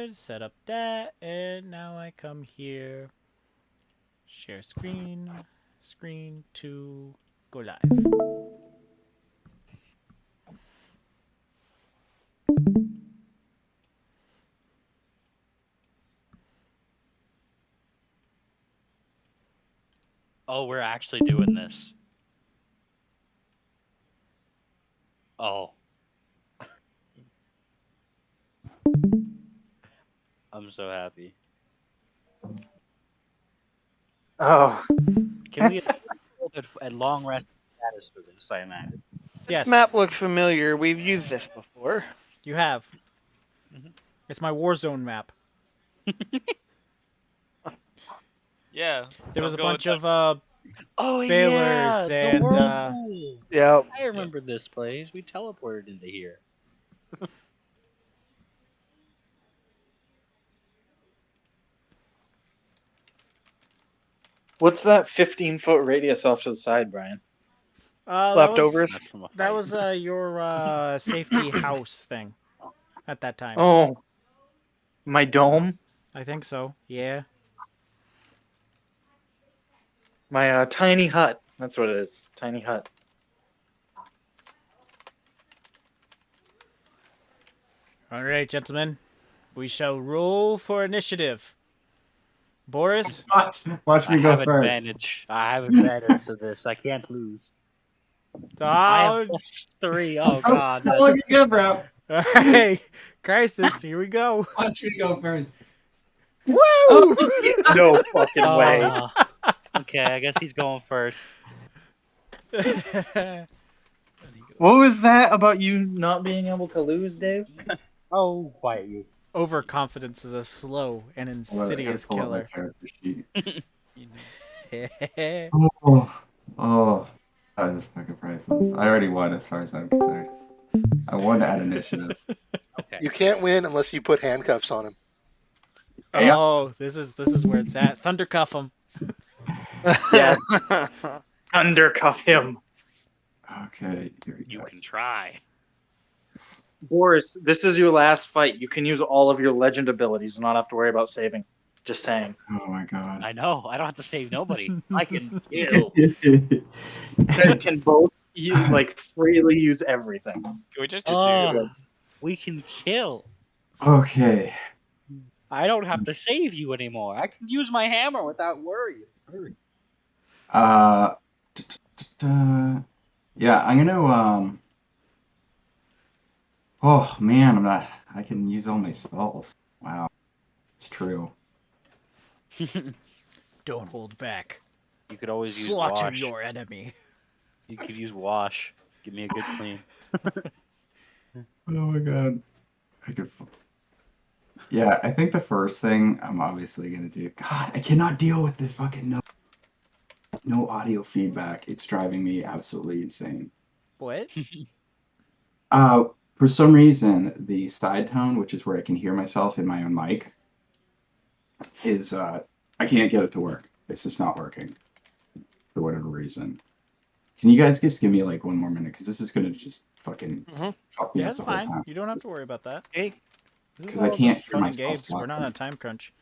good. Set up that, and now I come here. Share screen. Screen to go live. Oh, we're actually doing this. Oh. I'm so happy. Oh. Can we at long rest status for this, I imagine? Yes. This map looks familiar. We've used this before. You have. Mhm. It's my Warzone map. Yeah. There was a don't go bunch with of Oh, yeah! Baylors The and whirlpool! Yeah. I remember this place. We teleported into here. What's that 15-foot radius off to the side, Brian? Leftovers. That's from a That fight. was your safety house thing at that time. Oh. My dome? I think so. Yeah. My tiny hut. That's what it is. Tiny hut. All right, gentlemen. We shall roll for initiative. Boris? Watch me I go have first. advantage. I have advantage to this. I can't lose. I have Oh, +3. Oh, God. Stop looking good, bro. all right. Crisis, here we go. Watch me go first. Woo! No fucking way. Okay, I guess he's going first. What was that about you not being able to lose, Dave? Oh, quiet you. Overconfidence is a slow and insidious killer. Oh, that is fucking priceless. I already won as far as I'm concerned. I won at initiative. Okay. You can't win unless you put handcuffs on him. Oh, this is where it's at. Thundercuff him. Yes. Undercuff him. Okay, here we You go. can try. Boris, this is your last fight. You can use all of your legend abilities and not have to worry about saving. Just saying. Oh my god. I know. I don't have to save nobody. I can kill. You guys can both freely use everything. Can we just Oh, we can kill. Okay. I don't have to save you anymore. I can use my hammer without worry. Yeah, I'm gonna oh man, I can use all my spells. Wow. It's true. Don't hold back. You could always use Slaughter wash. your enemy. You could use wash. Give me a good clean. Oh my god. Yeah, I think the first thing I'm obviously gonna do. God, I cannot deal with this fucking no audio feedback. It's driving me absolutely insane. What? For some reason, the side tone, which is where I can hear myself in my own mic, is I can't get it to work. It's just not working for whatever reason. Can you guys just give me like one more minute? Because this is gonna just fucking fuck me Yeah, up that's the whole fine. time. You don't have to worry about that. Hey, This is 'Cause I all can't just hear fun and myself games. We're not on talking. a time crunch.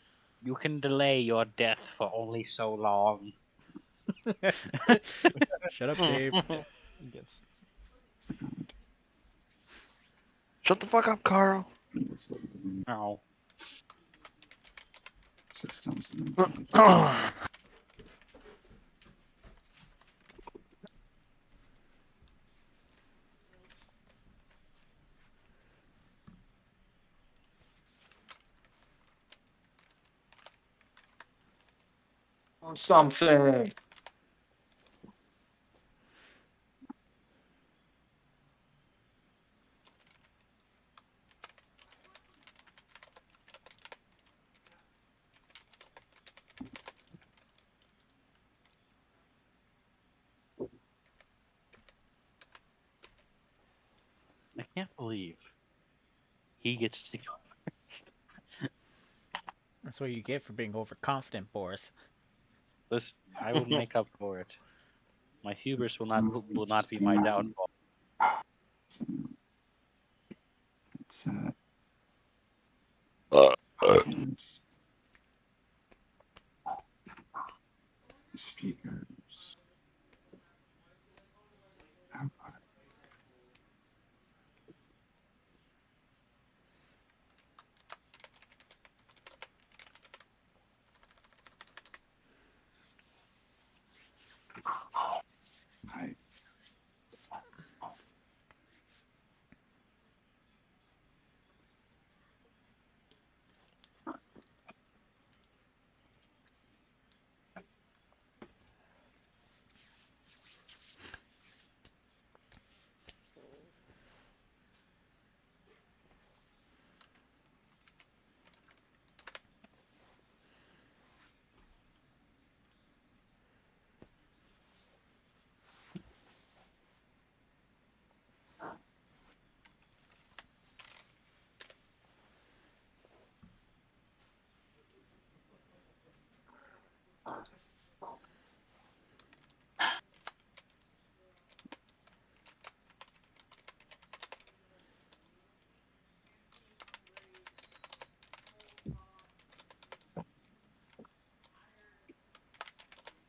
you can delay your death for only so long. Shut up, Dave. Yes. Shut the fuck up, Carl. No. Systems. Something. I can't believe he gets to go. That's what you get for being overconfident, Boris. Listen, I will make up for it. My hubris will not be my downfall. It's Speakers. Hi.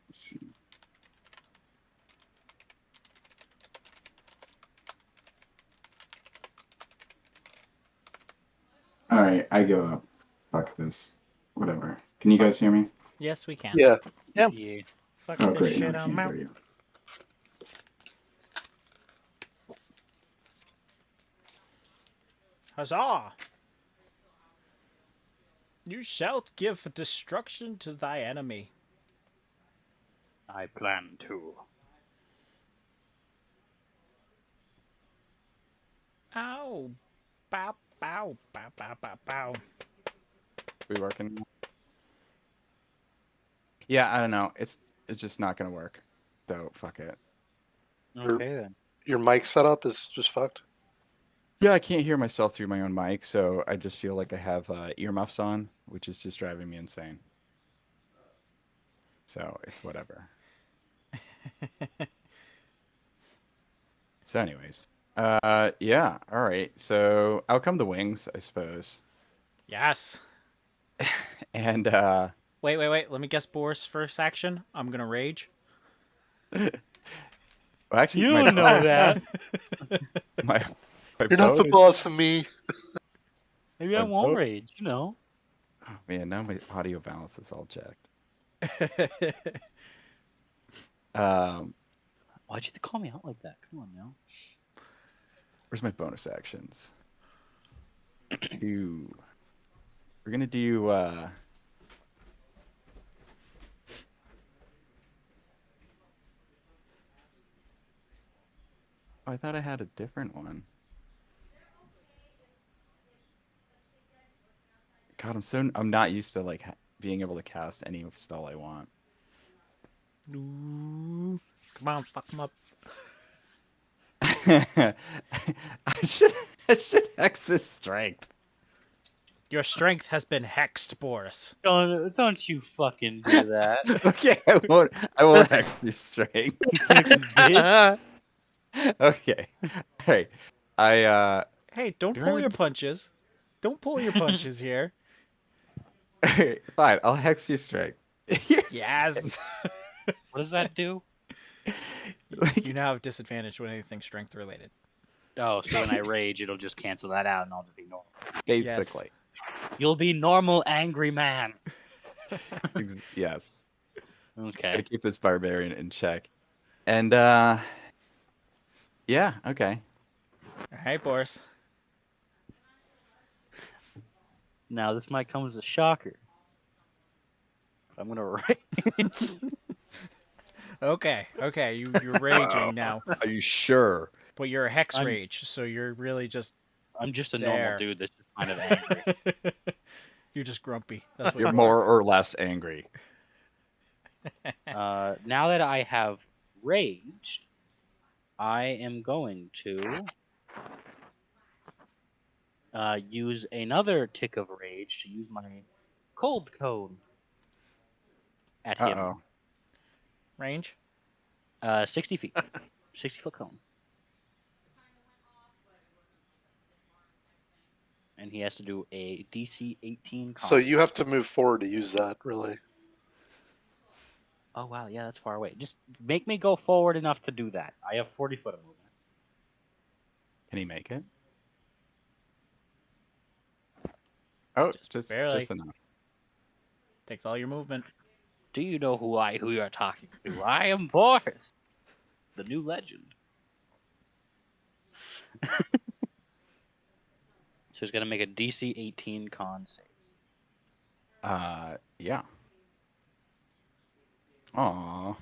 Let's see. All right, I go up. Fuck this. Whatever. Can you guys hear me? Yes, we can. Yeah. Yeah. Fuck Oh, this great. Now I shit, I'm can't out. hear you. Huzzah! You shalt give destruction to thy enemy. I plan to. Ow! Bow, bow, bow, bow, bow, bow. We working? Yeah, I don't know. It's just not gonna work. So fuck it. Okay then. Your mic setup is just fucked. Yeah, I can't hear myself through my own mic, so I just feel like I have earmuffs on, which is just driving me insane. So it's whatever. So, anyways, yeah, all right. So out come the wings, I suppose. Yes. And Wait. Let me guess Boris' first action. I'm gonna rage. well, actually, You my know that. my You're not the bonus- boss of me. Maybe I My won't vote- rage. You know. Oh, man, now my audio balance is all checked. Why'd you call me out like that? Come on now. Where's my bonus actions? We're gonna do oh, I thought I had a different one. God, I'm not used to like being able to cast any spell I want. Ooh. Come on, fuck him up. I should I should hex his strength. Your strength has been hexed, Boris. Don't you fucking do that. Okay, I won't hex his strength. Bitch. Okay. Alright. Hey, don't Do I pull have- your punches. Don't pull your punches here. Fine, I'll hex your strength. Yes. What does that do? You now have disadvantage when anything strength related. Oh, so when I rage, it'll just cancel that out, and I'll just be normal. Basically. You'll be normal, angry man. Yes. Okay. Gotta keep this barbarian in check. And yeah, okay. All right, Boris. Now this might come as a shocker. I'm gonna rage. Okay. You're raging now, Are you sure? but you're a hex I'm- rage, so you're really just I'm just a There. normal dude that's just kind of angry. you're just grumpy. That's what You're you more or less angry. Now that I have raged, I am going to use another tick of rage to use my cold cone at him. Uh-oh. range. 60 feet. 60-foot cone. and he has to do a DC 18 con. So you have to move forward to use that, really. Oh wow, yeah, that's far away. Just make me go forward enough to do that. I have 40 foot of movement. Can he make it? Oh, Just just barely. enough. Takes all your movement. Do you know who you are talking to? I am Boris, the new legend. So he's gonna make a DC 18 con save. Yeah. Aw.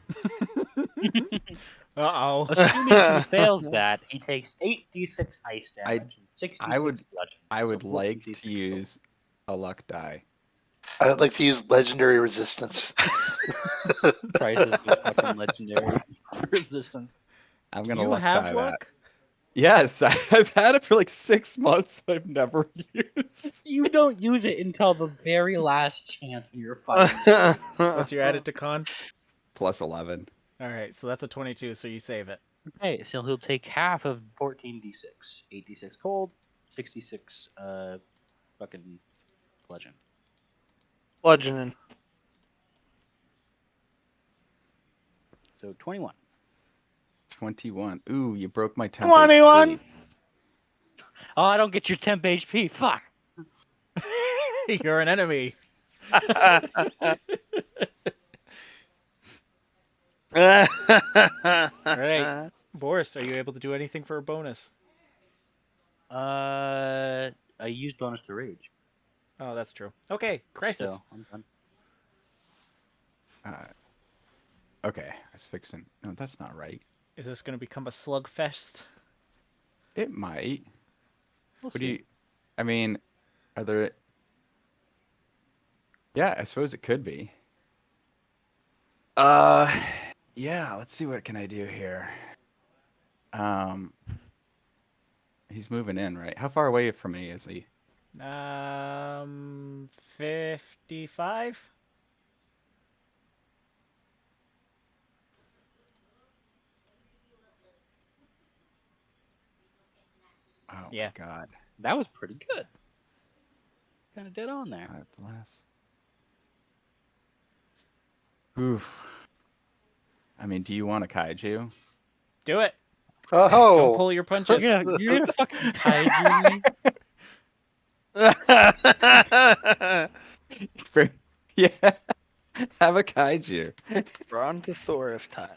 Uh-oh. Assuming he fails that, he takes 8d6 ice damage and 66 I would bludgeoning. So like 14d6 to use a luck die. I would like to use legendary resistance. Prices with fucking legendary resistance. I'm Do gonna you luck have die luck? that. Yes, I've had it for like 6 months. I've never used. You don't use it until the very last chance of your fucking. What's your added to con? Plus 11. All right, so that's a 22, so you save it. Okay, so he'll take half of 14d6. 8d6 cold, 66 fucking bludgeon. Bludgeoning. So 21. 21. Ooh, you broke my temp. 21. Oh, I don't get your temp HP. Fuck. You're an enemy. All right. Boris, are you able to do anything for a bonus? I used bonus to rage. Oh, that's true. Okay, crisis. So I'm done. Okay, I was fixing. No, that's not right. Is this going to become a slugfest? It might. We'll What do see. you? I mean, are there? Yeah, I suppose it could be. Yeah. Let's see what can I do here. He's moving in, right? How far away from me is he? 55? Oh Yeah. my God. That was pretty good. Kind of dead on there. God bless. Oof. I mean, do you want a kaiju? Do it. Oh, Don't pull your punches. You're gonna fucking kaiju me? Yeah. Have a kaiju. Brontosaurus time.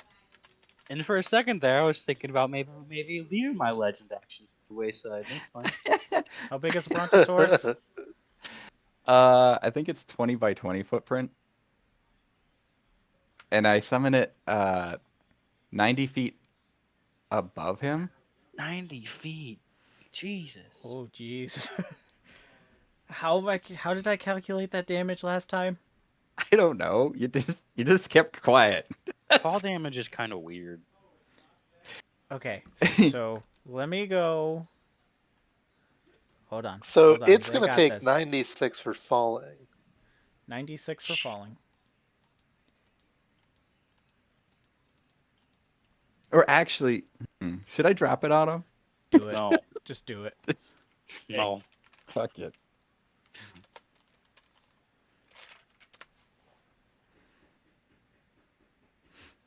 And for a second there, I was thinking about maybe leaving my legend actions to the wayside. That's fine. How big is a brontosaurus? I think it's 20 by 20 footprint. And I summon it 90 feet above him. 90 feet. Jesus. Oh, jeez. How did I calculate that damage last time? I don't know. You just kept quiet. Fall damage is kind of weird. Okay, so let me go. Hold on. so hold on, it's I going to got take this. 96 for falling. 96 for falling. Or actually, should I drop it on him? Do it. No. Just do it. No. Fuck it.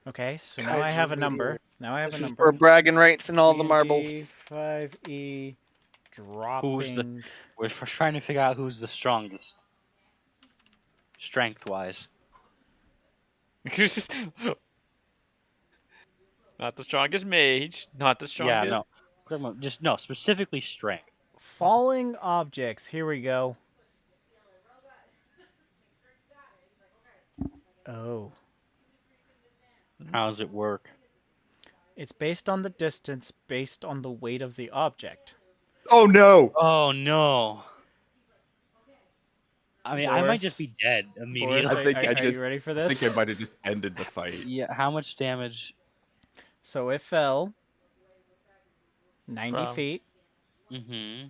Okay, so now I have a number. Now I have a This is number. for bragging rights and all the marbles. 5E dropping. Who's the- We're trying to figure out who's the strongest. Strength-wise. Not the strongest mage. Not the strongest. Yeah, no. Just no, specifically strength. Falling objects. Here we go. Oh. How does it work? It's based on the distance, based on the weight of the object. Oh no! Oh no. I mean, I might Boris? just be dead Boris, immediately. I think are I just- you ready for I this? think I might have just ended the fight. Yeah, how much damage? So it fell 90 From- feet. Mm-hmm.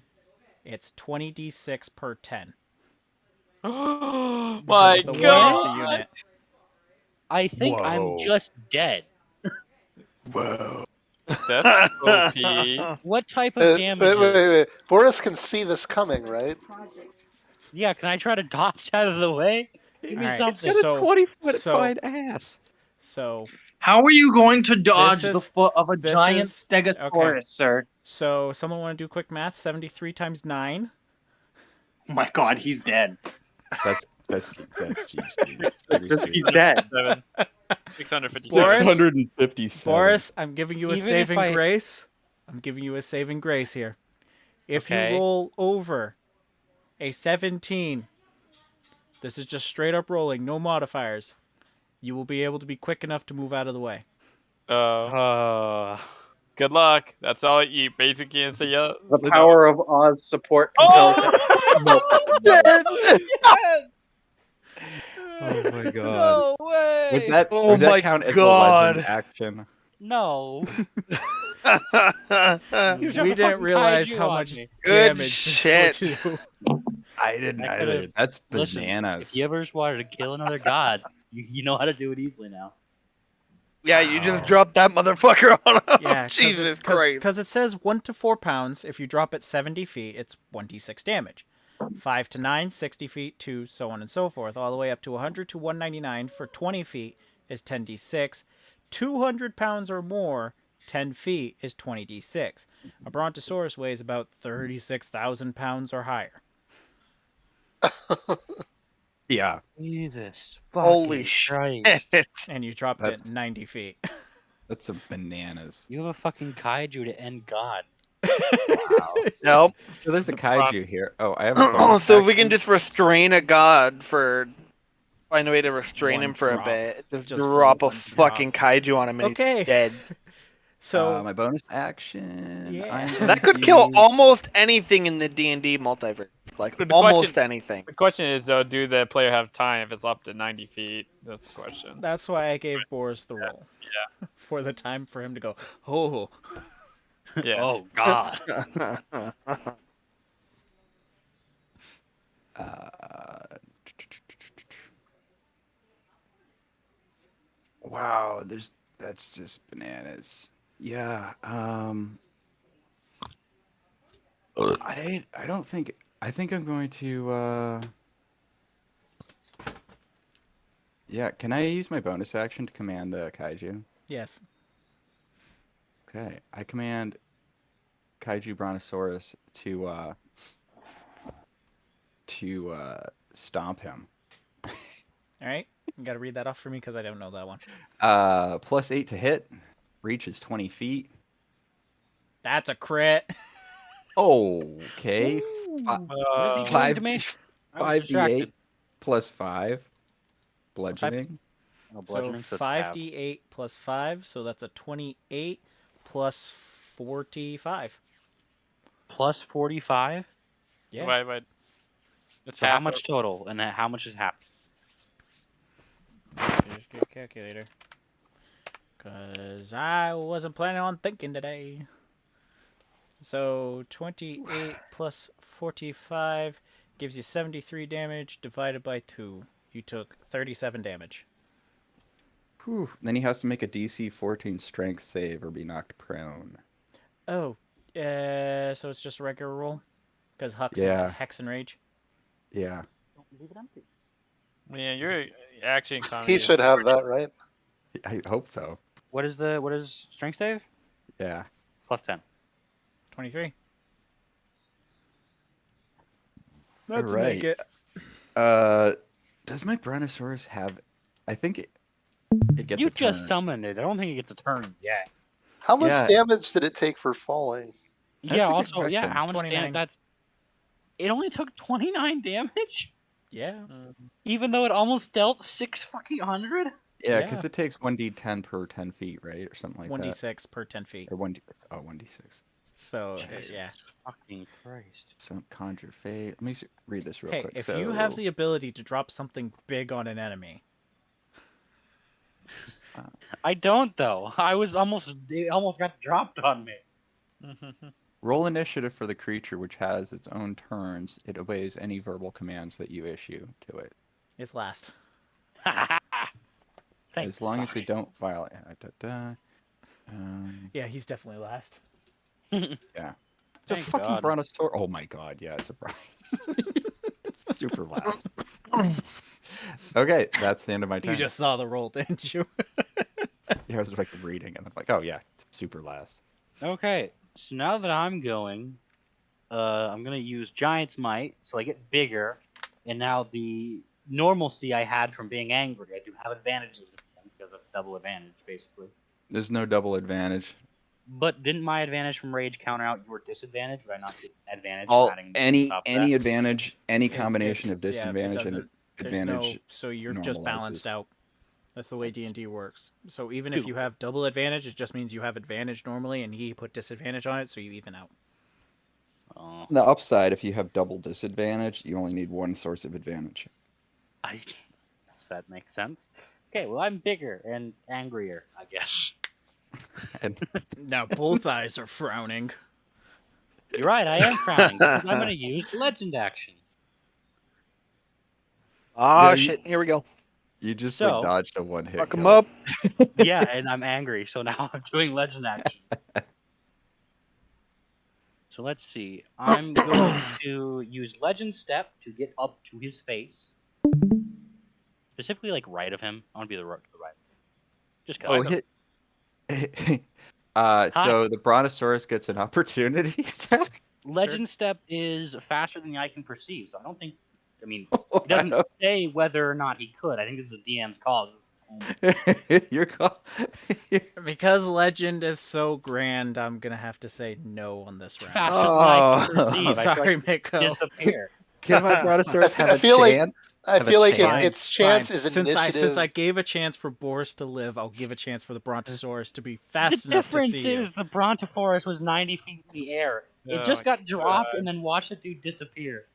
It's 20d6 per 10. My because of the weight of the God. unit. I think I'm Whoa. just dead. Whoa. That's OP. What type of damage? Wait. Boris can see this coming, right? Yeah, can I try to dodge out of the way? Give me Alright, It's something. got a So- 20-foot so- fine ass. So How are you going to dodge This the is- foot of a this giant is- stegosaurus, sir? so someone want to do quick math? 73 times 9. Oh my god, he's dead. That's GG. It's just he's dead. 656. Boris? 657. Boris, I'm giving you a Even if saving I- grace. I'm giving you a saving grace here. If Okay. you roll over a 17, this is just straight up rolling, no modifiers. You will be able to be quick enough to move out of the way. Good luck. That's all you basically can say. Yeah. The power of Oz support compels him. Oh my god. No way! Was that, Oh would that my count as God. a legend action? No. We didn't realize how much Good damage shit. this will do. I didn't I either. could've- That's Listen, bananas. if you ever just wanted to kill another god, you know how to do it easily now. Yeah, you just Wow. dropped that motherfucker on him. Yeah, Jesus Christ. because it says 1 to 4 pounds. If you drop it 70 feet, it's 1d6 damage. 5 to 9, 60 feet, 2, so on and so forth, all the way up to 100 to 199 for 20 feet is 10d6. 200 pounds or more, 10 feet is 20d6. A Brontosaurus weighs about 36,000 pounds or higher. Yeah. Jesus. Holy fucking Christ. shit. And you dropped That's- it 90 feet. That's a bananas. You have a fucking kaiju to end god. Nope. So there's a kaiju here. Oh, I have a Oh, bonus so if we can action. just restrain a god for. Find a way to restrain One him for drop. a bit. Just Just for drop a one drop. fucking kaiju on him and Okay. he's dead. So my bonus action. Yeah. I'm That going could to kill use- almost anything in the D&D multiverse. Like, But the almost question- anything. The question is though, do the player have time if it's up to 90 feet? That's the question. that's why I gave Boris the roll. Yeah. For the time for him to go, oh. Yeah. Oh god. Wow, that's just bananas. Yeah. I don't think I think I'm going to yeah, can I use my bonus action to command the kaiju? Yes. Okay, I command Kaiju Brontosaurus to stomp him. All right. You got to read that off for me because I don't know that one. +8 to hit, reach is 20 feet. That's a crit. Okay. What is he doing Five, to me? I was 5d8 distracted. +5. Bludgeoning. Oh, So bludgeoning, so it's stab. 5d8 plus 5, so that's a 28 plus 45. Plus 45? Yeah. Wait. It's So how half much total? And then how much is half? Just get a calculator. Because I wasn't planning on thinking today. So 28 plus 45 gives you 73 damage divided by 2. You took 37 damage. Whew. Then he has to make a DC 14 strength save or be knocked prone. Oh, so it's just a regular roll? Because Yeah. Hex and Rage? Yeah. Leave it empty. Yeah, you're actually in comedy. He should have that, right? I hope so. What is strength save? Yeah. Plus 10. 23. All That's right. make it. Does my Brontosaurus have? I think it gets. You a just turn. summoned it. I don't think it gets a turn. Yeah. How much Yeah. damage did it take for falling? That's a Yeah, good also, yeah, question. how much 29. damage that it only took 29 damage? Yeah. Even though it almost dealt 6 fucking hundred? Yeah, Yeah. because it takes 1d10 per 10 feet, right, or something like that. 1d6 per 10 feet. Or 1d6. So, Jesus yeah. fucking Christ. Some conjure fate. Let me read this real Hey, quick. if so, you have the ability to drop something big on an enemy, I don't though. It almost got dropped on me. roll initiative for the creature, which has its own turns. It obeys any verbal commands that you issue to it, it's last. Thank as long as they fuck. don't violate. Yeah, he's definitely last. It's a Thank fucking God. brontosaurus. Oh my god, yeah, it's a It's super last. Okay, that's the end of my turn. You just saw the roll, didn't you? Yeah, I was like reading and I'm like, oh yeah, it's super last. Okay, so now that I'm going, I'm gonna use Giant's Might, so I get bigger, and now the normalcy I had from being angry, I do have advantages again, because that's double advantage, basically. There's no double advantage. But didn't my advantage from Rage counter out your disadvantage? Would I not get advantage All for adding on any top of any that? advantage, any It's- combination of yeah, it disadvantage and doesn't. There's advantage. no. So you're just normalizes. balanced out. That's the way D&D works. So even if you have double advantage, it just means you have advantage normally, and he put disadvantage on it, so you even out. Oh, On the upside, if you have double disadvantage, you only need one source of advantage. I guess that makes sense. Okay, well I'm bigger and angrier, I guess. And Now both eyes are frowning. You're right, I am frowning because I'm gonna use legend action. Ah, Yeah, you- shit. Here we go. you just So- like dodged a one hit. Fuck him kill. up. Yeah, and I'm angry, so now I'm doing legend action. So let's see. I'm going to use Legend Step to get up to his face. Specifically, like right of him. I want to be the right. Just Oh, cause. hit. So the brontosaurus gets an opportunity attack. Legend Step is faster than the eye can perceive, so I don't think. I mean, it doesn't say whether or not he could. I think this is a DM's call. Your call. Because legend is so grand, I'm gonna have to say no on this round. Faster than I can Oh. perceive. I feel Sorry, like this Miko. disappear. Can my brontosaurus I have a feel like- chance? I Have a feel like chance. its chance Fine. is Since initiative. I gave a chance for Boris to live, I'll give a chance for the Brontosaurus to be The fast enough to difference see you. is the Brontosaurus was 90 feet in the air. It Oh just my got dropped God. and then watched the dude disappear.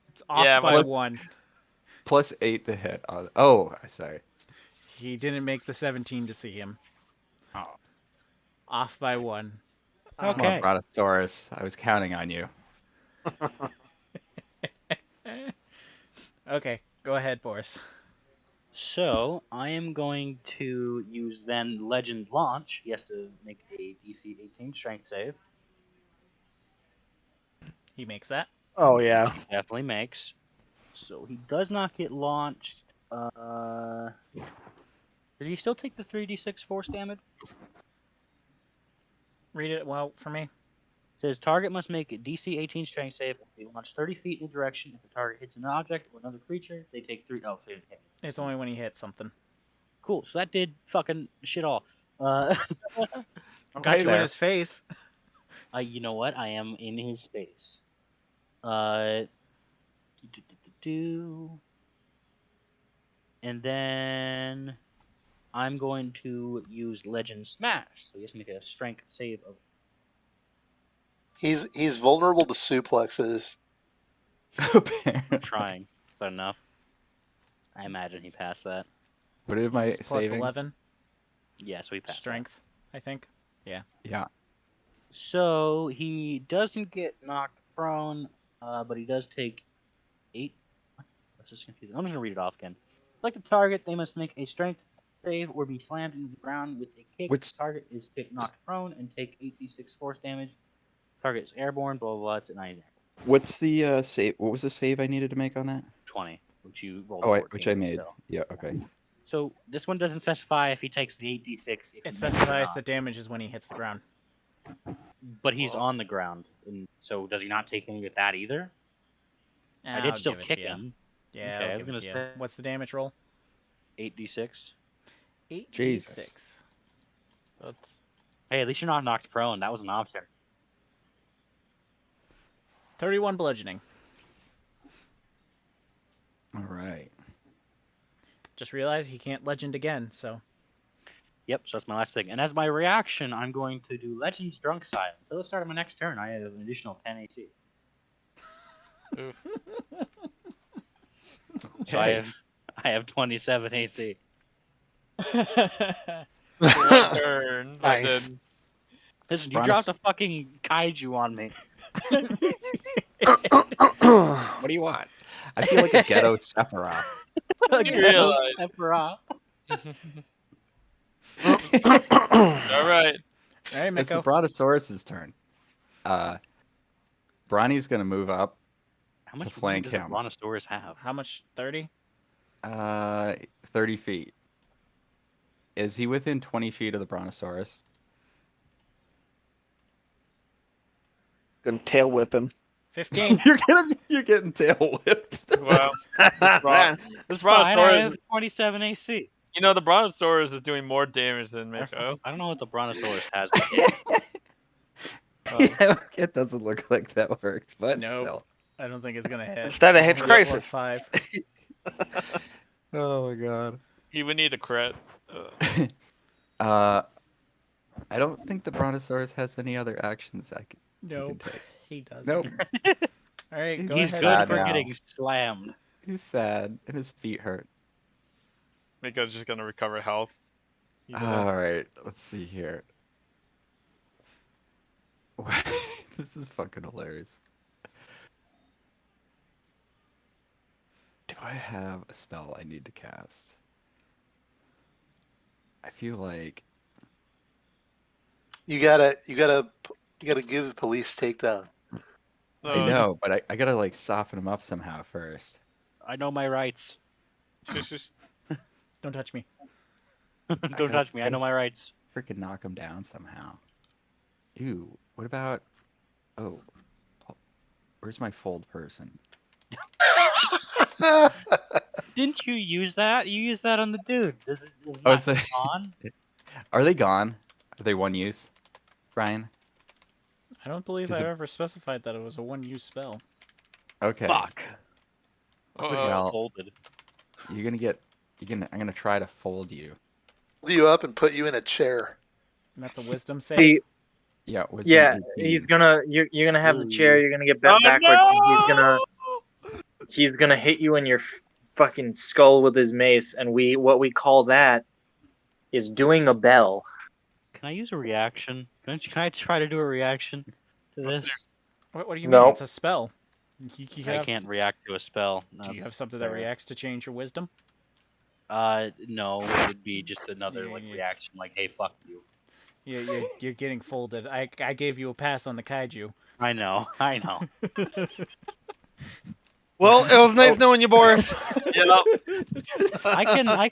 It's off Yeah, by but- one. Plus 8 to hit. Oh, sorry. He didn't make the 17 to see him. Oh. Off by one. Come Okay. on, brontosaurus. I was counting on you. Okay, go ahead, Boris. So I am going to use then Legend Launch. He has to make a DC 18 Strength save. He makes that. Oh yeah. He definitely makes. So he does not get launched. Does he still take the 3d6 force damage? Read it well for me. Says target must make a DC 18 strength save if they launch 30 feet in a direction. If the target hits an object or another creature, they take 3. Oh, so he didn't hit me. It's only when he hits something. Cool. So that did fucking shit all. Got Hey you there. in his face. You know what? I am in his face. And then I'm going to use Legend Smash. So he has to make a strength save of. He's vulnerable to suplexes. I'm trying. Is that enough? I imagine he passed that. What am I It's plus saving? 11 Yeah, so he passed. that. strength, I think. Yeah. So he doesn't get knocked prone, but he does take 8. That's just confusing. I'm just gonna read it off again. Like the target, they must make a strength save or be slammed into the ground with a kick. What's- The target is knocked prone and take 8d6 force damage. Target is airborne. Blah blah blah. It's at 90. What's the save? What was the save I needed to make on that? 20, which you rolled. Oh, 14, which I made. so. Yeah. Okay. So this one doesn't specify if he takes the 8d6. if he It makes or specifies not. the damage is when he hits the ground. But he's on the ground, and so does he not take any of that either? I I'll did still give it kick to you. him. Yeah, Okay, I I'll was give it gonna to you. say- What's the damage roll? 8d6. 8d6. Jesus. That's Hey, at least you're not knocked prone. That was an option. 31 bludgeoning. All right. Just realized he can't legend again, so Yep, so that's my last thing. And as my reaction, I'm going to do Legends Drunk Side. Until the start of my next turn, I have an additional 10 AC. So Hey. I have 27 AC. one turn. I Nice. did. Listen, you Brontos- dropped a fucking kaiju on me. What do you want? I feel like a ghetto Sephiroth. You realize- Sephiroth. All right. All right, It's the Miko. Brontosaurus's turn. Bronny's gonna move up. How much room flank does a him. brontosaurus have? How much? 30? 30 feet. Is he within 20 feet of the Brontosaurus? Gonna tail whip him. 15. You're getting tail whipped. Well, this Fine, I Brontosaurus, have 27 AC. you know, the Brontosaurus is doing more damage than Mako. I don't know what the brontosaurus has to hit. Yeah, it doesn't look like that worked, but Nope. still. I don't think it's going to hit. Instead, it hits Only a crisis. +5. Oh my god. He would need a crit. I don't think the Brontosaurus has any other actions he can Nope. take. He does. Nope. All right, go He's ahead. good bad for now. getting slammed. He's sad, and his feet hurt. Mako's just gonna recover health. He's gonna- Alright, let's see here. This is fucking hilarious. Do I have a spell I need to cast? I feel like You gotta give the police takedown. I know, but I gotta like soften him up somehow first. I know my rights. Don't touch me. Don't touch me. I know my rights. Freaking knock him down somehow. Ew. What about? Oh, where's my fold person? Didn't you use that? You used that on the dude. This is Oh, not it's a- on. Are they gone? Are they one use? Brian? I don't believe Is I it- ever specified that it was a one-use spell. Okay. Fuck. Well, Folded. you're gonna get. I'm gonna try to fold you. Pull you up and put you in a chair. And that's a wisdom save. See, Yeah. Wisdom yeah, 18. he's gonna. You're gonna have the chair. You're gonna get Oh, bent backwards. And no! he's gonna hit you in your fucking skull with his mace. And what we call that is doing a bell. Can I use a reaction? Can I try to do a reaction to Let's this? What do you mean? No. It's a spell. I can't react to a spell. Do you have That's something that fair. reacts to change your wisdom? No, it would be just another Yeah, yeah. reaction, like, hey, fuck you. You're getting folded. I gave you a pass on the kaiju. I know. Well, it was nice knowing you, Boris. I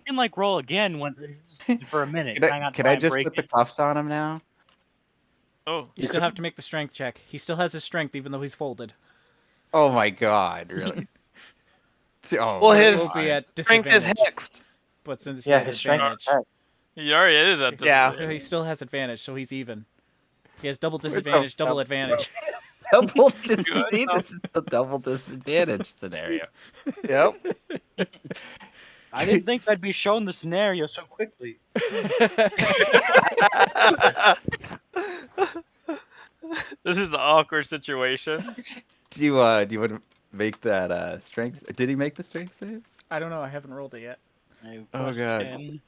can like roll again for a minute. Can Hang on, I try and just break put the it. cuffs on him now? Oh, You still have to make the strength check. He still has his strength even though he's folded. Oh my god! Really? Oh, Well, my his It will be God. at Strength is disadvantage. hexed. But since he Yeah, has his strength advantage, is hexed. he already is at Yeah. he still has advantage, so he's even. He has double disadvantage, double advantage. Double disadvantage. This is the double disadvantage scenario. Yep. I didn't think I'd be shown the scenario so quickly. This is an awkward situation. Do you want to make that strength? Did he make the strength save? I don't know. I haven't rolled it yet. Oh, God. 10,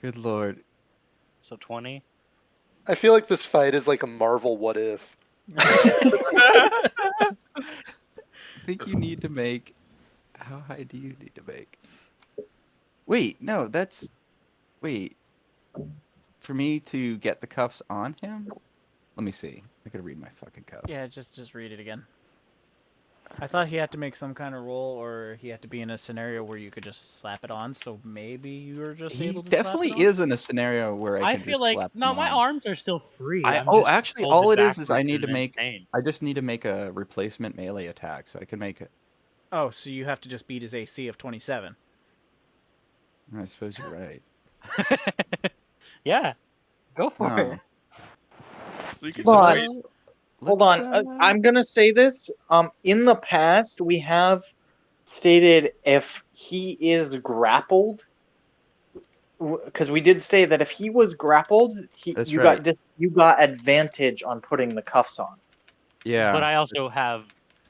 Good lord. so 20. I feel like this fight is like a Marvel what if. I think you need to make. How high do you need to make? Wait, no, that's. Wait. For me to get the cuffs on him? Let me see. I gotta read my fucking cuffs. Yeah, just read it again. I thought he had to make some kind of roll, or he had to be in a scenario where you could just slap it on. So maybe you were just He able to. definitely slap it on? is in a scenario where I I can feel just like slap no, him my on. arms are still free. I- I'm oh, just actually, folded all it is I backwards need to and in make- pain. I just need to make a replacement melee attack, so I can make it. Oh, so you have to just beat his AC of 27. I suppose you're right. Yeah, go for Oh. it. We could But- just wait. Hold on. I'm gonna say this. In the past, we have stated if he is grappled, because we did say that if he was grappled, That's you right. got advantage on putting the cuffs on. Yeah. But I also have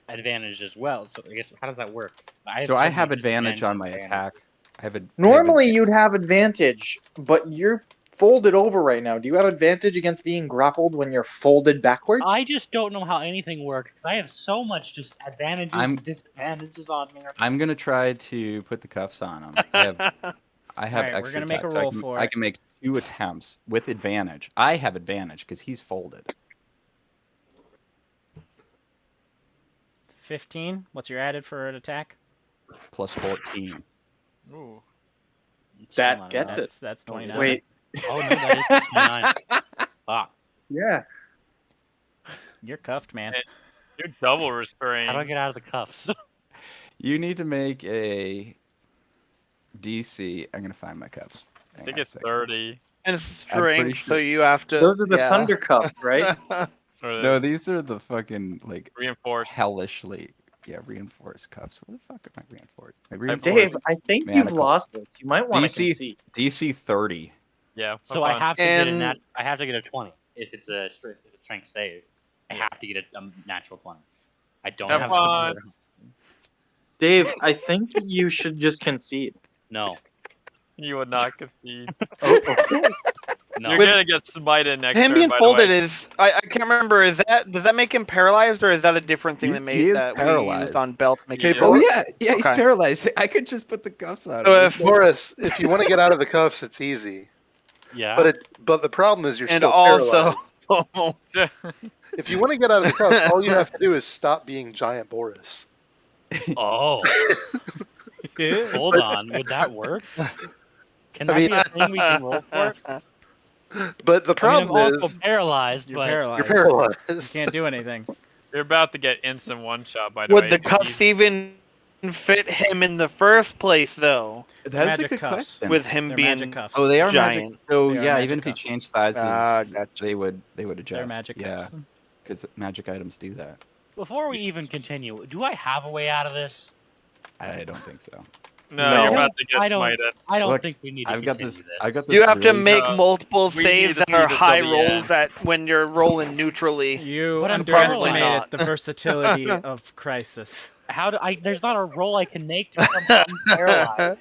advantage as well. So I guess how does that work? So I so have many advantage on my disadvantages. attack. I have a Normally, you'd have advantage, but you're folded over right now. Do you have advantage against being grappled when you're folded backwards? I just don't know how anything works because I have so much just advantages and disadvantages on me. I'm gonna try to put the cuffs on him. I have Alright, we're extra gonna make a attacks, so roll for I it. can make 2 attempts with advantage. I have advantage because he's folded. 15. What's your added for an attack? Plus 14. Ooh. It's still That not gets enough. it. That's Oh, 29. Wait. Oh no, that is 29. Fuck. Yeah. You're cuffed, man. You're double restrained. How do I get out of the cuffs? You need to make a DC. I'm gonna find my cuffs. I Hang think on a it's second. 30. And pretty strength, sure- so you have to. Those are the yeah. thunder cuffs, right? Or No, these are the fucking like reinforced. hellishly. Yeah, reinforced cuffs. Where the fuck am I reinforced? I Dave, Dave, I think you've Manacles. lost this. You might want to DC concede. DC 30. Yeah. So I have to get a And- I have to get a 20 if it's a strength save. I have to get a natural 20. I don't Have have fun. Dave, I think you should just concede. No. You would not concede. Oh, okay. No. You're With gonna get smited next Him turn, being by the folded way. is I can't remember. Does that make him paralyzed or is that a different thing He that is that we paralyzed. used on belt? to make Hey, it Oh Boris- yeah, he's Okay. paralyzed. I could just put the cuffs on. So him. if- Boris, if you want to get out of the cuffs, it's easy. Yeah. But the problem is you're and still also paralyzed. If you want to get out of the cuffs, all you have to do is stop being Giant Boris. Oh. Hold on. Would that work? Can that I mean- be a thing we can roll for? But the I mean, problem I'm is also paralyzed, You're but paralyzed. you're You paralyzed. can't do anything. You're about to get instant one shot, by the would way. the cuffs even fit him in the first place though? That's a magic good cuffs. question. With him They're being magic cuffs. Oh, they are giant. magic. So They are yeah, magic even if he cuffs. changed sizes, Gotcha. they would adjust. They're magic yeah, cuffs. because magic items do that. before we even continue, do I have a way out of this? I don't think so. No, No. you're about to get I don't- smited. I don't Look, think we need to I've got continue this. this. I've got this. You have to really- make Uh, multiple we saves need to that see are the high WN. rolls at when you're rolling neutrally. You But I'm underestimated paralyzed. the versatility of Crisis. How do I? There's not a roll I can make to become paralyzed.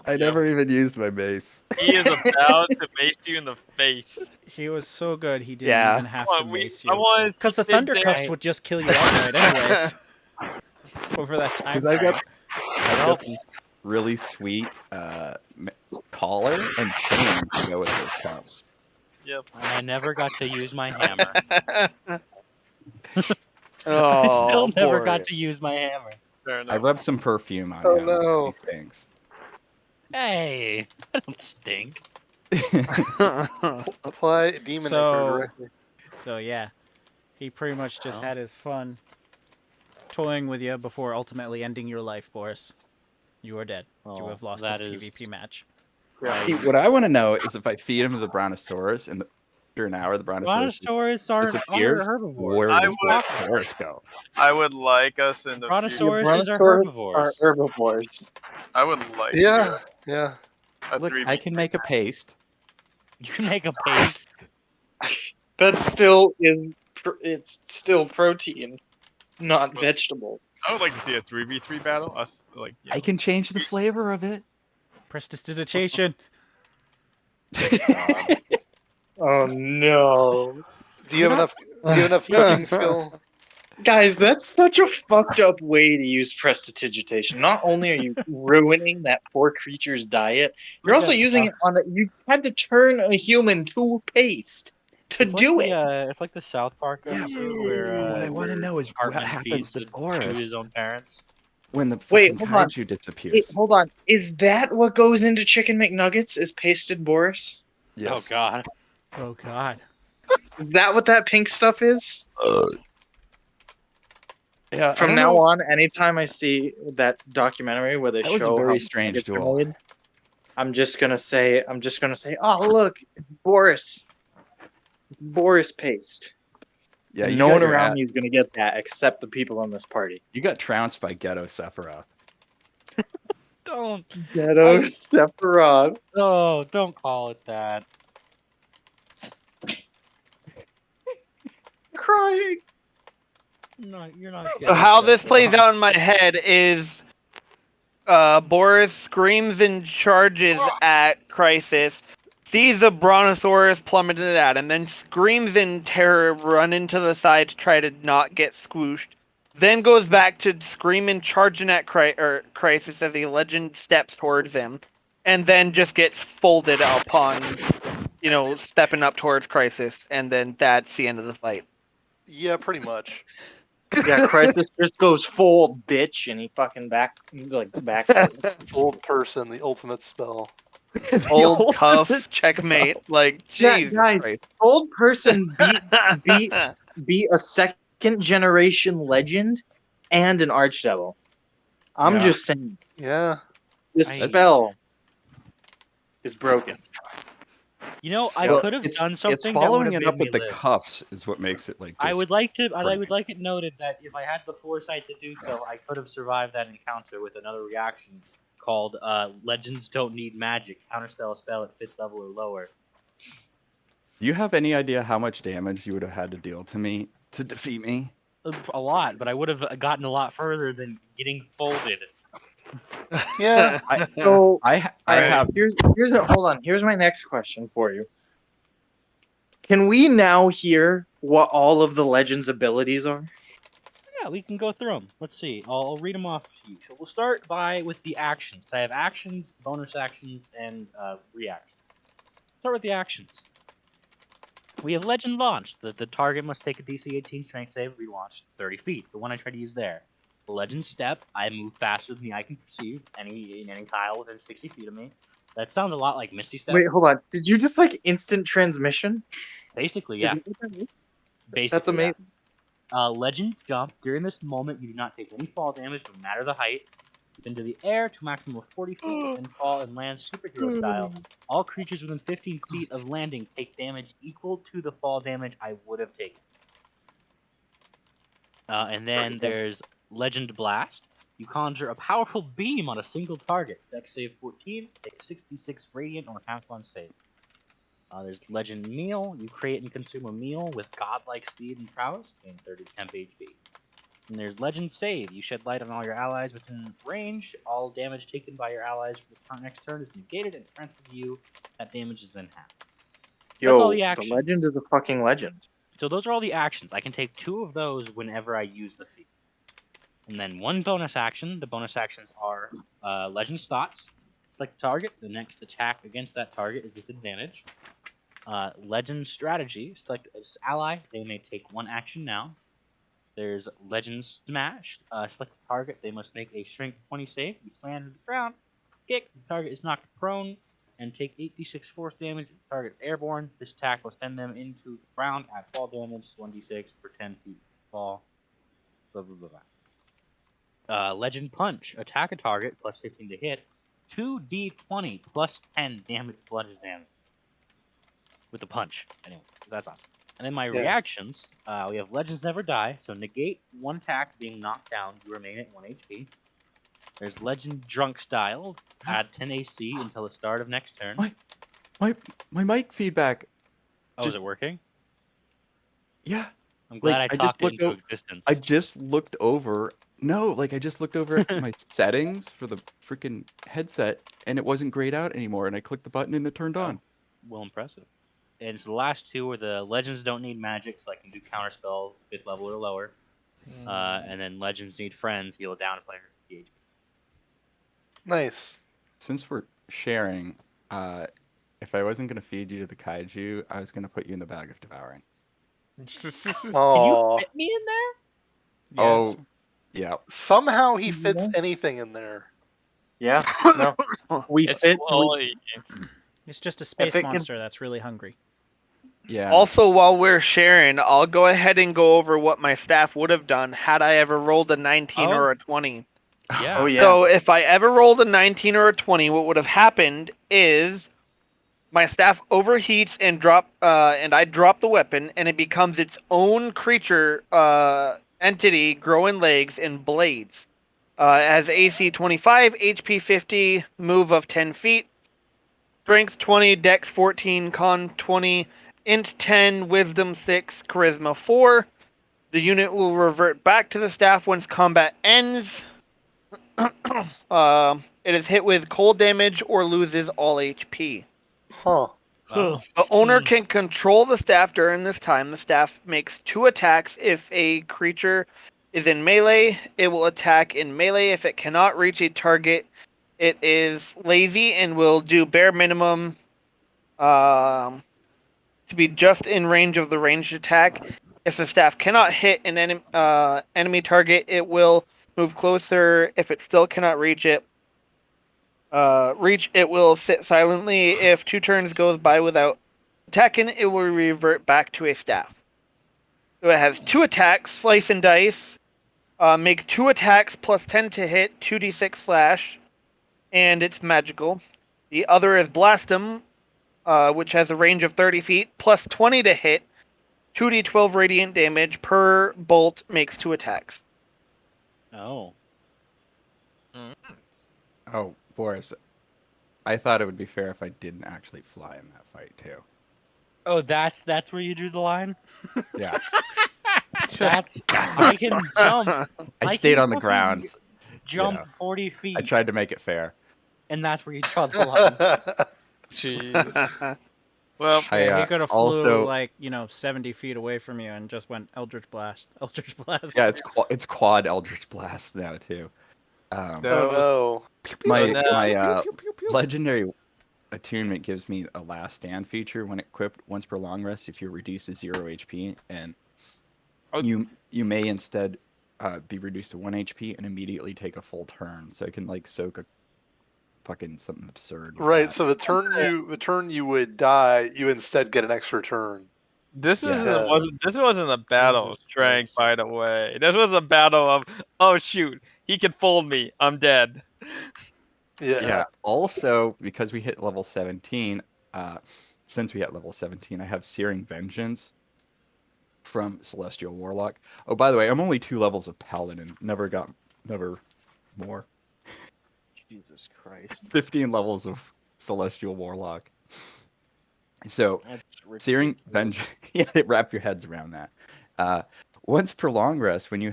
I never even used my mace. He is about to mace you in the face. He was so good he didn't Yeah. even have Come to on, mace I you. want Because the to thunder see cuffs Dave. would just kill you outright anyways. Over that time Because I've frame. got this really sweet collar and chain to go with those cuffs. Yep. And I never got to use my hammer. Oh, I still never boy. got to use my hammer. Fair I enough. rubbed some perfume on Oh, him. no. He stinks. Hey, I don't stink. Apply demon So- Anchor directly. So yeah, he pretty much just Oh. had his fun toying with you before ultimately ending your life, Boris. You are dead. You Well, have lost that this is- PvP match. Yeah. Hey, what I want to know is if I feed him the Brontosaurus and after an hour the Brontosaurus Brontosaurus are disappears, herbivores. where I does would- Boris go? I would like us in the Brontosaurus- future. Sauruses are Brontosaurus herbivores. are herbivores. I would like Yeah, yeah. a Look, 3v. I can make a paste. You can make a paste. That still is. It's still protein, not vegetable. I would like to see a 3v3 battle. Us like yeah. I can change the flavor of it. Prestidigitation. Oh no, Do you have enough? Do you have enough cooking skill? guys, that's such a fucked up way to use prestidigitation. Not only are you ruining that poor creature's diet, you're also using it on. You had to turn a human to paste to It's do like it. It's like the South Park Yeah, episode where what I want to where know is what Cartman happens feeds to to Boris his own parents. when the Wait, fucking hold on. kaiju Wait, disappears. hold on. Is that what goes into Chicken McNuggets? Is pasted Boris? Yes. Oh God. Oh god. Is that what that pink stuff is? Yeah, I From don't now know. on, anytime I see that documentary where they That was a show very how strange nuggets are duel. made, I'm just gonna say, oh look, it's Boris. It's Boris paste. Yeah, you no got one your around ass- me is gonna get that except the people in this party. You got trounced by Ghetto Sephiroth. Don't. Ghetto Sephiroth. Oh, don't call it that. Crying. No, you're not. So how this plays out in my head is Boris screams and charges at Crisis, sees a Brontosaurus plummeted at him, then screams in terror, run into the side to try to not get squooshed, then goes back to screaming, charging at Crisis as a legend steps towards him, and then just gets folded upon stepping up towards Crisis, and then that's the end of the fight. Yeah, pretty much. Yeah, Crisis just goes full bitch and he fucking back. Old person, the ultimate spell. Old tough checkmate. Like, Yeah, Jesus guys, Christ. old person beat a second generation legend and an archdevil. I'm Yeah. just saying, Yeah. this I- spell is broken. You know, I Well, could have it's, done something It's that following would have it made up me with the live. cuffs is what makes it like. I Just would like to. I great. would like it noted that if I had the foresight to do so, I could have survived that encounter with another reaction called "Legends Don't Need Magic." Counterspell a spell at 5th level or lower. Do you have any idea how much damage you would have had to deal to me to defeat me? A lot, but I would have gotten a lot further than getting folded. Yeah. So I alright, have. hold on. Here's my next question for you. Can we now hear what all of the legends' abilities are? Yeah, we can go through them. Let's see. I'll read them off to you. So we'll start with the actions. I have actions, bonus actions, and reactions. Start with the actions. We have Legend Launched. The target must take a DC 18 Strength save, relaunched 30 feet. The one I tried to use there. Legend Step. I move faster than the eye can perceive. Any tile within 60 feet of me. That sounds a lot like Misty Step. Wait, hold on. Did you just like instant transmission? Basically, Is yeah. it what that is? Basically, That's yeah. amazing. Legend Jump. During this moment, you do not take any fall damage, no matter the height. Into the air to a maximum of 40 feet, and fall and land superhero style. All creatures within 15 feet of landing take damage equal to the fall damage I would have taken. And then there's Legend Blast. You conjure a powerful beam on a single target. Dex save 14, take 66 radiant or half on save. There's Legend Meal. You create and consume a meal with godlike speed and prowess, gain 30 temp HP. And there's Legend Save. You shed light on all your allies within range. All damage taken by your allies for the next turn is negated and transferred to you. That damage is then half. That's all the actions. legend is a fucking legend. So those are all the actions. I can take 2 of those whenever I use the feat. And then 1 bonus action. The bonus actions are Legend Thoughts. Select the target. The next attack against that target is with advantage. Legend Strategy. Select an ally. They may take 1 action now. There's Legend Smash. Select the target. They must make a Strength 20 save. You slam to the ground. Kick. The target is knocked prone and take 8d6 force damage. If the target is airborne, this attack will send them into the ground at fall damage. 1d6 per 10 feet fall. Blah, blah, blah, blah. Legend Punch. Attack a target plus 15 to hit. 2d20 plus 10 damage bludgeon damage. With the punch. Anyway, that's awesome. And then my reactions, we have Legends Never Die, so negate 1 attack being knocked down, you remain at 1 HP. There's Legend Drunk Style, add 10 AC until the start of next turn. My mic feedback. Oh, is it working? Yeah. I'm glad I talked it into existence. I just looked over. No, like I just looked over at my settings for the freaking headset, and it wasn't grayed out anymore. And I clicked the button, and it turned on. Well, impressive. And so the last 2 are the Legends Don't Need Magic, so I can do Counterspell 5th level or lower. And then Legends Need Friends, heal down a player HP. Nice. Since we're sharing, if I wasn't gonna feed you to the kaiju, I was gonna put you in the bag of devouring. Can Oh. you fit me in there? Oh, yeah. Somehow he fits anything in there. Yeah. No. We It's fit. slowly. It's just a space it can- monster that's really hungry. Yeah. Also, while we're sharing, I'll go ahead and go over what my staff would have done had I ever rolled a 19 or a 20. Yeah. Oh yeah. So if I ever rolled a 19 or a 20, what would have happened is my staff overheats and I drop the weapon, and it becomes its own creature entity, growing legs and blades. As AC 25, HP 50, move of 10 feet, Strength 20, Dex 14, Con 20, Int 10, Wisdom 6, Charisma 4. The unit will revert back to the staff once combat ends. It is hit with cold damage or loses all HP. Huh. Wow. The owner can control the staff during this time. The staff makes 2 attacks. If a creature is in melee, it will attack in melee. If it cannot reach a target, it is lazy and will do bare minimum to be just in range of the ranged attack. If the staff cannot hit an enemy target, it will move closer. If it still cannot reach it, it will sit silently. If 2 turns goes by without attacking, it will revert back to a staff. So it has 2 attacks, slice and dice. Make 2 attacks plus 10 to hit, 2d6 slash, and it's magical. The other is Blastum, which has a range of 30 feet, plus 20 to hit, 2d12 radiant damage per bolt, makes 2 attacks. Oh. Oh, Boris, I thought it would be fair if I didn't actually fly in that fight too. Oh, that's where you drew the line? Yeah, That's I can jump. I stayed can on the fucking ground. Jump know. 40 feet. I tried to make it fair. And that's where you draw the line. Jeez. Well, Yeah, I he could have flew also like 70 feet away from you and just went Eldritch Blast. Eldritch Blast. yeah, it's quad Eldritch Blast now too. no. My no. my legendary attunement gives me a last stand feature when equipped once per long rest if you're reduced to 0 HP, and Oh. you may instead be reduced to 1 HP and immediately take a full turn, so I can like soak a fucking something absurd. with Right. that. So the turn you would die, you instead get an extra turn. This Yeah. wasn't a battle of Jesus strength, Christ. by the way. This was a battle of, oh shoot, he can fold me, I'm dead. Yeah. Also, because we hit level 17, since we hit level 17, I have Searing Vengeance from Celestial Warlock. Oh, by the way, I'm only 2 levels of Paladin. Never more. Jesus Christ. 15 levels of Celestial Warlock. So, That's Searing ridiculous. Vengeance. Yeah, wrap your heads around that. Once per long rest, when you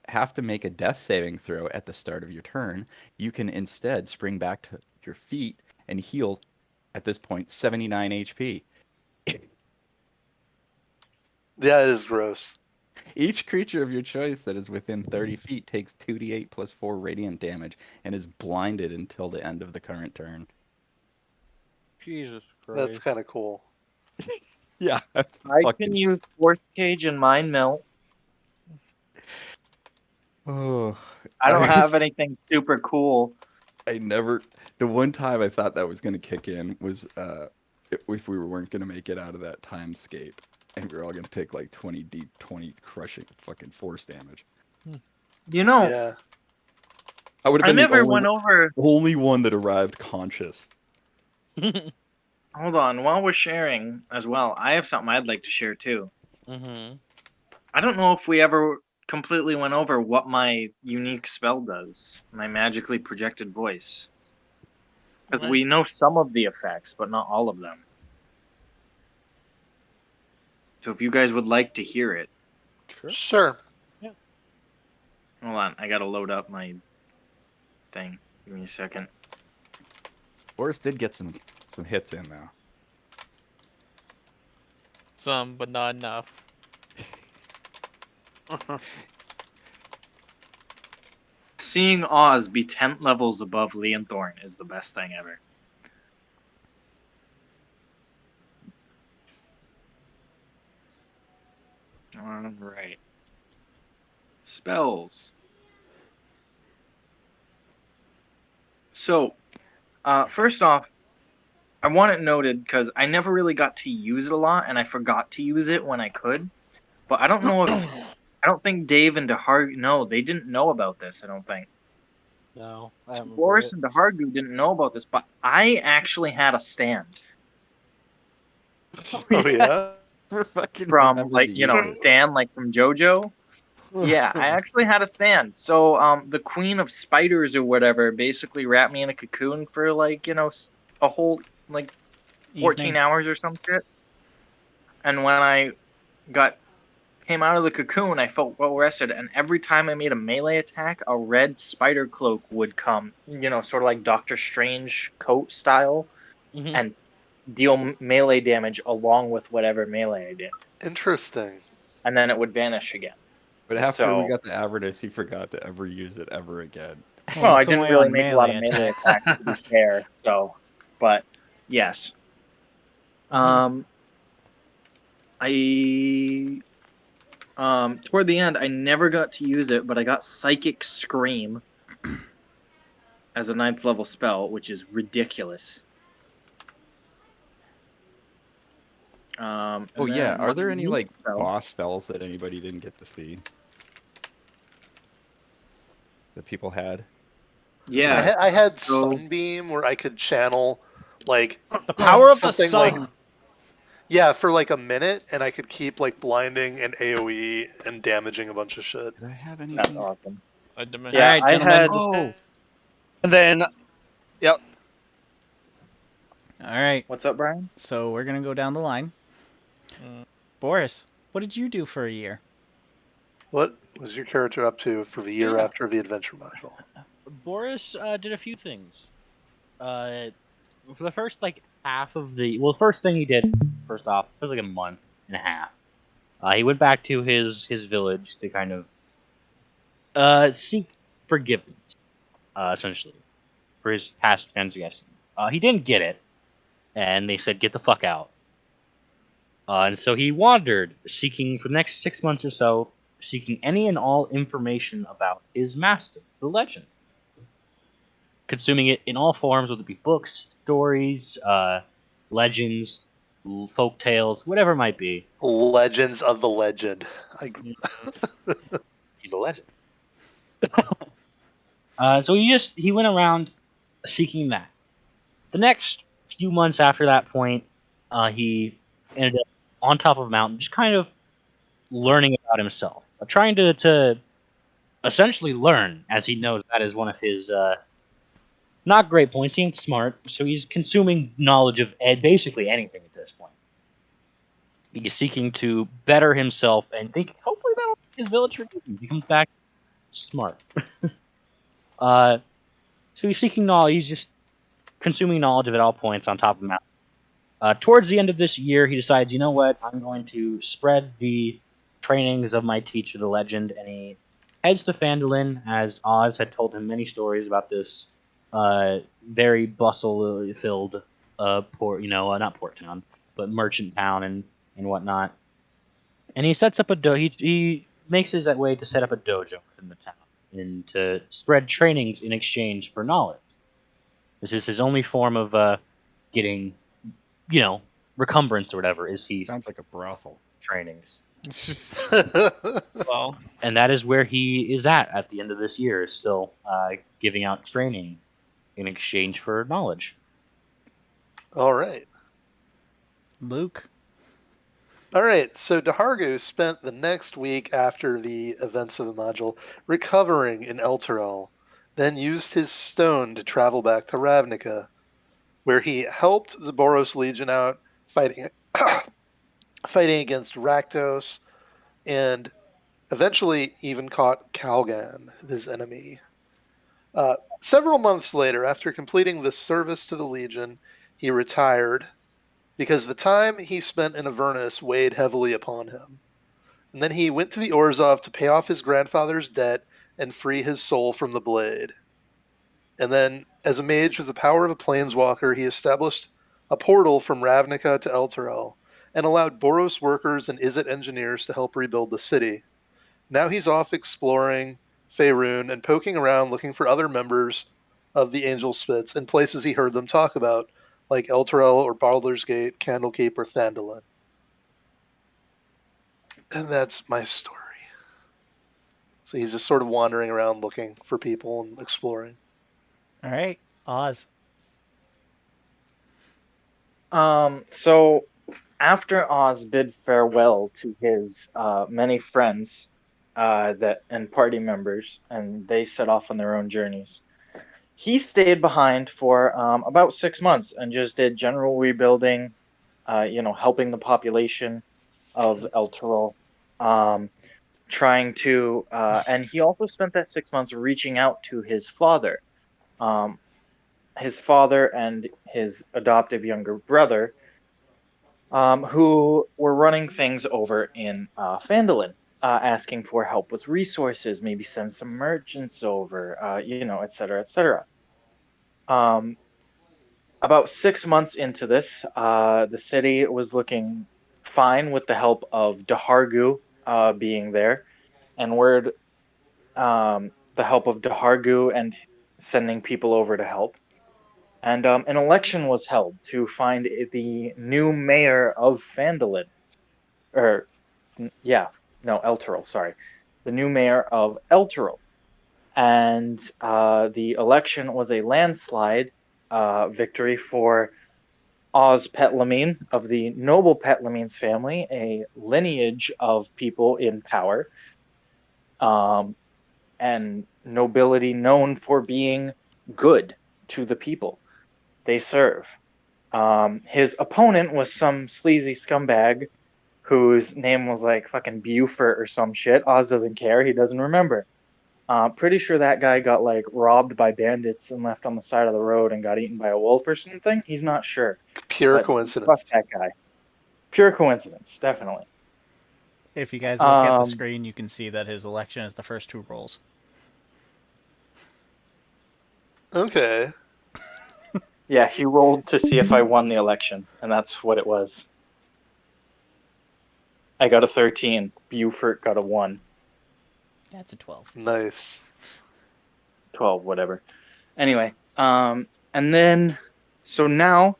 have to make a death saving throw at the start of your turn, you can instead spring back to your feet and heal, at this point, 79 HP. Yeah, it is gross. Each creature of your choice that is within 30 feet takes 2d8 plus 4 radiant damage and is blinded until the end of the current turn. Jesus Christ. That's kind of cool. Yeah. I fucking- can use Force Cage and Mind Melt. Oh, I don't was- have anything super cool. The one time I thought that was going to kick in was if we weren't going to make it out of that timescape and we were all going to take like 20 crushing fucking force damage. You know, Yeah. I would have I been never the went over. only one that arrived conscious. Hold on, while we're sharing as well, I have something I'd like to share too. Mm-hmm. I don't know if we ever completely went over what my unique spell does, my magically projected voice. Because Okay. we know some of the effects, but not all of them. So if you guys would like to hear it, Sure. hold on, I gotta load up my thing. Give me a second. Boris did get some hits in though. Some, but not enough. Seeing Oz be 10 levels above Leonthorn is the best thing ever. Alright. Spells. So, first off, I want it noted because I never really got to use it a lot, and I forgot to use it when I could. But I don't know if I don't think Dave and DeHargu. No, they didn't know about this. I don't think. No. I haven't Boris read and DeHargu didn't know about this, but I actually had a stand Oh yeah. Fucking from remember like to you know use it. Stan like from JoJo. Yeah, I actually had a stand. So the Queen of Spiders or whatever basically wrapped me in a cocoon for like a whole like 14 Evening. hours or some shit. And when I came out of the cocoon, I felt well rested, and every time I made a melee attack, a red spider cloak would come, sort of like Doctor Strange coat style, Mhm. and deal melee damage along with whatever melee I did. Interesting. And then it would vanish again. But after we So- got the Avernus, he forgot to ever use it ever again. Well, I it's didn't only really on make a lot of melee melee attacks. attacks to be fair, so, but yes. Toward the end, I never got to use it, but I got Psychic Scream as a 9th level spell, which is ridiculous. Oh And yeah, then are my there any unique like spell- boss spells that anybody didn't get to see? That people had? Yeah. I had So- Sunbeam where I could channel like The power of the something sun. like yeah for like a minute, and I could keep like blinding and AOE and damaging a bunch of shit. Did I have any? That's awesome. I demand. Yeah, Alright, I gentlemen. had. Oh, And then, yep. All right. What's up, Brian? So we're gonna go down the line. Boris, what did you do for a year? What was your character up to for the year after the adventure module? Boris did a few things. For the first like half of the first thing he did, first off, for like a month and a half, he went back to his village to kind of seek forgiveness, essentially, for his past transgressions. He didn't get it, and they said, "Get the fuck out." And so he wandered, seeking for the next 6 months or so, seeking any and all information about his master, the legend. Consuming it in all forms, whether it be books, stories, legends, folk tales, whatever it might be. Legends of the Legend. He's a legend. So he went around seeking that. The next few months after that point, he ended up on top of a mountain, just kind of learning about himself, trying to essentially learn, as he knows that is one of his not great points. He ain't smart, so he's consuming knowledge of basically anything at this point. He's seeking to better himself and think hopefully that'll make his village forgive him. He comes back smart. So he's seeking knowledge. He's just consuming knowledge at all points on top of the mountain. Towards the end of this year, he decides, you know what, I'm going to spread the trainings of my teacher, the legend, and he heads to Phandalin, as Oz had told him many stories about this very bustle-filled port, not port town, but merchant town and whatnot. And he sets up he makes his way to set up a dojo in the town and to spread trainings in exchange for knowledge. This is his only form of getting, recompense or whatever. Is he sounds like a brothel. trainings? It's just well, And that is where he is at the end of this year, is still giving out training in exchange for knowledge. All right. Luke. All right, so Dahargu spent the next week after the events of the module recovering in Elturel, then used his stone to travel back to Ravnica, where he helped the Boros Legion out fighting against Rakdos, and eventually even caught Kalgan, his enemy. Several months later, after completing this service to the Legion, he retired, because the time he spent in Avernus weighed heavily upon him. And then he went to the Orzhov to pay off his grandfather's debt and free his soul from the blade. And then, as a mage with the power of a planeswalker, he established a portal from Ravnica to Elturel, and allowed Boros workers and Izzet engineers to help rebuild the city. Now he's off exploring Faerun and poking around looking for other members of the Angel Spits in places he heard them talk about, like Elturel or Baldur's Gate, Candlekeep, or Thandalin. And that's my story. So he's just sort of wandering around looking for people and exploring. All right, Oz. So after Oz bid farewell to his many friends and party members, and they set off on their own journeys, he stayed behind for about 6 months and just did general rebuilding, helping the population of Elturel, trying to, and he also spent that 6 months reaching out to his father and his adoptive younger brother, who were running things over in Phandalin, asking for help with resources, maybe send some merchants over, et cetera, et cetera. About 6 months into this, the city was looking fine with the help of Dahargu being there, and the help of Dahargu and sending people over to help. And an election was held to find the new mayor of Phandalin. Or, Elturel, sorry. The new mayor of Elturel. And the election was a landslide victory for Oz Petlamine of the noble Petlamine's family, a lineage of people in power, and nobility known for being good to the people they serve. His opponent was some sleazy scumbag whose name was like fucking Buford or some shit. Oz doesn't care. He doesn't remember. Pretty sure that guy got like robbed by bandits and left on the side of the road and got eaten by a wolf or something. He's not sure. Pure But coincidence. fuck that guy. Pure coincidence, definitely. If you guys look at the screen, you can see that his election is the first 2 rolls. Okay. Yeah, he rolled to see if I won the election, and that's what it was. I got a 13. Buford got a 1. That's a 12. Nice. 12, whatever. Anyway, and then, so now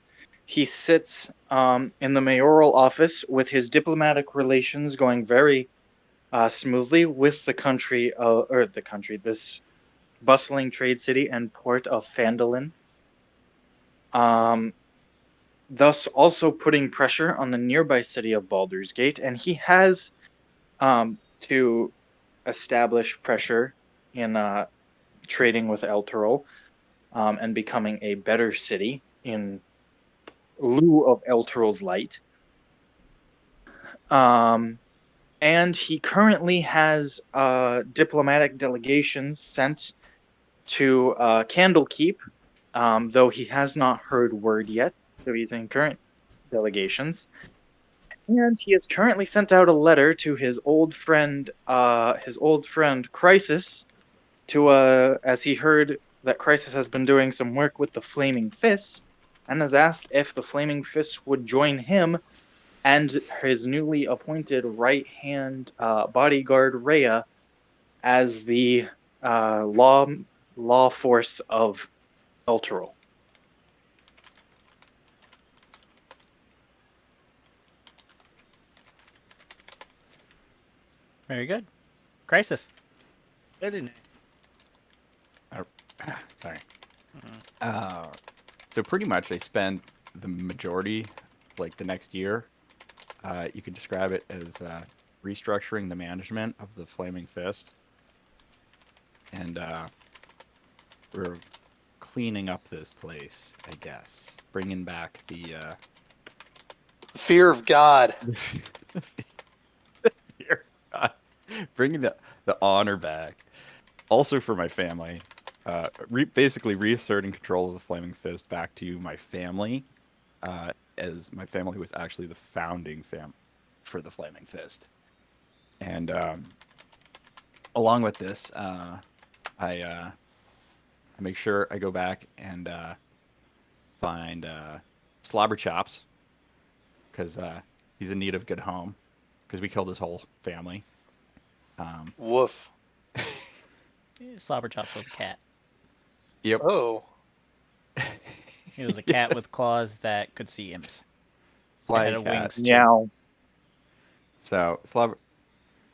he sits in the mayoral office with his diplomatic relations going very smoothly with this bustling trade city and port of Phandalin. Thus also putting pressure on the nearby city of Baldur's Gate, and he has to establish pressure in trading with Elturel and becoming a better city in lieu of Elturel's light. And he currently has diplomatic delegations sent to Candlekeep, though he has not heard word yet, so he's in current delegations. And he has currently sent out a letter to his old friend Crisis, to as he heard that Crisis has been doing some work with the Flaming Fists, and has asked if the Flaming Fists would join him and his newly appointed right-hand bodyguard Rhea as the law force of Elturel. Very good. Crisis. I didn't. Sorry. So pretty much I spent the majority, like the next year, you could describe it as restructuring the management of the Flaming Fist. And we're cleaning up this place, I guess. Bringing back the... Fear of God. Fear of God. Bringing the honor back. Also for my family. Basically reasserting control of the Flaming Fist back to my family, as my family was actually the founding for the Flaming Fist. And along with this, I make sure I go back and find Slobber Chops, because he's in need of a good home, because we killed his whole family. Woof. Slobber Chops was a cat. Yep. Oh. He was a cat with claws that could see imps. Flying It had cat. wings too. Meow. So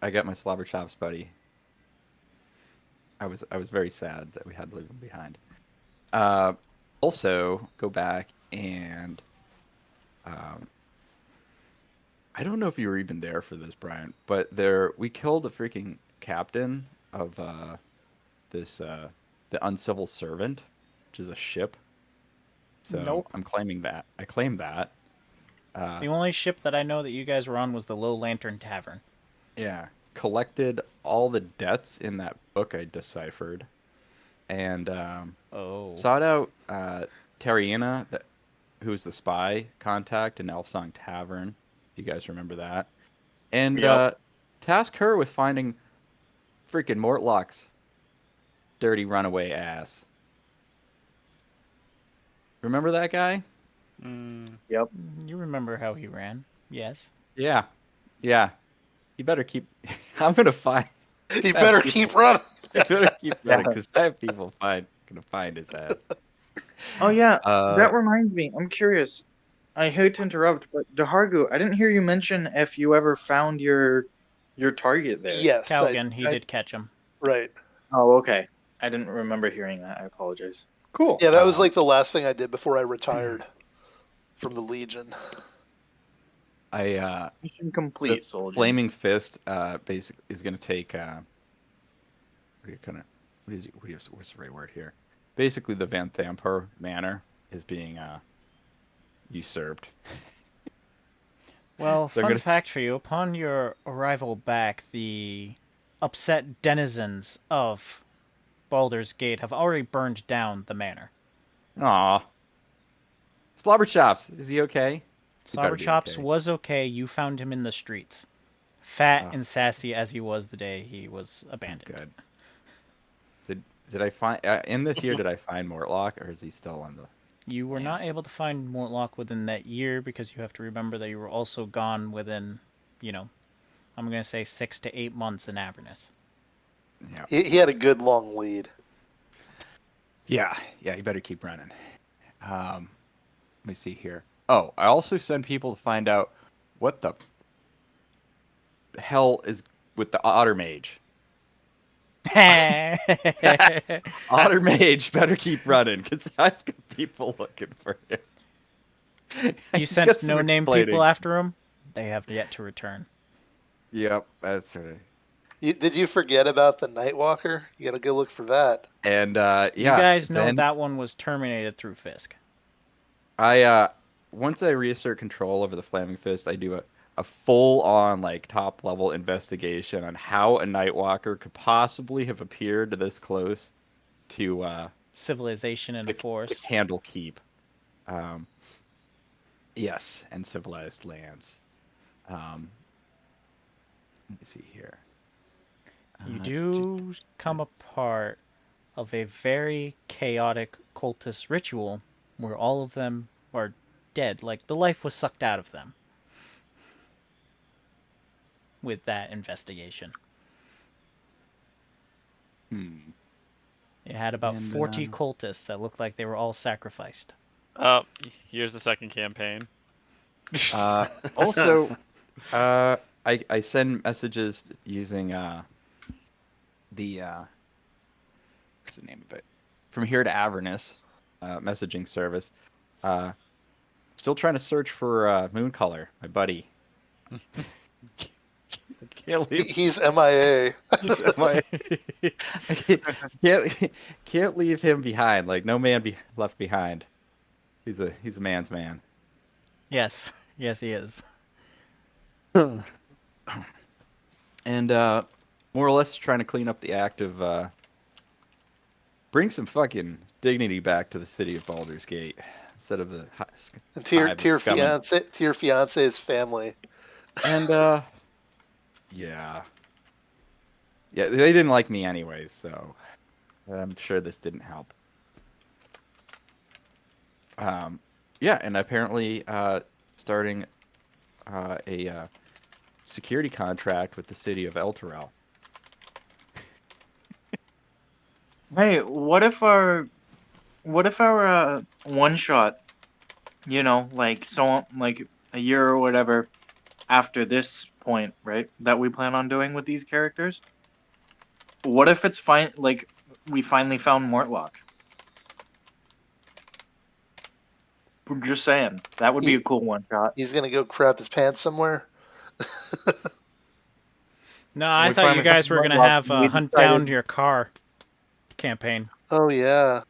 I got my Slobber Chops buddy. I was very sad that we had to leave him behind. Also go back and I don't know if you were even there for this, Brian, but we killed a freaking captain of the Uncivil Servant, which is a ship. So Nope. I'm claiming that. I claim that. The only ship that I know that you guys were on was the Low Lantern Tavern. Yeah. Collected all the debts in that book I deciphered. And sought out Terriana, who's the spy contact in Elfsong Tavern. If you guys remember that. And Yep. task her with finding freaking Mortlock's dirty runaway ass. Remember that guy? You remember how he ran? Yes. Yeah. Yeah. You better keep. I'm gonna find. You better keep running. You better keep running Yeah. because I have people gonna find his ass. Oh yeah, Uh, that reminds me. I'm curious. I hate to interrupt, but Dehargu, I didn't hear you mention if you ever found your target there. Yes, Cowgan, he did catch him. right. Oh, okay. I didn't remember hearing that. I apologize. Cool. Yeah, that was like the last thing I did before I retired from the Legion. Mission complete, the soldier. flaming fist basically is gonna take what's the right word here? Basically, the Van Thamper Manor is being usurped. Well, So I'm fun gonna- fact for you: upon your arrival back, the upset denizens of Baldur's Gate have already burned down the manor. Aw. Slobber Chops, is he okay? He better Slobber be Chops okay. was okay. You found him in the streets, fat Oh. and sassy as he was the day he was abandoned. Good. Did I find in this year? Did I find Mortlock, or is he still on the? You were Yeah. not able to find Mortlock within that year because you have to remember that you were also gone within, I'm going to say 6 to 8 months in Avernus. Yeah. He had a good long lead. Yeah. You better keep running. Let me see here. Oh, I also send people to find out what the hell is with the Otter Mage. Otter Mage better keep running because I've got people looking for him. You He's sent got some no-name explaining. people after him? They have yet to return. Yep, that's right. Did you forget about the Nightwalker? You got to go look for that. And You guys know then that one was terminated through Fisk. I once I reassert control over the Flaming Fist, I do a full-on top level investigation on how a Nightwalker could possibly have appeared this close to Civilization in a forest. Candlekeep. Yes, and civilized lands. Let me see here. You do come a part of a very chaotic cultist ritual where all of them are dead. Like, the life was sucked out of them with that investigation. It had about 40 cultists that looked like they were all sacrificed. Oh, here's the second campaign. Also, I send messages using the what's the name of it? From here to Avernus messaging service. Still trying to search for Mooncolor, my buddy. Can't leave. He's MIA. He's MIA. Can't leave him behind. Like no man left behind. He's a man's man. Yes, he is. And more or less trying to clean up the act of bring some fucking dignity back to the city of Baldur's Gate instead of the And to your fiance's family. And yeah, they didn't like me anyways, so I'm sure this didn't help. Yeah, and apparently starting a security contract with the city of Elturel. Hey, what if our one shot, like a year or whatever after this point, right? That we plan on doing with these characters? What if it's fine? Like we finally found Mortlock. I'm just saying that would be a cool one shot. He's gonna go crap his pants somewhere. No, I We thought you finally guys found were going to Mortlock, have and we hunt decided- down your car campaign. Oh yeah.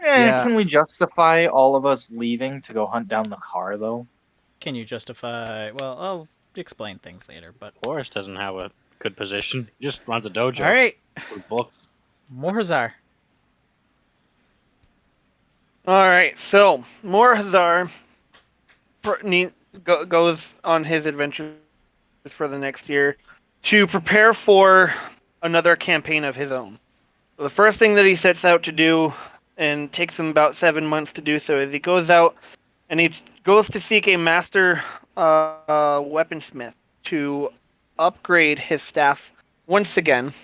Yeah. Can we justify all of us leaving to go hunt down the car though? Can you justify... Well, I'll explain things later, but... Boris doesn't have a good position. He just runs a dojo. All right, With books. Morzar. All right, so Morhazar goes on his adventures for the next year to prepare for another campaign of his own. So the first thing that he sets out to do, and takes him about 7 months to do so, is he goes out and he goes to seek a master weaponsmith to upgrade his staff once again,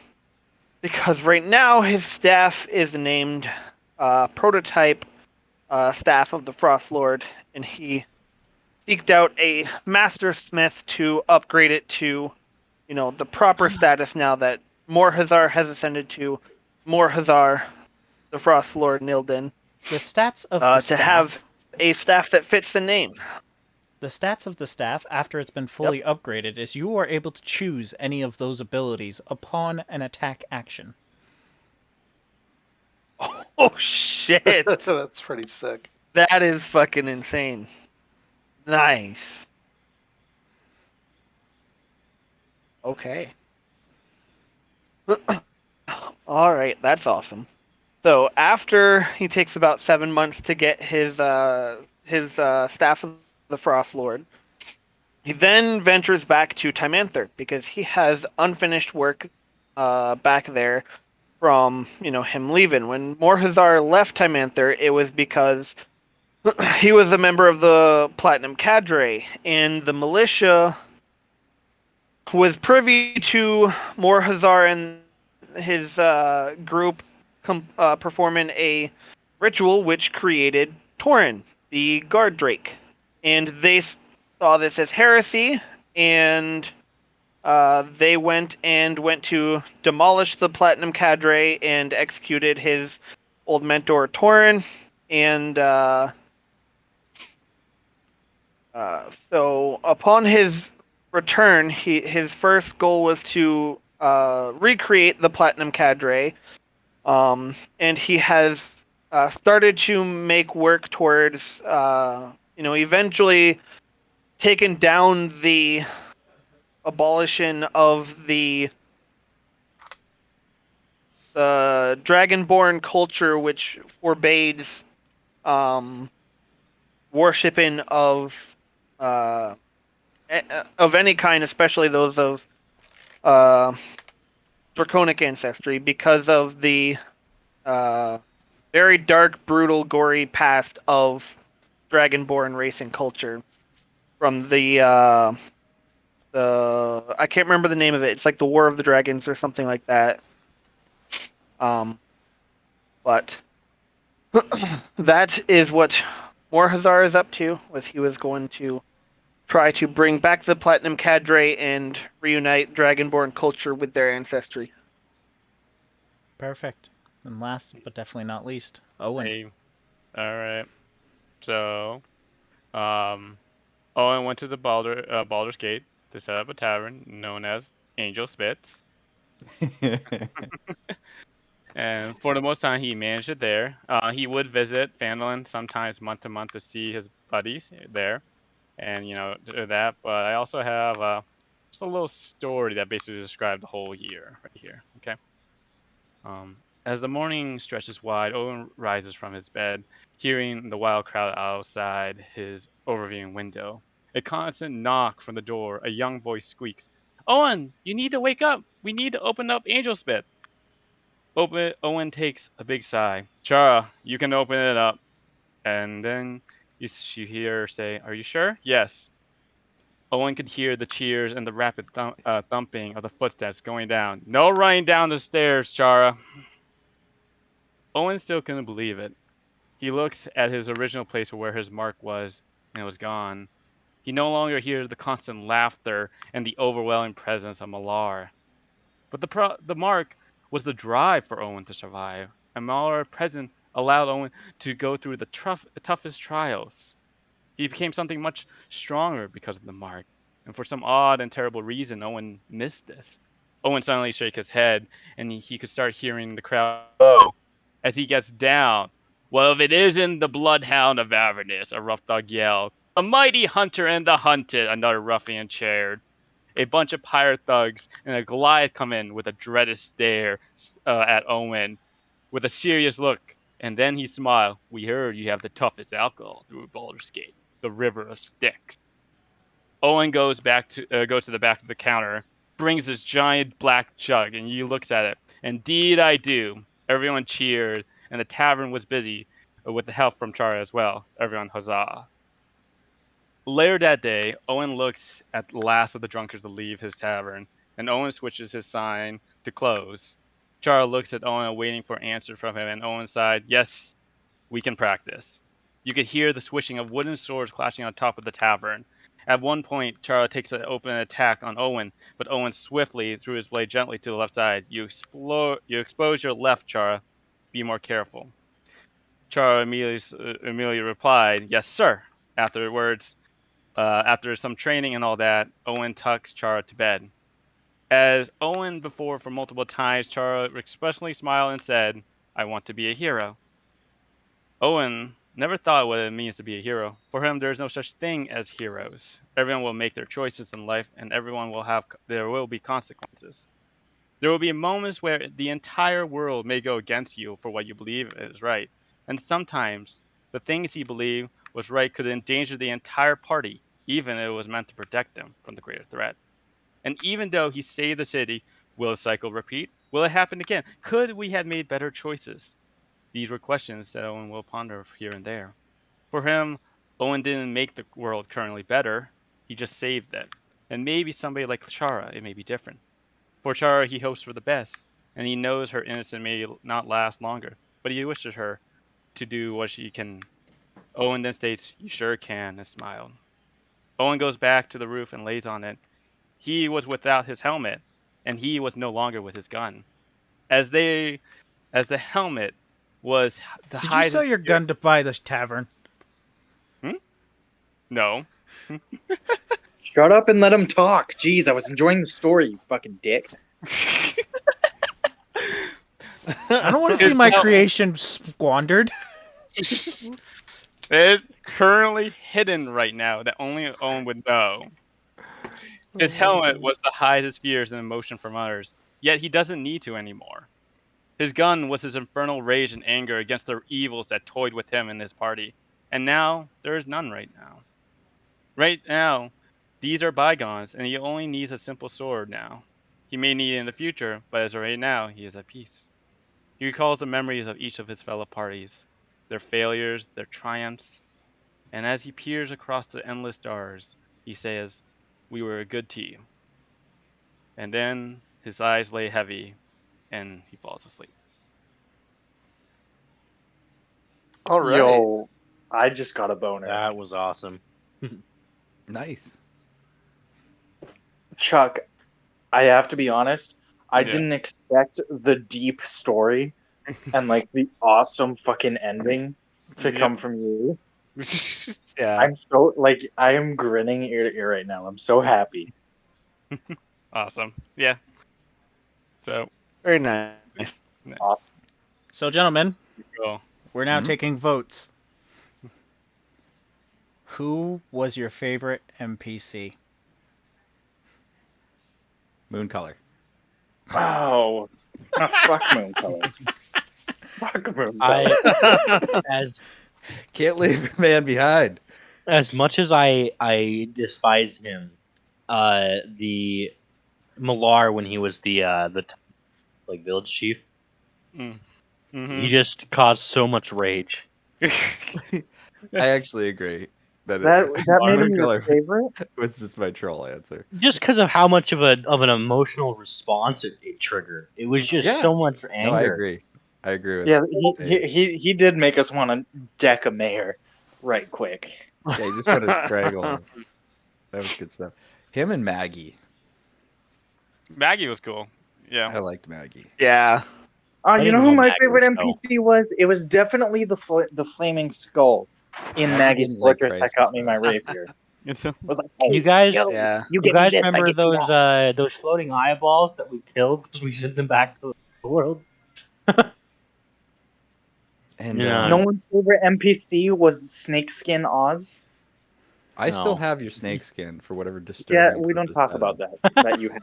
because right now his staff is named prototype staff of the Frost Lord, and he seeked out a master smith to upgrade it to, the proper status now that Morhazar has ascended to Morhazar, the Frost Lord Nilden, The stats of the to staff. have a staff that fits the name. The stats of the staff after it's been fully upgraded is you are able to choose any of those abilities upon an attack action. Oh shit! That's pretty sick. That is fucking insane. Nice. Okay. All right, that's awesome. So after he takes about 7 months to get his staff of the Frost Lord, he then ventures back to Timanther because he has unfinished work back there from him leaving. When Morhazar left Timanther, it was because he was a member of the Platinum Cadre, and the militia was privy to Morhazar and his group performing a ritual which created Torin, the guard drake. And they saw this as heresy, and they went to demolish the Platinum Cadre and executed his old mentor Torin. And so upon his return, his first goal was to recreate the Platinum Cadre, and he has started to make work towards eventually taking down the abolition of the Dragonborn culture, which forbids worshipping of any kind, especially those of draconic ancestry, because of the very dark, brutal, gory past of Dragonborn racing culture. From the I can't remember the name of it. It's like the War of the Dragons or something like that. But that is what Morhazar is up to. He was going to try to bring back the Platinum Cadre and reunite Dragonborn culture with their ancestry. Perfect. And last but definitely not least, Owen. Hey. All right. So, Owen went to the Baldur's Gate to set up a tavern known as Angel Spits. And for the most time, he managed it there. He would visit Phandalin sometimes month to month to see his buddies there, and do that. But I also have just a little story that basically describes the whole year right here. Okay. As the morning stretches wide, Owen rises from his bed, hearing the wild crowd outside his overviewing window. A constant knock from the door. A young voice squeaks, "Owen, you need to wake up. We need to open up Angel Spit." Owen takes a big sigh. "Chara, you can open it up." And then you hear her say, "Are you sure?" "Yes." Owen could hear the cheers and the rapid thumping of the footsteps going down. "No running down the stairs, Chara." Owen still couldn't believe it. He looks at his original place where his mark was, and it was gone. He no longer hears the constant laughter and the overwhelming presence of Malar. But the mark was the drive for Owen to survive, and Malar's presence allowed Owen to go through the toughest trials. He became something much stronger because of the mark, and for some odd and terrible reason, Owen missed this. Owen suddenly shook his head, and he could start hearing the crowd as he gets down. "Well, if it isn't the bloodhound of Avernus," a rough dog yelled. "A mighty hunter and the hunted," another ruffian cheered. A bunch of pirate thugs and a Goliath come in with a dreaded stare at Owen with a serious look, and then he smiled. "We heard you have the toughest alcohol through Baldur's Gate, the River of Styx." Owen goes to the back of the counter, brings his giant black jug, and he looks at it. "Indeed I do." Everyone cheered, and the tavern was busy with the help from Chara as well. Everyone huzzah. Later that day, Owen looks at the last of the drunkards to leave his tavern, and Owen switches his sign to close. Chara looks at Owen, waiting for an answer from him, and Owen sighed, "Yes, we can practice." You could hear the swishing of wooden swords clashing on top of the tavern. At one point, Chara takes an open attack on Owen, but Owen swiftly threw his blade gently to the left side. You expose your left, Chara. Be more careful. Chara immediately replied, "Yes, sir." Afterwards, after some training and all that, Owen tucks Chara to bed. As Owen before for multiple times, Chara expressively smiled and said, "I want to be a hero." Owen never thought what it means to be a hero. For him, there is no such thing as heroes. Everyone will make their choices in life, and there will be consequences. There will be moments where the entire world may go against you for what you believe is right, and sometimes the things he believed was right could endanger the entire party, even if it was meant to protect them from the greater threat. And even though he saved the city, will the cycle repeat? Will it happen again? Could we have made better choices? These were questions that Owen will ponder here and there. For him, Owen didn't make the world currently better, he just saved it. And maybe somebody like Chara, it may be different. For Chara, he hopes for the best, and he knows her innocence may not last longer, but he wishes her to do what she can. Owen then states, "You sure can," and smiled. Owen goes back to the roof and lays on it. He was without his helmet, and he was no longer with his gun. As the helmet was to Did hide you sell his your fear- gun to buy the tavern? No. Shut up and let him talk. Jeez, I was enjoying the story, you fucking dick. I don't want to see His my hel- creation squandered. It is currently hidden right now that only Owen would know. His helmet was to hide his fears and emotion from others, yet he doesn't need to anymore. His gun was his infernal rage and anger against the evils that toyed with him and his party, and now there is none right now. Right now, these are bygones, and he only needs a simple sword now. He may need it in the future, but as of right now, he is at peace. He recalls the memories of each of his fellow parties, their failures, their triumphs, and as he peers across the endless stars, he says, "We were a good team." And then his eyes lay heavy, and he falls asleep. All right. Yo, I just got a boner. That was awesome. Nice. Chuck, I have to be honest. I Yeah. didn't expect the deep story and like the awesome fucking ending to Yep. come from you. Yeah. I'm so like I am grinning ear to ear right now. I'm so happy. Awesome. Yeah. So, Very nice. Awesome. So, gentlemen, cool. we're now Mhm. taking votes. Who was your favorite NPC? Moon color. Oh, fuck Moon Color. Fuck Moon Color. I Can't leave a man behind. as much as I despise him, the Malar when he was the like village chief, Mm. he Mhm. just caused so much rage. I actually agree. that made him Moon your color favorite? was just my troll answer. Just because of how much of an emotional response it triggered. It was just Yeah. so much anger. No, I agree. I agree with Yeah, Dave. he did make us want to deck a mayor right quick. Yeah, he just want to strangle him. That was good stuff. Him and Maggie. Maggie was cool. Yeah. I liked Maggie. Yeah. You didn't know who know my Maggie favorite was NPC was? It was definitely the flaming skull in I Maggie's didn't like fortress that Crisis, got me though. my rapier. It's a- Was like, hey, You guys, yo, Yeah. you you give me guys this, I remember give you that. those floating eyeballs that we killed because we sent them back to the world? And Yeah. No one's favorite NPC was Snakeskin Oz. I still No. have your snake skin for whatever Yeah, disturbing. we don't purpose talk that about is. that you have.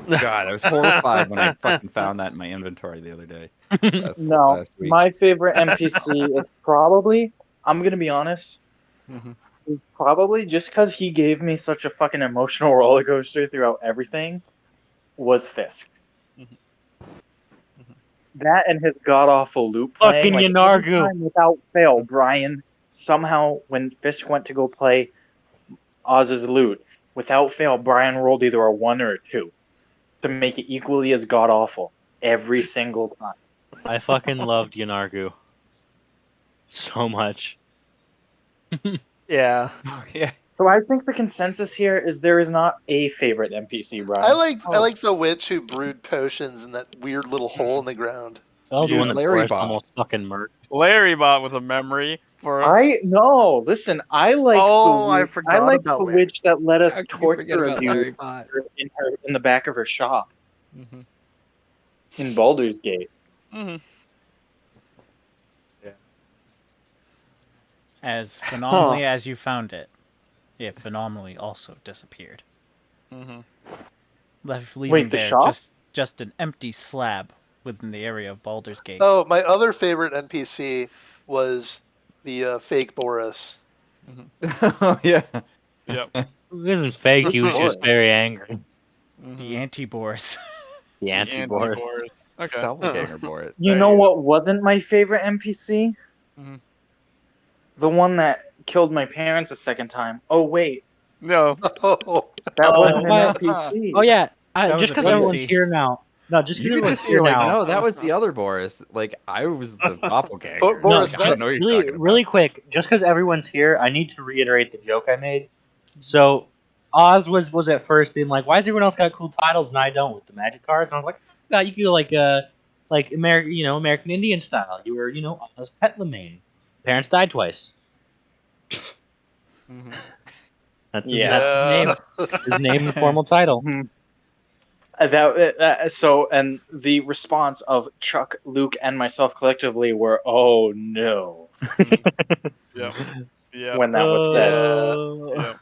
God, I was horrified when I fucking found that in my inventory the other day. No, last week. my favorite NPC is probably, I'm gonna be honest, Mhm. is probably just because he gave me such a fucking emotional roller coaster throughout everything, was Fisk. Mhm. Mhm. That and his god awful loop playing, Fucking like, every Yanargu. time without fail, Brian somehow when Fisk went to go play Oz's loot. Without fail, Brian rolled either a 1 or a 2 to make it equally as god awful every single time. I fucking loved Yanargu so much. Yeah. Oh, yeah. So I think the consensus here is there is not a favorite NPC, Brian. I like the witch who brewed potions in that weird little hole in the ground. That was the You- one that Larry Boris Bob. almost fucking murked. Larry bot with a memory for. No, listen, I like Oh, the I witch, forgot like about the Larry. witch that let us How can you forget torture a about dude Larry Bot? in the back of her shop Mm-hmm. in Baldur's Gate. Mm-hmm. As phenomenally as you found it, it phenomenally also disappeared. Mm-hmm. Leaving Wait, the there shop? just an empty slab within the area of Baldur's Gate. Oh, my other favorite NPC was the fake Boris. Oh yeah. Yep. It wasn't fake. He was just very angry. The anti-Boris. The anti-Boris. Boris. Okay. Doppelganger Boris. You There know you go. what wasn't my favorite NPC? Mhm. The one that killed my parents a second time. Oh wait, No. Oh, that Oh, wasn't an what? NPC. Oh yeah, That just was a because everyone's PC. here now. No, just You because could everyone's just here be like, now. no, that was the other Boris. Like I was the doppelganger. Boris, Like, I don't know what you're really, talking about. really quick. Just because everyone's here, I need to reiterate the joke I made. So, Oz was at first being like, "Why does everyone else got cool titles and I don't with the magic cards?" And I was like, "Yeah, you could go like American, American Indian style. You were, Oz Petlemaine. Parents died twice. Mm-hmm. That's Yeah. his name and formal title." And the response of Chuck, Luke, and myself collectively were, "Oh no," Yep. Yep. when that was said. Yep.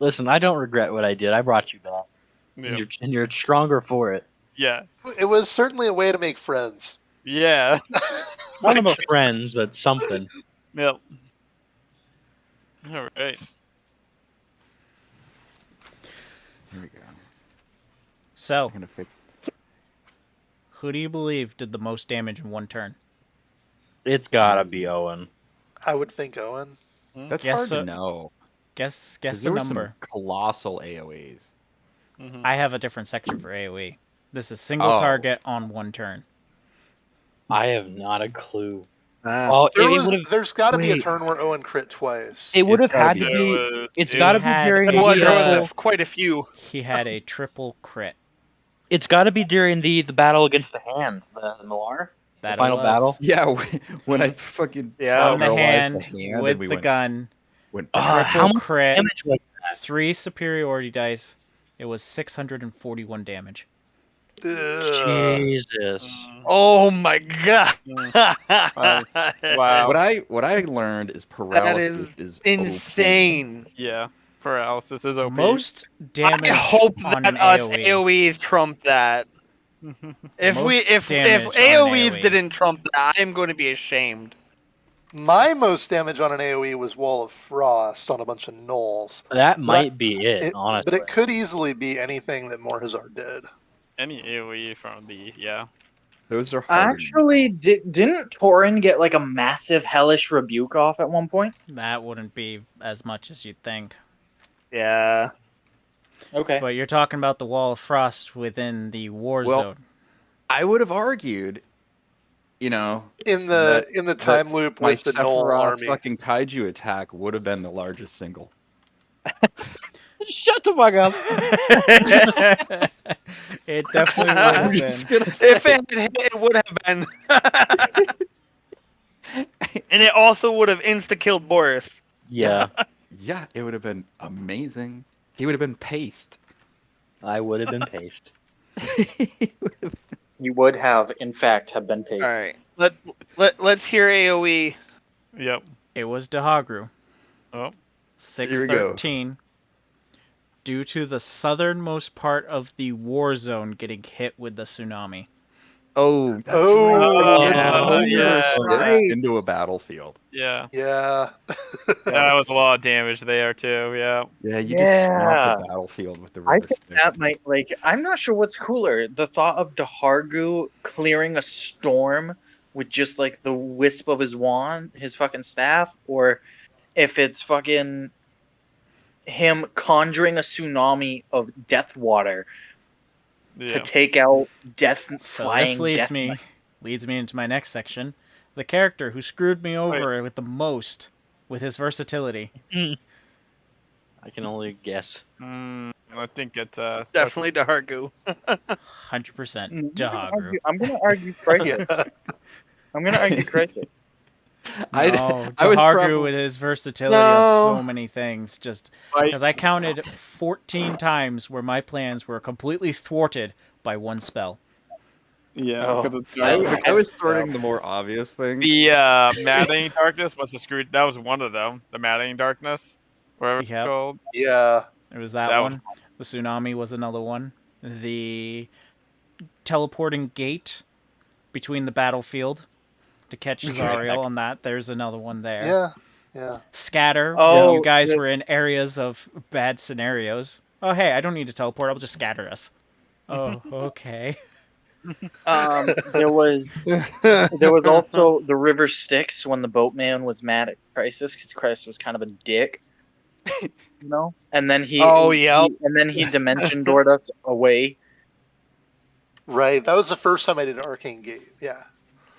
Listen, I don't regret what I did. I brought you back, Yep. and you're stronger for it. Yeah. it was certainly a way to make friends. Yeah. I don't know about friends, but something. Yep. All right. Here we go. So, I'm gonna fix. who do you believe did the most damage in one turn? It's gotta be Owen. I would think Owen. That's Guess hard so- to know. Guess 'cause a there were number. some colossal AOE's. Mm-hmm. I have a different section for AoE. This is single Oh. target on one turn. I have not a clue. Ah. Oh, it would have. There's got to be a wait. turn where Owen crit twice. It would have It's gotta had be to a- be. It's it got to be had during a Well, the. there was triple- quite a few. He had a triple crit. It's got to be during the battle against the hand, the Millar. That final it was. battle? Yeah, when I fucking Yeah. On the realized hand, the hand with and we the went, gun. went Ah, Triple how much crit. damage was 3 superiority dice. It was 641 damage. Ugh. Jesus. Oh my god! Wow. What I learned is paralysis is Insane. Yeah. Paralysis is OP. Most damage I hope on that an us AoE. AoEs trump that. If Most damage if on AoEs AoE. didn't trump that, I am going to be ashamed. My most damage on an AoE was Wall of Frost on a bunch of gnolls. That might be it, honestly. But it could easily be anything that Morhazar did. Any AoE from the Those are hard. Actually, didn't Torin get like a massive hellish rebuke off at one point? That wouldn't be as much as you'd think. Yeah. Okay. But you're talking about the Wall of Frost within the war Well, zone. I would have argued, In the time loop my with the Gnoll Sephiroth army. fucking kaiju attack would have been the largest single. Shut the fuck up. It definitely would I'm have just been. gonna say, If it had hit, it would have been. And it also would have insta-killed Boris. Yeah, yeah, it would have been amazing. He would have been paced. I would have been paced. He would have- You would have, in fact, have been paced. Alright. Let's hear AoE. Yep. It was Dahagru. Oh. Here we go. 613. Due to the southernmost part of the war zone getting hit with the tsunami. Oh, that's Oh, right. yeah, You're yeah. right. Into a battlefield. Yeah. Yeah. That was a lot of damage there too. Yeah. Yeah, you just swamped Yeah. the battlefield with the I river think sticks. that might, I'm not sure what's cooler. The thought of Dahargu clearing a storm with just, the wisp of his wand, his fucking staff, or if it's fucking him conjuring a tsunami of death water to Yeah. take out death So flying this leads death. me into my next section. The character who screwed me over with the most with his versatility. I can only guess. I think it's Definitely Dahargu. 100% Daharu. I'm gonna argue Crisis. Yeah. I'm gonna argue Crisis. No, I was Daharu probably- with his versatility on so No. many things. Just Right. because I counted 14 times where my plans were completely thwarted by one spell. yeah. Oh. 'Cause it's I was thwarting the more obvious thing. the Maddening Darkness was the screwed. That was one of them. The Maddening Darkness, whatever it's Yep. called. Yeah. It was that That one. The tsunami was another one. The teleporting gate between the battlefield to catch Zariel on that. There's another one there. Yeah. Yeah. Scatter. Oh, you guys the- were in areas of bad scenarios. Oh, hey, I don't need to teleport. I'll just scatter us. Oh, okay. There was also the River Styx when the boatman was mad at Crisis because Crisis was kind of a dick, you know. And then he dimension doored us away. Right. That was the first time I did an Arcane Gate. Yeah.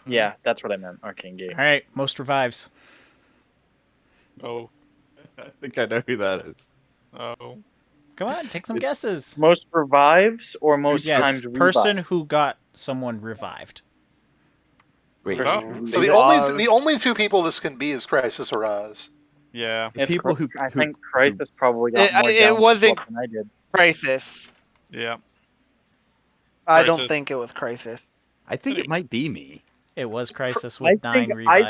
Yeah, that's what I meant. Arcane Gate. All right, most revives. Oh. I think I know who that is. Oh. Come on, take some guesses. Most revives or most Yes, times revive? person who got someone revived. Wait, Person- So the only two people this can be is Crisis or Oz. Yeah. the It's people who I think Crisis probably got It- more it down wasn't- than I did. Crisis. Yeah. I don't Crisis. think it was Crisis. I think it might be me. It was Crisis I with 9 think revives.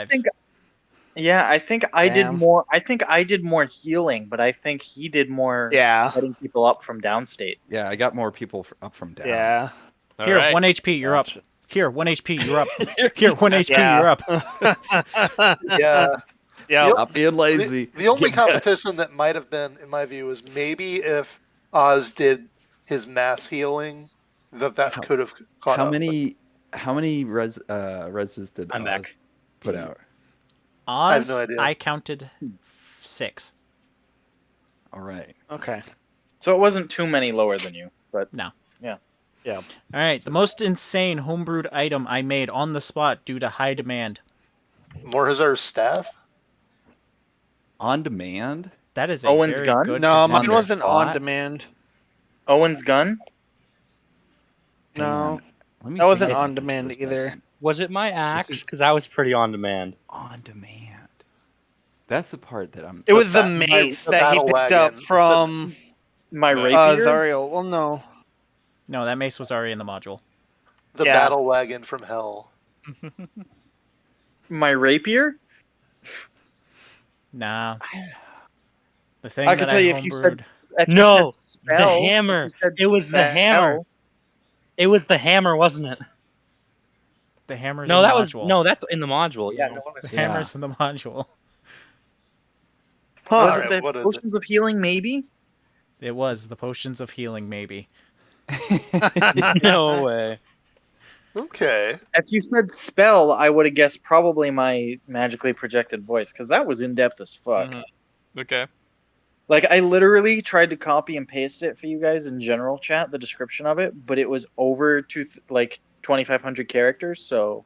I think I did Damn. more. I think I did more healing, but I think he did more Yeah. getting people up from downstate. Yeah, I got more people up from down. Yeah. All Here, right. 1 HP, you're up. Gotcha. Here, 1 HP, you're up. Here, 1 HP, Yeah. you're up. Yeah. Yeah. Stop being lazy. The only Get back. competition that might have been, in my view, was maybe if Oz did his mass healing, that How- could have caught How up. many reses did I'm Oz back. put out? Oz, have no idea. I counted 6. All right. Okay. So it wasn't too many lower than you, but No. Yeah. Yeah. All right, the most insane homebrewed item I made on the spot due to high demand. Morhazar's staff? On demand? That is a Owen's very gun? good No, contender. mine wasn't on spot? demand. Owen's gun. Hang No. on. Let me That wasn't think about on this demand for a either. second. Was it my axe? is- Because I was pretty on demand. On demand. That's the part that I'm. It was the ba- mace the that he battle picked up wagon. from My Uh, rapier. Zariel. Well, no. No, that mace was already in the module. The Yeah. battle wagon from hell. My rapier. Nah. The thing I that could tell you if you said homebrewed- if you No, said spell, the hammer. if you said It was the spell, hammer. It was the hammer, wasn't it? the hammer's No, in the that was module. that's in the module. Yeah, no, The Yeah. hammer's in the module. Was Alright, it the what is it? potions of healing? Maybe. It was the potions of healing, maybe. no way. Okay. If you said spell, I would have guessed probably my magically projected voice because that was in depth as fuck. Mhm. Okay. Like I literally tried to copy and paste it for you guys in general chat, the description of it, but it was over to like 2,500 characters. So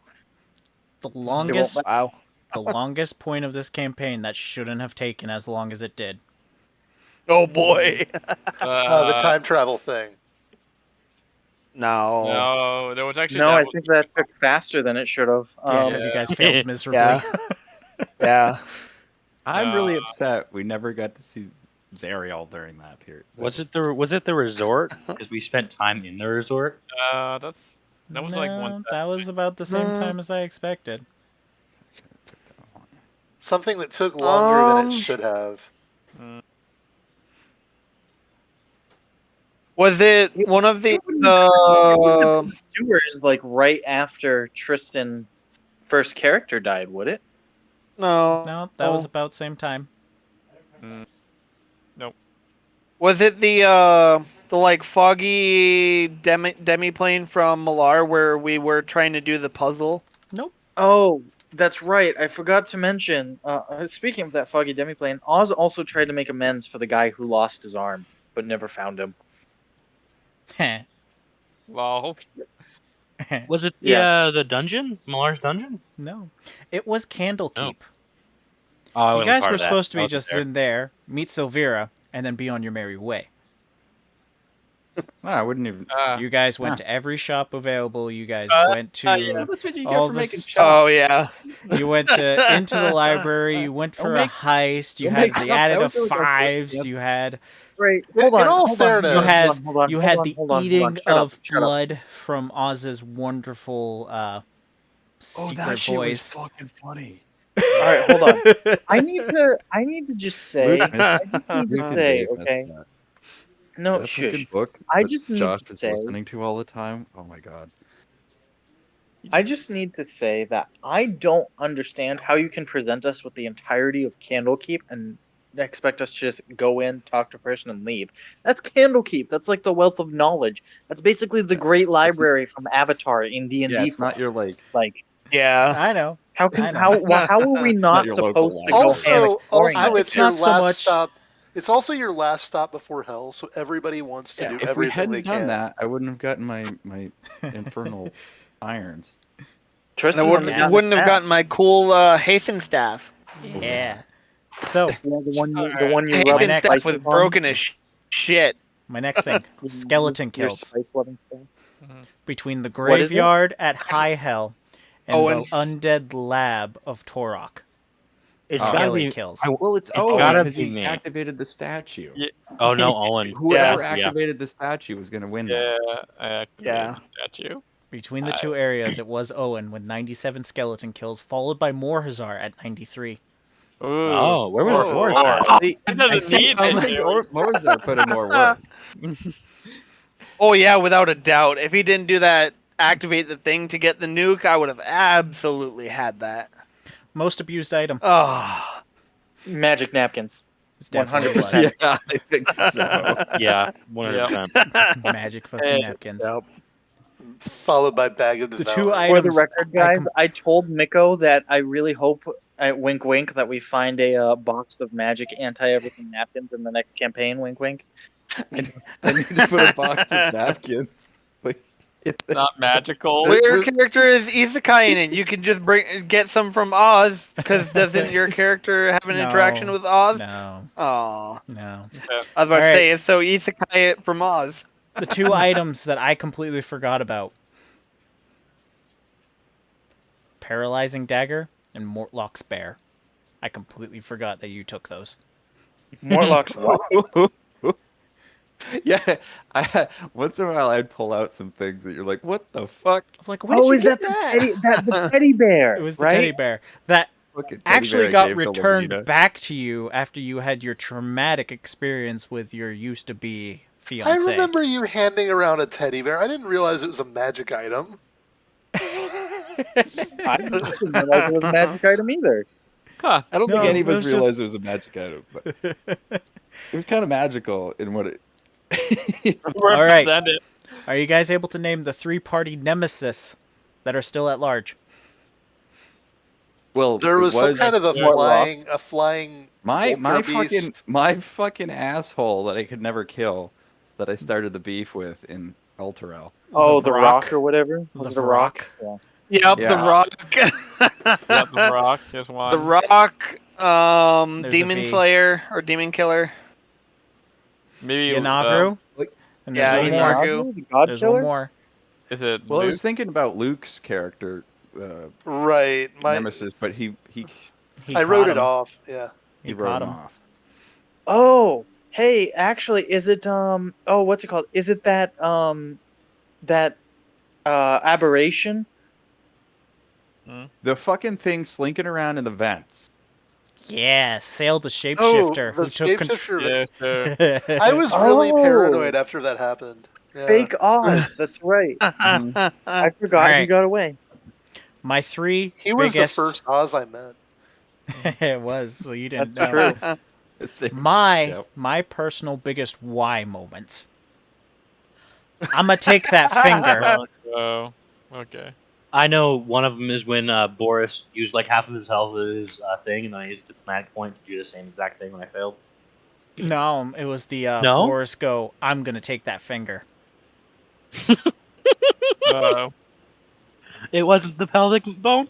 The longest, Wow. the longest point of this campaign that shouldn't have taken as long as it did. Oh boy. The time travel thing. No. No, there was actually. no, that I was- think that took faster than it should have. Yeah, because you guys failed miserably. Yeah. Yeah. I'm really upset we never got to see Zariel during that period. Was it the resort? Because we spent time in the resort. that was like No, one. That was about the same time as I expected. Something that took longer than Um, it should have. Was it one of the Sewers like right after Tristan first character died, would it? no. No, that was about same time. Was it the like foggy demi plane from Malar where we were trying to do the puzzle? Nope. Oh, That's right. I forgot to mention. Speaking of that foggy demiplane, Oz also tried to make amends for the guy who lost his arm, but never found him. Lol. Was it Yeah. the dungeon? Malar's dungeon? No, it was Candlekeep. Oh, I You wasn't guys part were of that. supposed to I be wasn't just there. in there, meet Silvira, and then be on your merry way. I wouldn't even. You guys went Huh. to every shop available. You guys went to yeah. That's what you all get for the making stuff. shops. Oh yeah. You went to into the library. You went for a make- heist. You don't had make the shops. added That of was like our first fives. chance. You had Right. In Hold on. all hold fairness- on, you had hold on, you hold had on, the hold on, eating shut up, of shut up. blood from Oz's wonderful Oh, secret that shit was voice. fucking funny. All right, hold on. I need to just say. Luke missed- I just need to Luke and say. Dave missed Okay. that. No, That shush. fucking book I that just need Josh to is say. listening to all the time. Oh my god. I just need to say that I don't understand how you can present us with the entirety of Candlekeep and expect us to just go in, talk to a person, and leave. That's Candlekeep. That's like the wealth of knowledge. That's basically the great library from Avatar in D&D. Yeah, it's not your like. Yeah. I know. How I can know. how are we not your local supposed to go library. ham Also, exploring? also, it? it's It's your not so last much- stop. It's also your last stop before hell, so everybody wants to Yeah, do if we everything hadn't they done can. that, I wouldn't have gotten my infernal irons. And Tristan I wouldn't Yeah. have wouldn't have gotten gotten my cool Hasten staff. Yeah. So the one you Alright. rub Hasten next- staff spices was on. broken as shit. my next thing: skeleton Your kills spice-loving stuff. between the What is it? graveyard at High Hell and Owen. the undead lab of Torok. It's Oh. gotta Skelly be. kills. Well, it's It's Owen gotta because be he me. activated the statue. Yeah. Oh no, Owen. Whoever Yeah. activated the statue was going to win that. Yeah, I activated Yeah. the statue. Between the two areas, it was Owen with 97 skeleton kills, followed by Morhazar at 93. Ooh. Oh, where was Oh, Boris Lord. at? See, It doesn't need I it, think dude. Mozart put in more work. Oh yeah, without a doubt. If he didn't do that, activate the thing to get the nuke, I would have absolutely had that. Most abused item. Oh. Magic napkins. It's definitely 100%. was. Yeah, I think so. Yeah, 100%. Magic fucking Hey, napkins. Yep. Followed by bag of The two devour. For the items. record, guys, I told Miko that I really hope, wink wink, that we find a box of magic anti-everything napkins in the next campaign. Wink wink. I need to put a box of napkins. Like, Not magical. Well, your character is isekai in it. You can just get some from Oz, because doesn't your character have an interaction with Oz? No, Oh, no. I was about to Alright. say it's so isekai it from Oz. The two items that I completely forgot about. Paralyzing Dagger and Mortlock's Bear. I completely forgot that you took those. Mortlock's what? yeah, once in a while I'd pull out some things that you're like, what the fuck? I'm like, where did Oh, you is get that the teddy bear? It was the right? teddy bear that Fucking teddy actually bear I got gave to returned Lavina. back to you after you had your traumatic experience with your used to be fiance. I remember you handing around a teddy bear. I didn't realize it was a magic item. I didn't realize it was a magic item either. I don't think No, any of it us was just- realized it was a magic item, but it was kind of magical in what it. right. Represent it. Are you guys able to name the three-party nemesis that are still at large? Well, There was some kind of a flying. my beast. fucking asshole that I could never kill, that I started the beef with in Alterel. Oh, The the Rock. rock or whatever. Was The it a rock? Rock. Yeah. Yep, Yeah. the Rock. Yeah, the Rock is one. The Rock, There's a Demon V. Slayer or Demon Killer. Maybe Yanagru? like- And Yeah, there's one more. Yanagru. The God There's Killer? one more. is it? Well, I Luke? was thinking about Luke's character, Right. nemesis, but he I wrote caught it him. off. Yeah. He wrote caught him him. off. Oh, hey, actually, is it oh, what's it called? Is it that aberration? The fucking thing slinking around in the vents. Yeah, Sail the Oh, shapeshifter the who took control. shapeshifter. Yeah, sure. I was really Oh. paranoid after that happened. Yeah. Fake Oz. That's right. I forgot he Alright. got away. My three He was biggest... the first Oz I met. It was, so you didn't That's know. true. It's a- My Yep. my personal biggest why moments. I'm gonna take that finger. Oh, okay. I know one of them is when Boris used like half of his health as his thing, and then I used the thematic point to do the same exact thing when I failed. No, it was the No? Boris go, I'm going to take that finger. It wasn't the pelvic bone.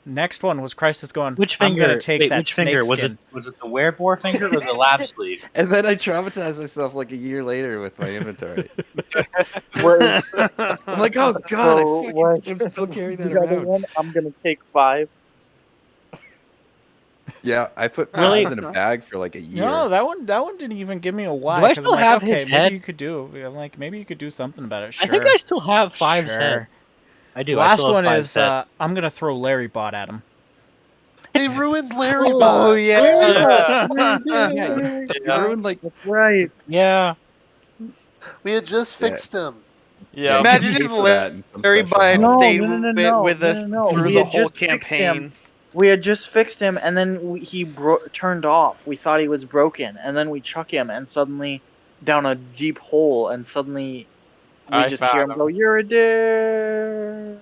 Next one was Crisis going, Which I'm finger? going to take Wait, that which snake finger? skin. Was it the werebore finger or the lab sleeve? And then I traumatized myself like a year later with my inventory. Was I'm like, oh god, So I'm still carrying that the other around. one? I'm gonna take 5s. Yeah, I put Really? fives in a bag for like a year. No, that one didn't even give me a why. Do I 'cause still I'm like, have okay, his maybe head? you could do. I'm like, maybe you could do something about it. Sure. I think I still have Five's sure. head. I do. I Last still have one Five's is head. I'm gonna throw Larry Bot at him. They ruined Larry Oh Bot. yeah. Yeah, you ruined like That's right. Yeah. We had just Yeah. fixed him. Yeah. Imagine you if pay for that in some Larry special Bot had holiday. stayed No. with us through We the had whole just fixed him. campaign. We had just fixed him, and then he turned off. We thought he was broken, and then we chuck him, and suddenly down a deep hole, and suddenly we I just hear him found go, "You're a dick."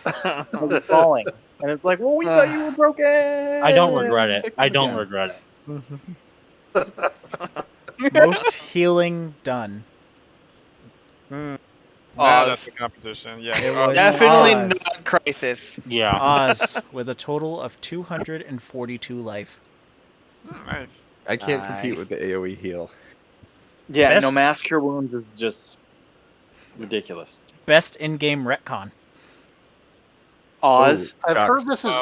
As he's falling, and it's like, well, we thought you were broken. I don't regret it. Fix I him don't again. regret it. Most healing done. Nah, Oz. that's the competition. Yeah. It Oh, was Definitely Oz. not Crisis. Yeah. Oz with a total of 242 life. nice. I can't compete Nice. with the AoE heal. Yeah, no, Best- mass cure wounds is just ridiculous. Best in-game retcon. Oz, Oh, I've heard Chucks. this is.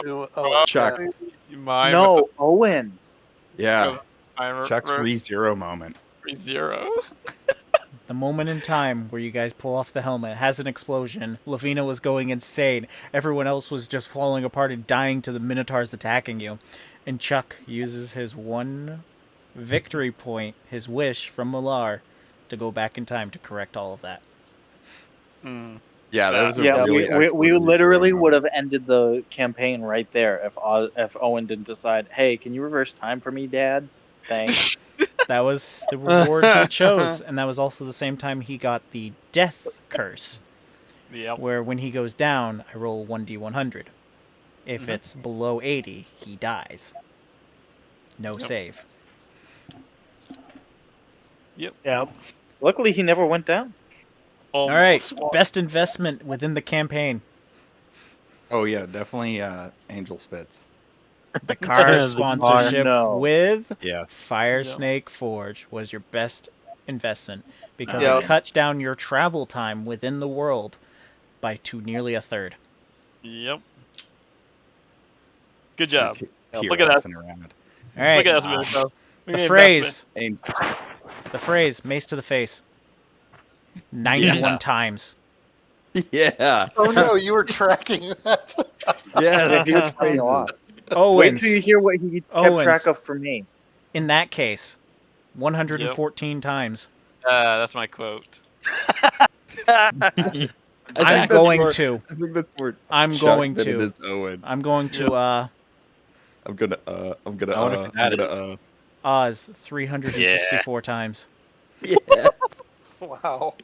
Chucks. Mine no, Owen. Yeah, I'm Chuck's re-zero moment. 0. The moment in time where you guys pull off the helmet, has an explosion, Lavina was going insane, everyone else was just falling apart and dying to the Minotaurs attacking you. And Chuck uses his one victory point, his wish from Malar, to go back in time to correct all of that. Yeah, that was a Yeah, really we excellent literally re-zero would moment. have ended the campaign right there if Owen didn't decide, hey, can you reverse time for me, Dad? Thanks. That was the reward he chose, and that was also the same time he got the death curse, Yep. where when he goes down, I roll 1d100. If it's below 80, he dies. No save. Yeah. Luckily, he never went down. All right, best investment within the campaign. Oh yeah, definitely Angel Spits. The car The sponsorship no. with Yeah. Fire Yeah. Snake Forge was your best investment because Yep. it cut down your travel time within the world to nearly a third. Yep. Good job. Keep Look at us. racing around. All right, Look at us, Minnesota. the phrase, mace to the face, 91 Yeah. times. Yeah. Oh no, you were tracking that. Yeah, He was that's playing crazy. a lot. Wait Owens, till you hear what he kept Owens. track of for me. in that case, 114 times. That's my quote. I think I'm that's going more- to. I think that's more I'm Chuck going than it to. is Owen. I'm going to. I'm gonna I wonder who that is. Oz 364 times. Yeah. Wow.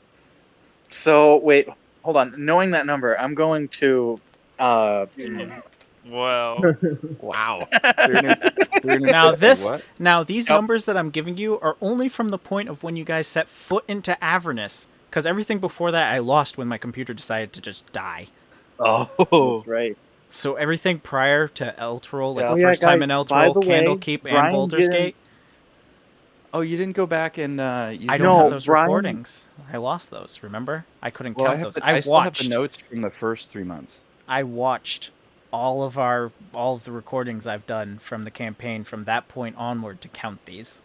So wait, hold on. Knowing that number, I'm going to. Well, Wow. Now these Yep. numbers that I'm giving you are only from the point of when you guys set foot into Avernus, because everything before that I lost when my computer decided to just die. Oh. That's right. So everything prior to Elturel, like Yeah. the Oh, yeah, first time in guys, by Elturel, the way, Candlekeep, and Brian Baldur's didn't- Gate, Oh, you didn't go back and use I them? don't No, have those Brian- recordings. I lost those. Remember? I couldn't Well, I count have those. the, I still have watched. the notes from the first 3 months. I watched all of the recordings I've done from the campaign from that point onward to count these.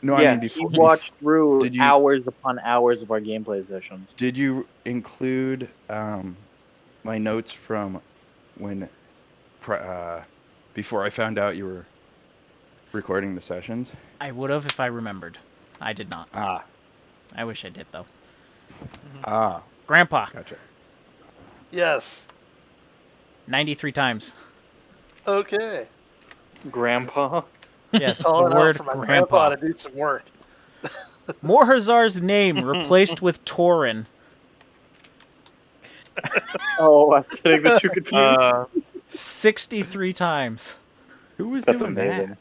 No, Yeah, I mean he before. watched through Did you- hours upon hours of our gameplay sessions. Did you include my notes from when before I found out you were recording the sessions? I would have if I remembered. I did not. Ah, I wish I did though. Grandpa, gotcha. Yes. 93 times. Okay. Grandpa. Yes, the Calling out word for my grandpa. grandpa to do some work. Morhazar's name replaced with Torin. Oh, I was getting the two confused. 63 times. Who was That's doing amazing. that?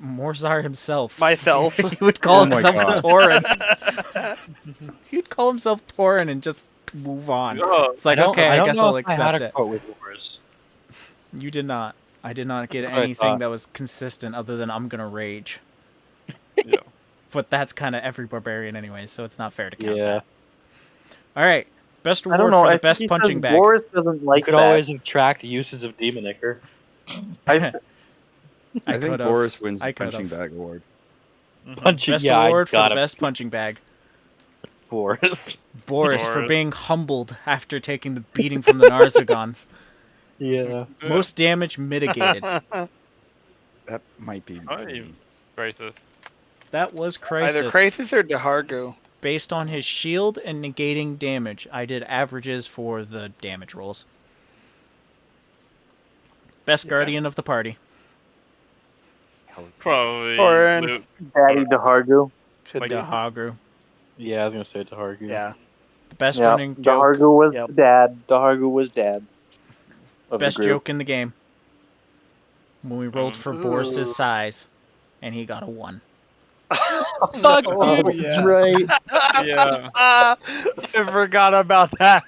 Morzar himself. Myself. He would call Oh my himself God. Tauren. He'd call himself Tauren and just move on. It's like, okay, I don't guess know I'll if I had accept a it. quote with yours. You did not. I did not get That's what I anything thought. that was consistent other than I'm gonna rage. Yeah. But that's kind of every barbarian anyway, so it's not fair to count Yeah. that. All right, best I don't reward know. for I the think best he punching says bag. Boris doesn't like You could that. always have tracked uses of Demon Ichor. I, I think could've. Boris wins the I could've. punching bag award. Punching, Best yeah, reward I for got the it. best punching bag. Boris. Boris for Boris. being humbled after taking the beating from the Narzagons. Yeah. Most damage mitigated. That might be. Oh, you- Crisis. That was Crisis. Either Crisis or Dahargu. Based on his shield and negating damage, I did averages for the damage rolls. Best guardian of the party. Probably Tauren. Luke. Daddy Dahargu. Could Like be. Dahargu. Yeah, I was gonna say Tahargu. Yeah. The best Yeah, running joke. Dahargu was Yep. dad. Dahargu was dad. Of the Best group. joke in the game. When we rolled for Ooh. Boris's size, and he got a 1. Fuck Oh, you. that's right. Yeah. I forgot about that.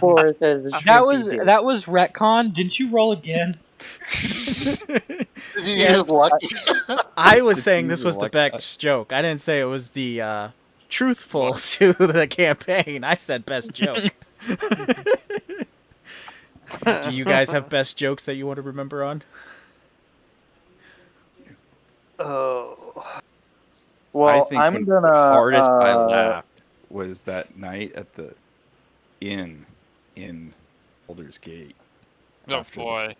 Boris has a That shrimpy was dick. that was retcon. Didn't you roll again? Did you Yes, use lucky? I was Did saying you this was the like that? best joke. I didn't say it was the truthful to the campaign. I said best joke. Do you guys have best jokes that you want to remember on? Oh. Well, I think I'm when gonna. the hardest I laughed was that night at the inn in Baldur's Gate. Oh After the- boy.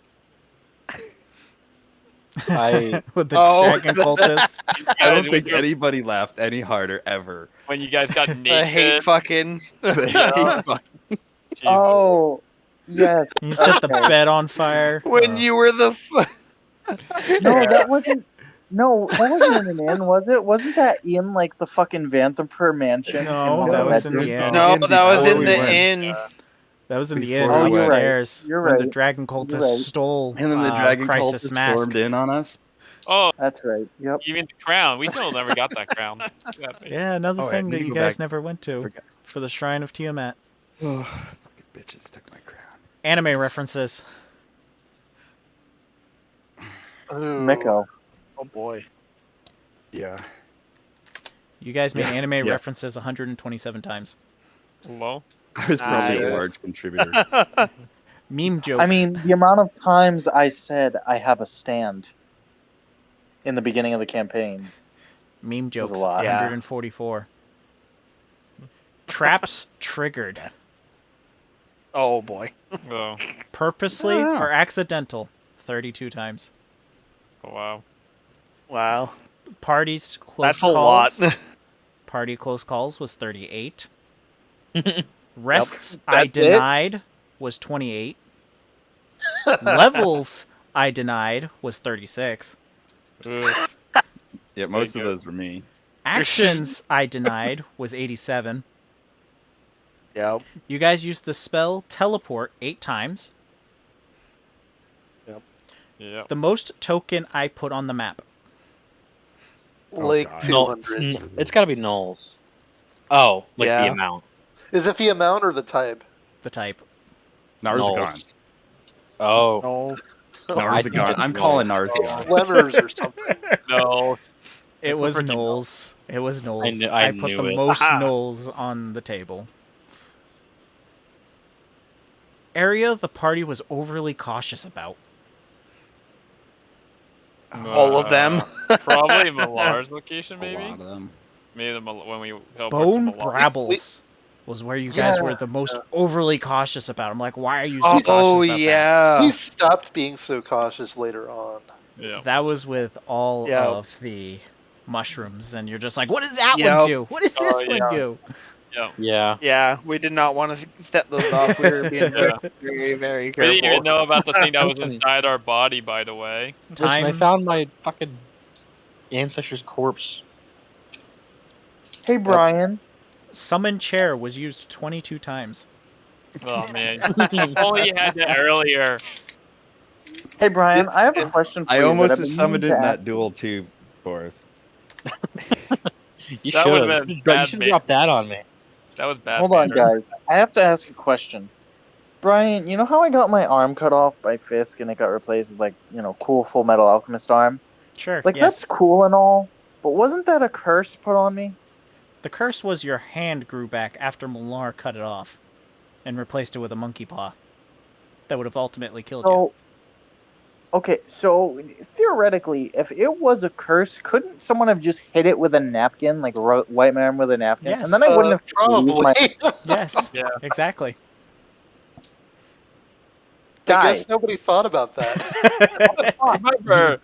I With the Oh. dragon cultists. I don't Guys, think anybody laughed any harder ever. when you guys got naked. I hate fucking. Jesus. Oh, yes. You set the okay. bed on fire. When you were the. No, that wasn't. No, that wasn't in an inn, was it? Wasn't that in like the fucking Vanthomper mansion? No, in that the was in Medford? the inn. No, that was before in we the went. inn. That was in the Before inn we went. upstairs. You're When the right. dragon cultists right. stole And then the dragon Crisis cultist mask. stormed in on us. Oh, That's right. Yep. you mean the crown? We still never got that crown. Yeah, another Oh, I thing need that to you go guys back. never went to Forgot. for the Shrine of Tiamat. Oh, fucking bitches took my crown. Anime references. Ooh. Miko. Oh boy. Yeah. You guys made Yeah, anime yeah. references 127 times. Hello? I was probably Nice. a large contributor. Meme jokes. I mean, the amount of times I said I have a stand in the beginning of the campaign. meme jokes. lot. Yeah. 144. Traps triggered. Oh boy. Oh, Purposely Yeah. or accidental. 32 times. wow. Wow. Parties close That's a calls. lot. Party close calls was 38. Rests Yep. I That's it? denied was 28. Levels I denied was 36. Ugh. Yeah, most There of you go. those were me. Actions I denied was 87. Yep. You guys used the spell teleport 8 times. Yeah. The most token I put on the map. Like God. 200. It's got to be nulls. Oh, like the Yeah. amount. Is it the amount or the type? The type. Narzagons. Oh, No. Narzagon. I'm calling Narzagon. Lemurs or something. No. It was freaking Knowles. It was Knowles. I put knew the it. most Aha. Knowles on the table. Area the party was overly cautious about. All of them. Probably Malar's location, A maybe? lot of them. Maybe when we helped Bone Malar. Brabbles was where you guys Yeah. were the most overly cautious about. I'm like, why are you so cautious Oh about that? yeah. We stopped being so cautious later on. Yeah. That was with all Yeah. of the mushrooms, and you're just like, what does that Yep. one do? What does this Oh, one yeah. do? Yeah. yeah. Yeah, we did not want to step those off. We were being Yeah. very, very We careful. didn't even know about the thing that was Listen. inside our body, by the way. Listen, I Time- found my fucking ancestor's corpse. Hey, Brian. Summon chair was used 22 times. Oh man, if only you had that earlier. Hey Brian, I have a question for I you. that almost I've been summoned meaning it in to that ask duel too, Boris. You That should would've have. been You bad should have dropped that on me. That was bad Hold on, banter. guys. I have to ask a question. Brian, you know how I got my arm cut off by Fisk and it got replaced with, like, cool Full Metal Alchemist arm? Sure, Like, yes. that's cool and all, but wasn't that a curse put on me? The curse was your hand grew back after Millar cut it off and replaced it with a monkey paw. That would have ultimately killed you. So, okay, so theoretically, if it was a curse, couldn't someone have just hit it with a napkin, like a white man with a napkin? Yes. And then I wouldn't have to lose Probably. my Yes, Yeah. exactly. I guy. guess nobody thought about that. Remember,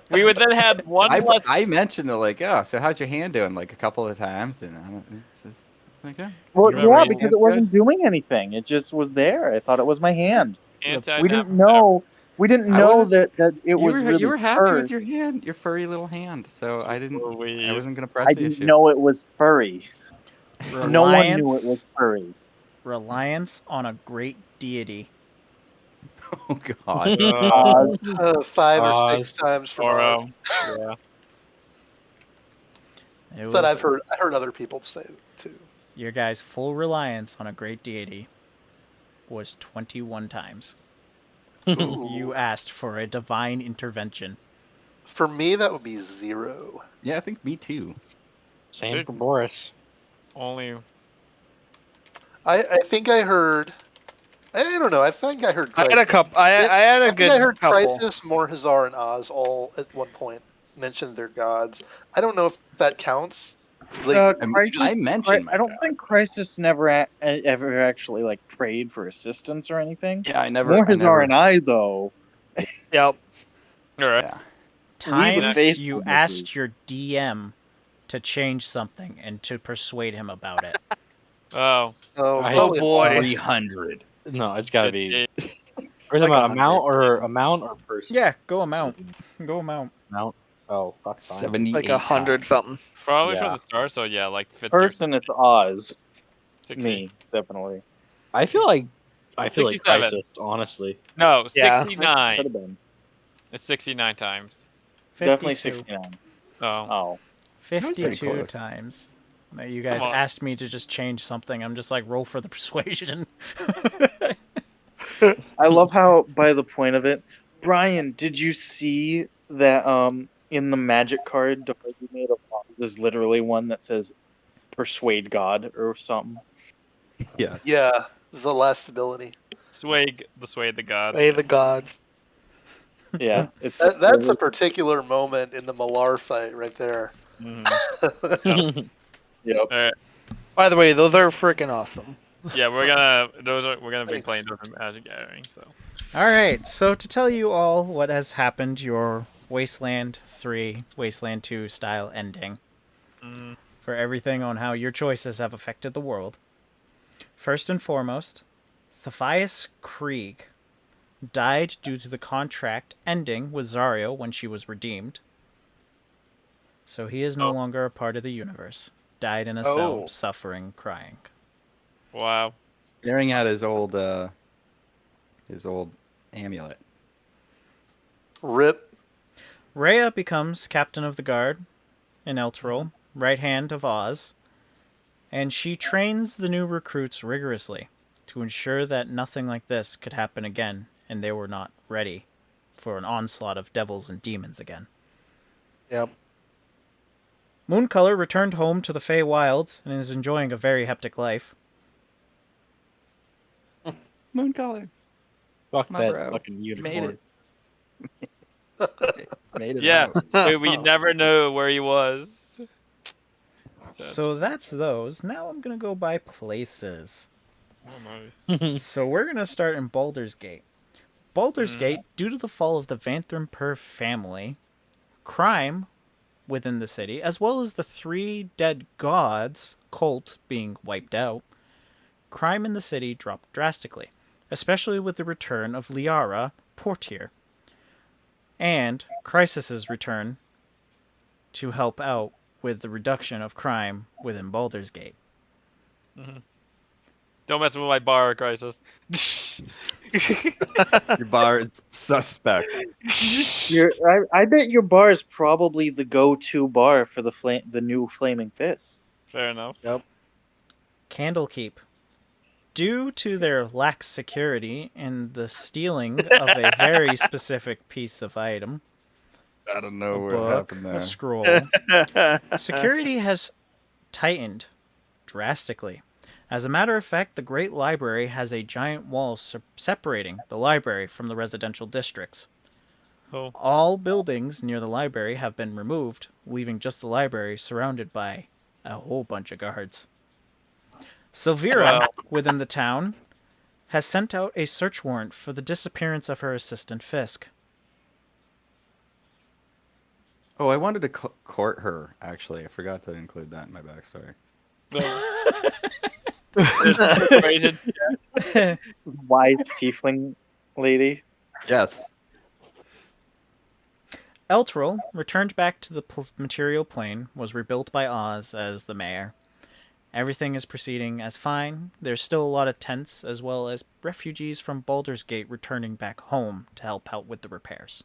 we would then had one less. I mentioned it like, oh, so how's your hand doing? Like a couple of times, and it's like, oh. Well, You yeah, remember because you- it wasn't doing anything. It just was there. I thought it was my hand. We didn't Anti-nap- know. We didn't I know wasn't- that it You was were really you were happy with your cursed. hand, your furry little hand. So I Please. wasn't gonna I press the didn't issue. know it was furry. No one knew it was Reliance, furry. reliance on a great deity. Oh God. Oz. 5 or 6 Oz. times from Or Oz. yeah. It But was I heard other people say it too. your guy's full reliance on a great deity was 21 times. You Ooh. asked for a divine intervention. For me, that would be 0. Yeah, I think me too. Same Dude. for Boris. Only I think I heard. I don't know. I think I heard. I had a Crisis. couple. I had a I think good I heard couple. Crisis, Morhazar, and Oz all at one point mentioned their gods. I don't know if that counts. Like, Crisis, I mentioned my I don't god. think Crisis never ever actually like prayed for assistance or anything. Yeah, I never. Morhazar and I though. Yep. all right. Yeah. Times faith you on the asked your DM to change something and to persuade him about it. Oh, oh, I- probably boy. 300. No, it's got to be. it- Are you Like talking about 100. amount or person? Yeah, go amount. Go amount. Amount. Oh, fuck. Fine. 78 Like 100 times. something. probably Yeah. from the start. So yeah, like 50, Person, it's Oz. 60. Me, definitely. I feel like 67. Crisis. Honestly. No, Yeah. 69. Could have been. It's 69 times. 52. Definitely 69. Oh, Oh. pretty 52 close. times. Now, you guys Come on. asked me to just change something. I'm just like, roll for the persuasion. I love how, by the point of it, Brian, did you see that in the magic card Dorothy made of Oz is literally one that says persuade God or something? Yeah. Yeah, it was the last ability. sway the god. Way the gods. Yeah. It's That's a particular moment in the Malar fight right there. Mhm. Yep. All right. By the way, those are freaking awesome. Yeah, we're gonna be Thanks. playing those in Magic Gathering. So All right, so to tell you all what has happened, your Wasteland 3, Wasteland 2 style ending, for everything on how your choices have affected the world. First and foremost, Thephias Krieg died due to the contract ending with Zario when she was redeemed. So he is no longer a part of the universe. Died in a cell, Oh. suffering, crying. wow. Staring at his old amulet. Rip. Rhea becomes captain of the guard in Elturel, right hand of Oz, and she trains the new recruits rigorously to ensure that nothing like this could happen again, and they were not ready for an onslaught of devils and demons again. Yep. Mooncolor returned home to the Fey Wilds and is enjoying a very hectic life. Mooncolor. Fuck My that bro. fucking Made unicorn. it. Made it Yeah, out. we never know where he was. So that's those. Now I'm going to go by places. Oh, nice. So we're going to start in Baldur's Gate. Baldur's Gate, due to the fall of the Vanthrimpur family, crime within the city, as well as the 3 dead gods cult being wiped out, crime in the city dropped drastically, especially with the return of Liara Portier, and Crisis's return to help out with the reduction of crime within Baldur's Gate. Don't mess with my bar, Crisis. Your bar is suspect. I bet your bar is probably the go-to bar for the new Flaming Fist. Fair enough. Candlekeep. Due to their lax security and the stealing of a very specific piece of item, I don't know a what book, happened a there. scroll, security has tightened drastically. As a matter of fact, the Great Library has a giant wall separating the library from the residential districts. Oh. All buildings near the library have been removed, leaving just the library surrounded by a whole bunch of guards. Silvira, Well. within the town, has sent out a search warrant for the disappearance of her assistant Fisk. Oh, I wanted to court her, actually. I forgot to include that in my backstory. Situated. Wise tiefling lady. Yes. Elturel, returned back to the material plane, was rebuilt by Oz as the mayor. Everything is proceeding as fine. There's still a lot of tents, as well as refugees from Baldur's Gate returning back home to help out with the repairs.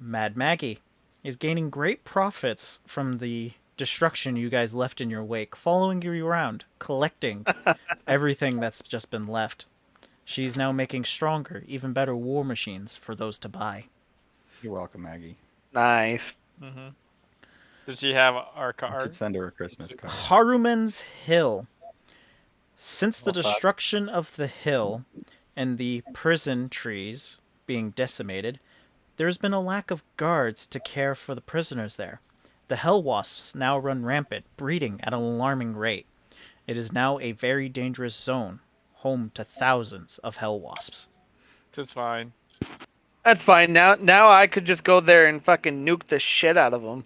Mad Maggie is gaining great profits from the destruction you guys left in your wake, following you around, collecting everything that's just been left. She's now making stronger, even better war machines for those to buy. You're welcome, Maggie. Nice. Mm-hmm. Did she have our I card? should send her a Christmas card. Haruman's Hill. Since the What's that? destruction of the hill and the prison trees being decimated, there's been a lack of guards to care for the prisoners there. The hell wasps now run rampant, breeding at an alarming rate. It is now a very dangerous zone, home to thousands of hell wasps. Just fine. That's fine. Now I could just go there and fucking nuke the shit out of them.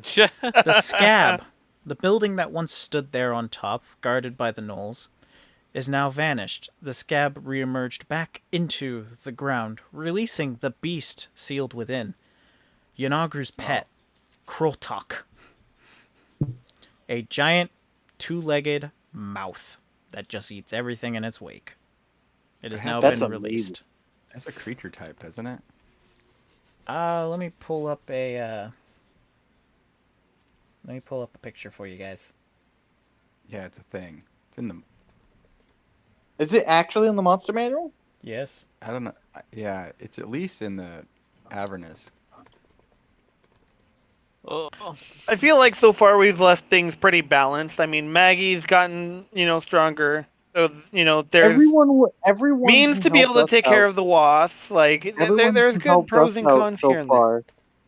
The Scab, the building that once stood there on top, guarded by the gnolls, is now vanished. The Scab reemerged back into the ground, releasing the beast sealed within. Yanagru's pet, Kroltok. A giant, two-legged mouth that just eats everything in its wake. It has now That's been amazing. released. That's a creature type, doesn't it? Let me pull up a picture for you guys. Yeah, it's a thing. It's in the... Is it actually in the monster manual? Yes. I don't know. Yeah, it's at least in the Avernus. Oh. I feel like so far we've left things pretty balanced. I mean, Maggie's gotten, stronger. So, there's Everyone means who to be able to helped us take care out- of the wasps. Like, everyone there's who good helped pros us and out cons so here and there. far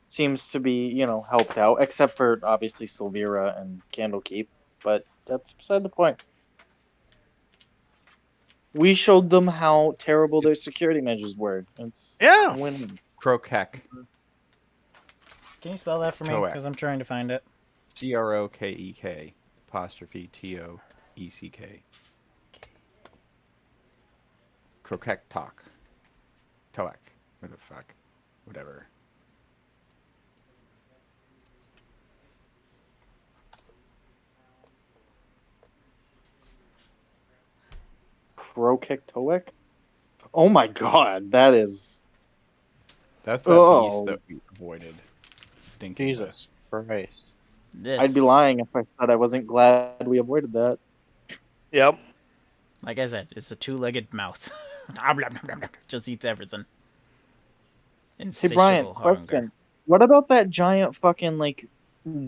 seems to be, helped out, except for obviously Silvira and Candlekeep, but that's beside the point. We showed them how terrible their security measures were. It's Yeah. a win-win. Krokek. Can you spell that for me? Toak. Because I'm trying to find it. Krokek apostrophe Toeck. Krokek talk. Toek. What the fuck? Whatever. Krokek Toek? Oh my god, that is... That's the Oh. beast that we avoided. Dinking with. Jesus Christ. This. I'd be lying if I said I wasn't glad we avoided that. Yep. Like I said, it's a two-legged mouth. Just eats everything. Hey Insatiable Brian, hunger. question. What about that giant fucking,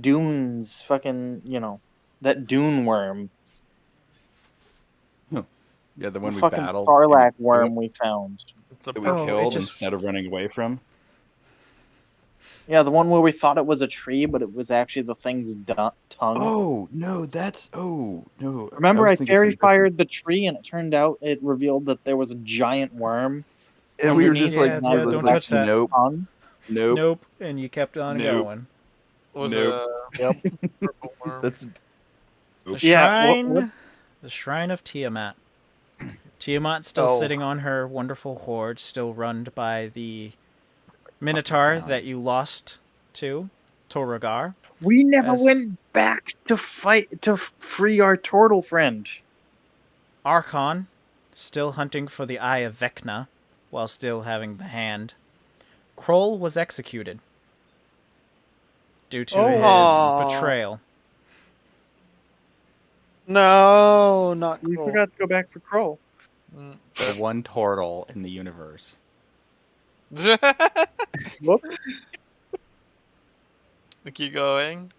dunes, that dune worm? Yeah, the one we fucking battled. Sarlacc and worm we found. It's a that we Oh, it killed just- instead of running away from. Yeah, the one where we thought it was a tree, but it was actually the thing's tongue. Oh no, that's no. Remember, was I thinking fairy something different. fired the tree, and it revealed that there was a giant worm. And we were just underneath. like, Yeah, this don't is touch that. Nope, Tongue. nope. Nope. And you kept on Nope. going. was Nope. Yep. purple worm. That's The Yeah, shrine, the shrine of Tiamat. Tiamat's still Oh. sitting on her wonderful hoard, still run by the Minotaur that you lost to. Toragar. We never As- went back to fight to free our turtle friend. Archon, still hunting for the Eye of Vecna, while still having the hand. Kroll was executed due to his Aw. betrayal. No, not We cool. forgot to go back for Kroll. The one turtle in the universe. Whoops. Keep going.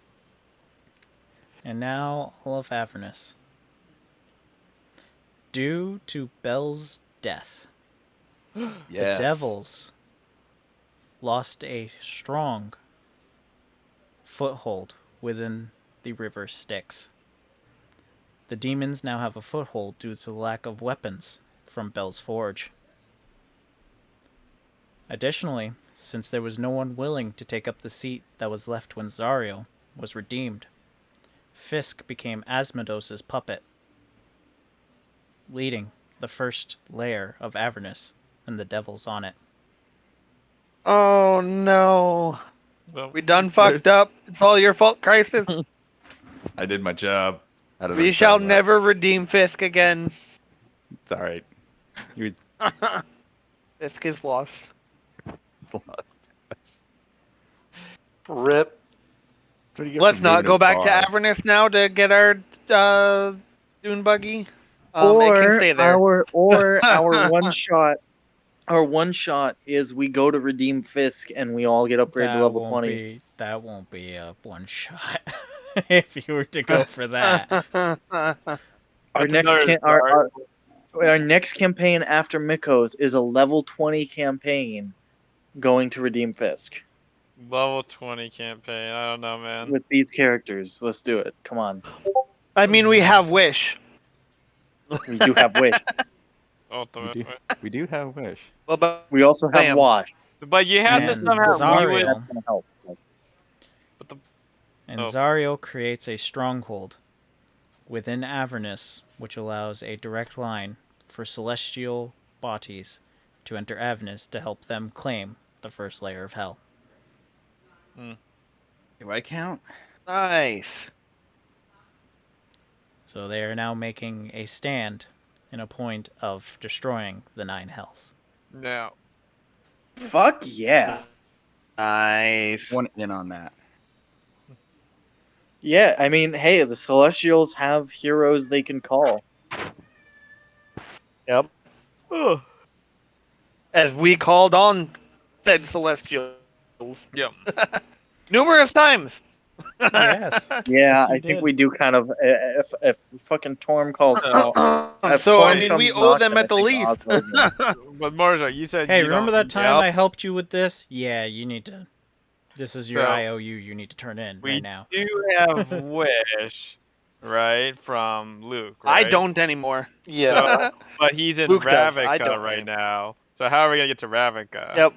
And now all of Avernus. Due to Bel's death, Yes. the devils lost a strong foothold within the river Styx. The demons now have a foothold due to the lack of weapons from Bel's forge. Additionally, since there was no one willing to take up the seat that was left when Zariel was redeemed, Fisk became Asmodeus' puppet, leading the first layer of Avernus and the devils on it. Oh no. Well, We done fucked up. It's all your fault, Crisis. I did my job. We shall never redeem Fisk again. It's all right. He was Fisk is lost. lost. Rip. So he gets Let's to not name go his back to bar. Avernus now to get our dune buggy. It can stay there. Our one shot. Our one shot is we go to redeem Fisk and we all get upgraded to level 20. That won't be a one shot if you were to go for that. Our next campaign after Mikos is a level 20 campaign going to redeem Fisk level 20 campaign. I don't know, man. with these characters. Let's do it. Come on. I mean, we have Wish. We do have Wish. Ultimate. We do have Wish. Well, but We also have Sam. Wash. But you have to And somehow. Zariel. That's gonna help. And Oh. Zariel creates a stronghold within Avernus, which allows a direct line for celestial bodies to enter Avernus to help them claim the first layer of hell. Do I count? Nice. So they are now making a stand in a point of destroying the 9 hells. No. Fuck yeah. Nice. One in on that. Yeah, I mean, hey, the Celestials have heroes they can call. Yep. As we called on said Celestials. Yep. Numerous times. Yes. Yeah, Yes, you I think did. we do kind of. If fucking Torm calls out, if So, I Torm mean, we comes owe knocking, them I at the think least. Osmo's in. But Marja, you said Hey, you remember don't that time yep. I helped you with this? Yeah, you need to. This is your So, IOU you need to turn in We right now. do have Wish, right, from Luke, right? I don't anymore. Yeah. But he's in Luke does, I Ravnica don't. right now. So how are we gonna get to Ravnica? Yep.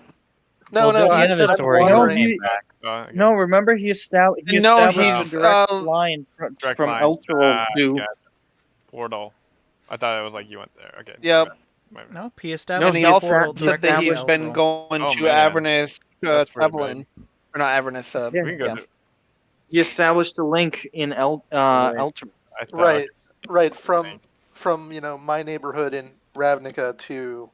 No, Well, no, the he's end of the I'm story, No, wondering- he, Okay. no. Remember, he established No, a he's, direct line Direct from line. Elturel to. Gotcha. Portal. I thought it was like you went there. Okay. Yep. my bad. No, he No, established he a also portal he Said that directly he's to been Elturel. going Oh, to man. Avernus, That's pretty Evelyn. Or not Avernus, Yeah. We can go yeah. to. He established a link in Elturel. I thought, right from my neighborhood in Ravnica to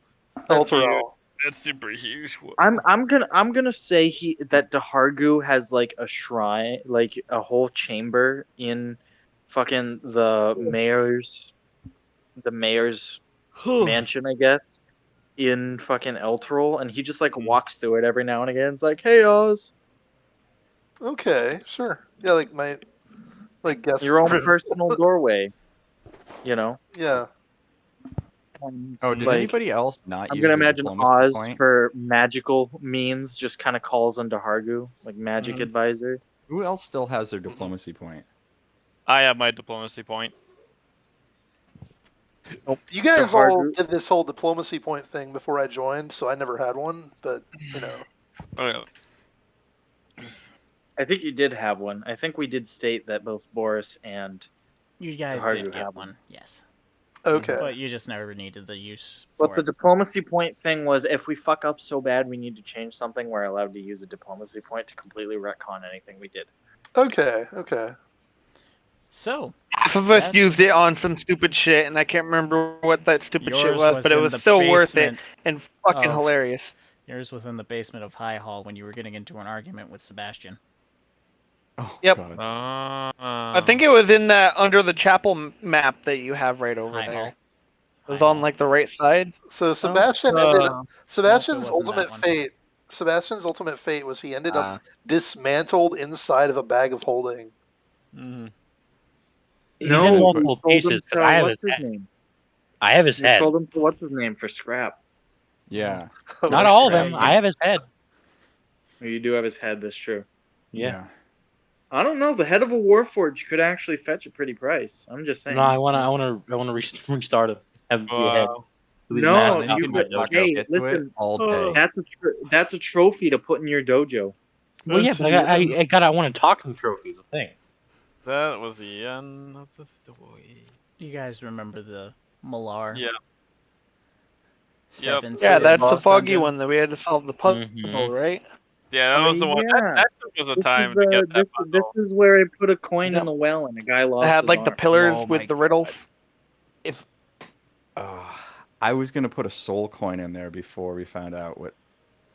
Elturel. That's super huge. I'm gonna say that Dahargu has like a shrine, like a whole chamber in fucking the mayor's mansion, I guess, in fucking Elturel, and he just like walks through it every now and again. It's like, hey Oz, Okay, sure. Yeah, like guest your own room. personal doorway, you know. Yeah. And, Oh, did like, anybody else not I'm use gonna their imagine diplomacy Oz point? for magical means just kind of calls on Dahargu, like magic Mhm. advisor. Who else still has their diplomacy point? I have my diplomacy point. You guys Dahargu- all did this whole diplomacy point thing before I joined, so I never had one, but Oh, yeah. I think you did have one. I think we did state that both Boris and You guys Dahargu did have get one. one, yes. Okay. But you just never needed the use But for the it. diplomacy point thing was, if we fuck up so bad we need to change something, we're allowed to use a diplomacy point to completely retcon anything we did. Okay. Okay. So, Half of us That's- used it on some stupid shit, and I can't remember what that stupid shit yours was, but it in was the still worth it basement and fucking of- hilarious. Yours was in the basement of High Hall when you were getting into an argument with Sebastian. Oh, Yep. God. I think it was in that under the chapel map that you have right over High there. Hall. It was High on Hall. like the right side. So Sebastian ended Sebastian's wasn't that ultimate one. fate. Sebastian's ultimate fate was he ended up dismantled inside of a bag of holding. Mhm. He's No, in you multiple sold him pieces, to but I have what's his his head. name? I have his You head. sold him to what's his name for scrap. Yeah. Oh, Not that's all of right. them. I have his head. You do have his head. That's true. Yeah. I don't know. The head of a warforged could actually fetch a pretty price. I'm just saying. No, I wanna restart it. Have him be a head. He'll be No, masked then up you in can my just fucking dojo. hey, get to listen, it all day. That's a trophy to put in your dojo. Well, yeah, but I want to talk to trophies. The thing. That was the end of the story. You guys remember the Malar? Yeah. Seven Yeah, cities that's the foggy dungeon? one that we had to solve the puzzle, Mhm. right? Yeah, that was the one. Yeah. That was a This time is to get the that this puzzle. is where I put a coin Yep. in the well and a guy It lost had his like the arm. pillars Oh my with the riddles. If I was gonna put a soul coin in there before we found out what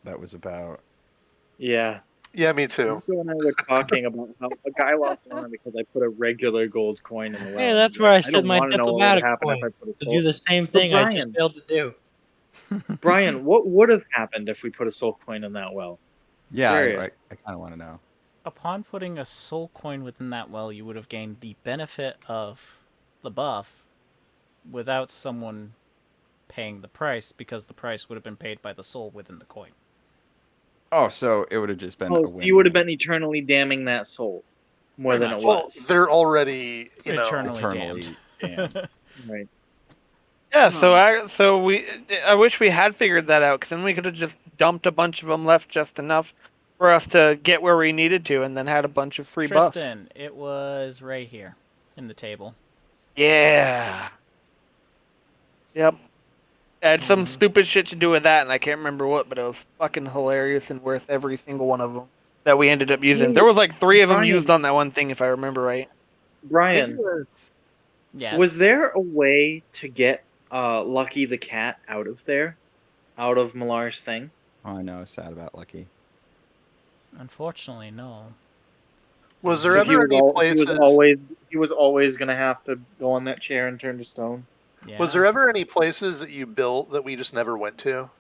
that was about. Yeah. Yeah, me too. Nico and I were talking about how a guy lost an arm because I put a regular gold coin in the well. Hey, that's where I I said don't my want to know what would diplomatic happen if I point put a to soul. do the same But thing I just Brian- failed to do. Brian, what would have happened if we put a soul coin in that well? Yeah, I Serious. kind of want to know. Upon putting a soul coin within that well, you would have gained the benefit of the buff without someone paying the price, because the price would have been paid by the soul within the coin. Oh, so it would have just been Oh, a so win. you would have been eternally damning that soul more Pretty than much. it Well, was. they're already, you know. Eternally eternally damned. damned. Right. Yeah, I wish we had figured that out, because then we could have just dumped a bunch of them, left just enough for us to get where we needed to, and then had a bunch of free buffs. Tristan, it was right here in the table. Yeah. Yep. It had some stupid shit to do with that, and I can't remember what, but it was fucking hilarious and worth every single one of them that we ended up using. Hey, There was like 3 of them Brian. used on that one thing, if I remember right. Brian, Yes. was there a way to get Lucky the cat out of there? Out of Malar's thing? Oh, I know. Sad about Lucky. Unfortunately, no. Was there So ever any places? he was always gonna have to go on that chair and turn to stone. Yeah. Was there ever any places that you built that we just never went to?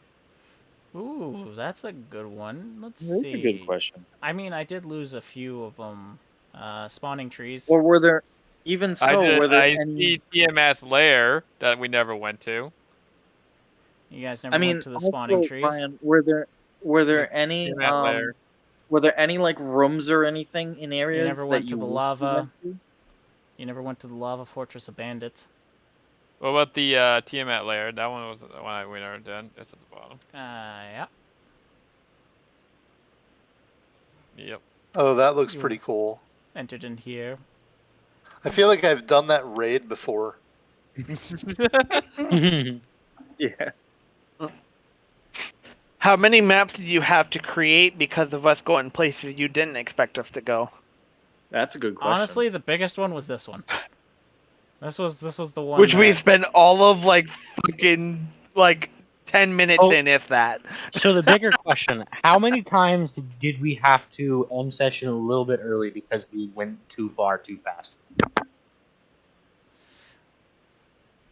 Ooh, that's a good one. Let's That's see. a good question. I mean, I did lose a few of them. Spawning trees. Or were there even so? Were there I any? see Tiamat's lair that we never went to. You guys never I mean, went to the spawning also, trees? Brian, were there any Tiamat lair. were there any like rooms or anything in areas never that went you to the wish you lava? went to? You never went to the lava fortress of bandits? What about the Tiamat lair? That one was the one we never did. It's at the bottom. Yeah. Yep. Oh, that looks pretty cool. Entered in here. I feel like I've done that raid before. Yeah. How many maps did you have to create because of us going places you didn't expect us to go? That's a good question. Honestly, the biggest one was this one. This was the one Which we that- spent all of like fucking like 10 minutes Oh. in, if that. So the bigger question: how many times did we have to end session a little bit early because we went too far too fast?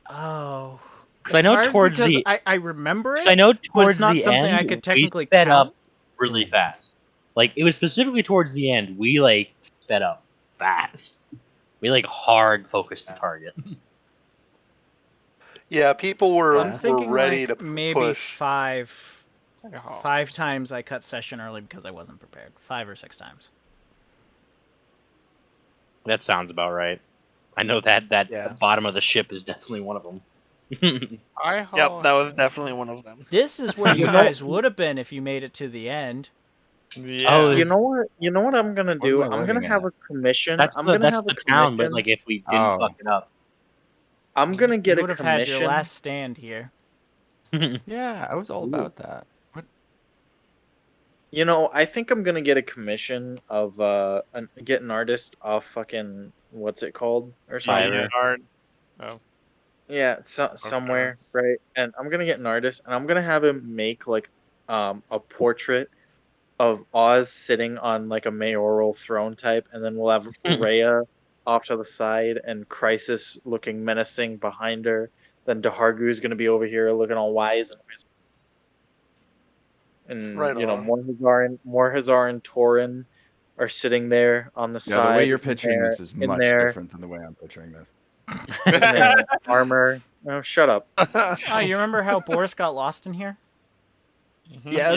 Oh. Because I It's know hard towards because the, I remember it. I know but towards it's not the something end I could technically we sped count. up really fast. Like it was specifically towards the end we like sped up fast. We like hard focused the target. Yeah, people were I'm thinking ready like to maybe push. five times I cut session early because I wasn't prepared. 5 or 6 times. That sounds about right. I know that Yeah. the bottom of the ship is definitely one of them. Yep, that was definitely one of them. This is where you guys would have been if you made it to the end. Yeah. Oh, You know what? You know what I'm gonna do? What am I I'm gonna living have at? a commission. That's I'm the gonna that's have the a town, but commission. like if we didn't Oh. fuck it up. I'm gonna get you a would have had your commission. last stand here. Yeah, I was all about that. What? You know, I think I'm gonna get a commission of get an artist off fucking what's it called or something. Fiverr. Art. Yeah, somewhere, right? And I'm gonna get an artist, and I'm gonna have him make like a portrait of Oz sitting on like a mayoral throne type, and then we'll have Rhea off to the side and Crisis looking menacing behind her. Then Dahargu's gonna be over here looking all wise and Right you know on. Morhazar and Torin are sitting there on the Yeah, side. the way you're in picturing their- this is in much their- different than the way I'm picturing this. in their armor. Oh, shut up. Oh, you remember how Boris got lost in here? Yes.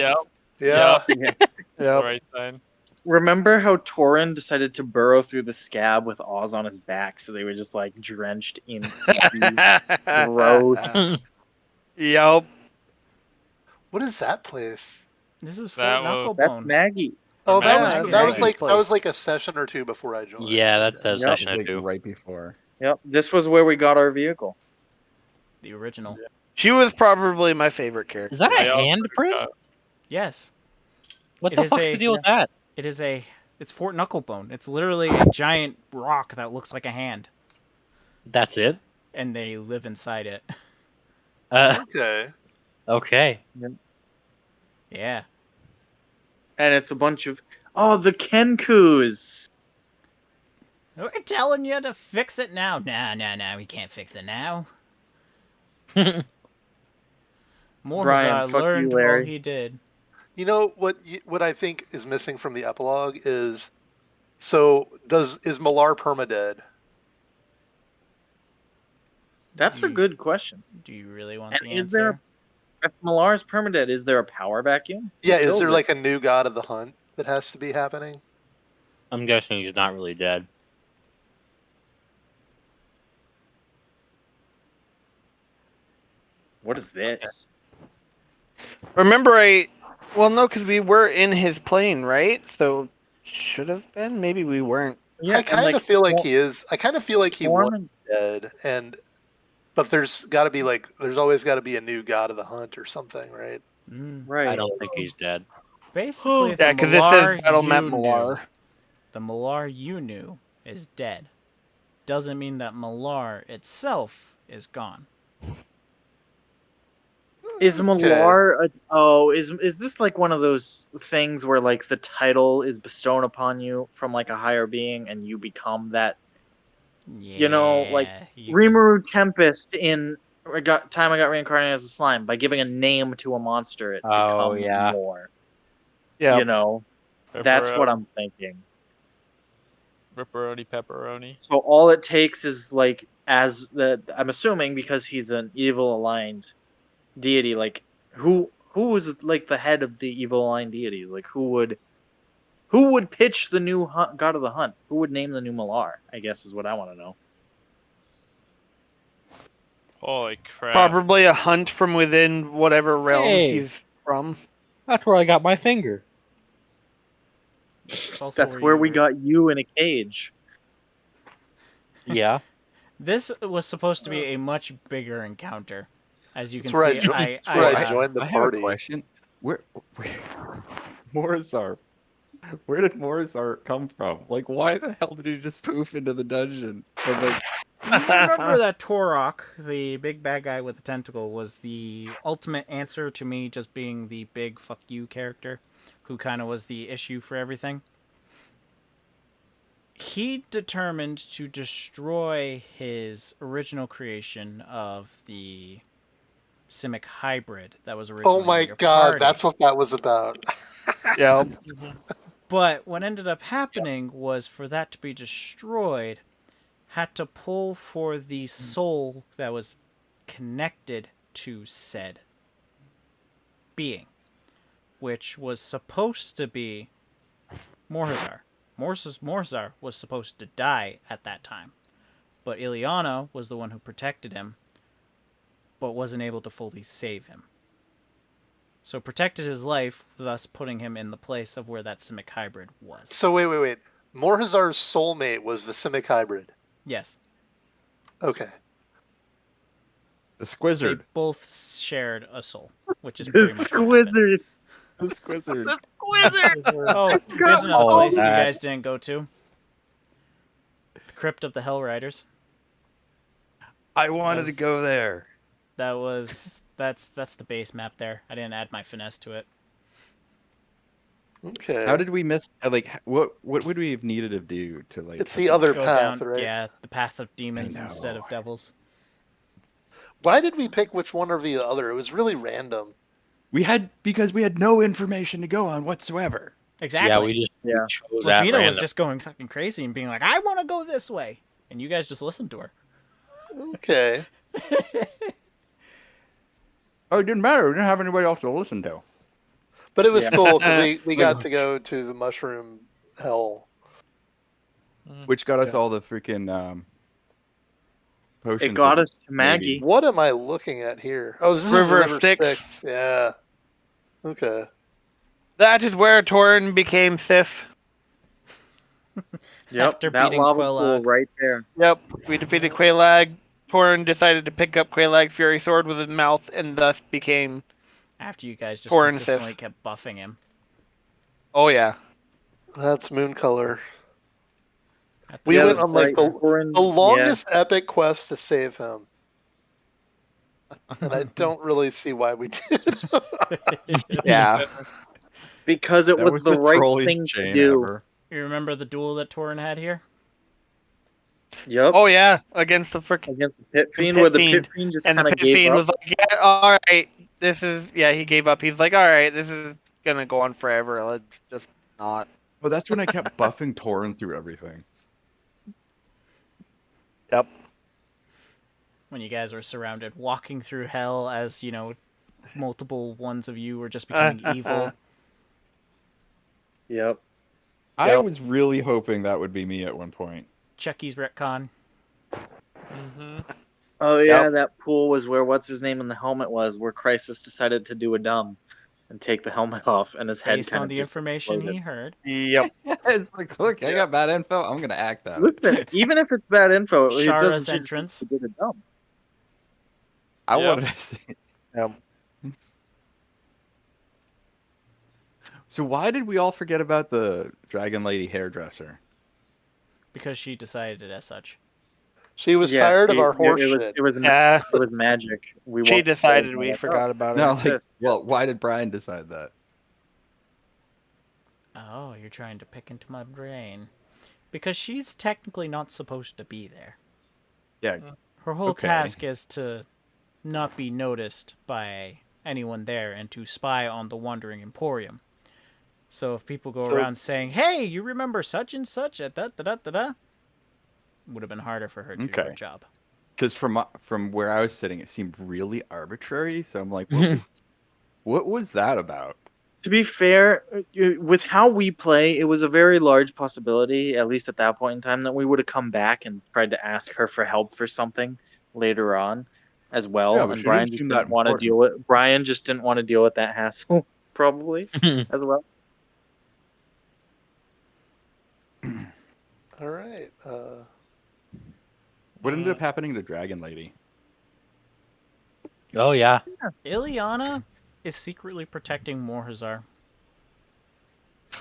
Yeah. The Yep. right side. Remember how Torin decided to burrow through the scab with Oz on his back, so they were just like drenched in gross. Yep. What is that place? This is That Fort was- That's Knucklebone. Maggie's. Oh, that Yeah, was Maggie's like place. a session or two before I joined. Yeah, that's a Yep. It was session or like two. right before. Yep, this was where we got our vehicle. The original. She was probably my favorite character. Is that I a also handprint? forgot. Yes. What It the is fuck's a- the deal with that? It's Fort Knucklebone. It's literally a giant rock that looks like a hand, That's it? and they live inside it. Okay. Okay. Yeah. And it's a bunch of the Kenkus. We're telling you to fix it now. Nah, we can't fix it now. Brian, Morhazar fuck you, learned while Larry. he did. You know what I think is missing from the epilogue is, so is Malar permadead? That's a good question. Do you really want And the is there- answer? If Malar's permadead, is there a power vacuum? Yeah, is Kills there it. like a new god of the hunt that has to be happening? I'm guessing he's not really dead. What is this? Remember, well, no, because we were in his plane, right? So should have been. Maybe we weren't. Yeah, I kind of feel like he is. I kind of feel like he was Storm- dead, but there's always got to be a new god of the hunt or something, right? Right. I don't think he's dead. Basically, Yeah, the because it Malar says Battle Map you knew- Malar. The Malar you knew is dead. Doesn't mean that Malar itself is gone. Is Malar is this like one of those things where like the title is bestowed upon you from like a higher being and you become that? Yeah, You know, like Rimuru Tempest in I got reincarnated as a slime by giving a name to a monster. It Oh, becomes yeah. more. Yeah. You know, that's what I'm thinking. Pepperoni. So all it takes is like I'm assuming because he's an evil aligned deity, like who was like the head of the evil aligned deities? Like who would pitch the new god of the hunt? Who would name the new Malar? I guess is what I want to know. Holy crap. Probably a hunt from within whatever realm Hey. he's from. That's where I got my finger. It's also That's where you we were- got you in a cage. Yeah. This was supposed to be a much bigger encounter, as you can That's where I see. jo- that's where I joined the I have party. a question. Where Morhazar? Where did Morhazar come from? Like, why the hell did he just poof into the dungeon? And, like, You remember that Torok, the big bad guy with the tentacle, was the ultimate answer to me just being the big fuck you character, who kind of was the issue for everything. He determined to destroy his original creation of the Simic hybrid that was originally Oh my in your god, party. that's what that was about. Yeah. But what ended up happening was for that to be destroyed, had to pull for the soul that was connected to said being, which was supposed to be Morhazar. Morhazar was supposed to die at that time, but Ileana was the one who protected him, but wasn't able to fully save him. So protected his life, thus putting him in the place of where that Simic hybrid was. So wait. Morhazar's soulmate was the Simic hybrid. Yes. Okay. The They Squizzard. both shared a soul, which is The pretty much what happened. Squizzard. The Squizzard. The Squizzard. Oh, forgot here's another all place you that. guys didn't go to. The Crypt of the Hell Riders. I wanted to Those- go there. That's the base map there. I didn't add my finesse to it. Okay. How did we miss? Like, what would we have needed to do to like? It's the other Go path, down, right? yeah, the path of demons instead of know. devils. Why did we pick which one or the other? It was really random. Because we had no information to go on whatsoever. Exactly. Yeah, we just Yeah. chose that Rafina was random. just going fucking crazy and being like, "I want to go this way," and you guys just listened to her. Okay. Oh, it didn't matter. We didn't have anybody else to listen to. But it was Yeah. cool because we got to go to the mushroom hell. Which got us all the freaking potions. It got of us to Maggie. What am I looking at here? Oh, this River is River Styx. Styx. Yeah. Okay. That is where Torin became Sif. Yep, After that beating lava Quelag. pool right there. Yep, we defeated Quelaag. Torin decided to pick up Quelaag's Fury Sword with his mouth, and thus became. After you guys just Tor and consistently Sif. kept buffing him. Oh yeah. That's Moon Color. At We Yeah, went that's on like right. We're in- the longest epic quest to save him. And I don't really see why we did. Yeah. because it That was the right trolliest thing to chain do. ever. You remember the duel that Torin had here? Yep. Oh yeah, against the frickin' Against the Pit Fiend, Pit where the Fiend. Pit Fiend just and kind the of Pit gave Fiend up. was like, yeah, all right, this is he gave up. He's like, all right, this is gonna go on forever. Let's just not. Oh, that's when I kept buffing Torin through everything. Yep. When you guys were surrounded, walking through hell as, multiple ones of you were just becoming evil. Yep. I Yep. was really hoping that would be me at one point. Chucky's retcon. Mm-hmm. Oh yeah, Yep. that pool was where what's his name in the helmet was, where Crisis decided to do a dumb and take the helmet off, and his head Based kind on of the just information he exploded. heard. Yep. It's like, look, I got bad info. I'm gonna act out. Listen, even if it's bad info, it Shara's doesn't change entrance. that he did a dumb. I Yep. wanted to see. Yep. So why did we all forget about the Dragon Lady hairdresser? Because she decided it as such. She was Yeah, tired of it- our horse it was, shit. it was Yeah. it was magic. We She walked- decided we like, forgot about No, it. like, well, why did Brian decide that? Oh, you're trying to pick into my brain. Because she's technically not supposed to be there. Yeah, Her whole Okay. task is to not be noticed by anyone there and to spy on the Wandering Emporium. So if people go So- around saying, "Hey, you remember such and such at da da da da da," would have been harder for her to do her Okay. job. because from where I was sitting, it seemed really arbitrary. So I'm like, what was that about? To be fair, with how we play, it was a very large possibility, at least at that point in time, that we would have come back and tried to ask her for help for something later on as well. Yeah, but and she Brian didn't just seem didn't that want to important. deal with Brian just didn't want to deal with that hassle, probably as well. All right. What ended up happening to Dragon Lady? Oh yeah. Ileana is secretly protecting Morhazar.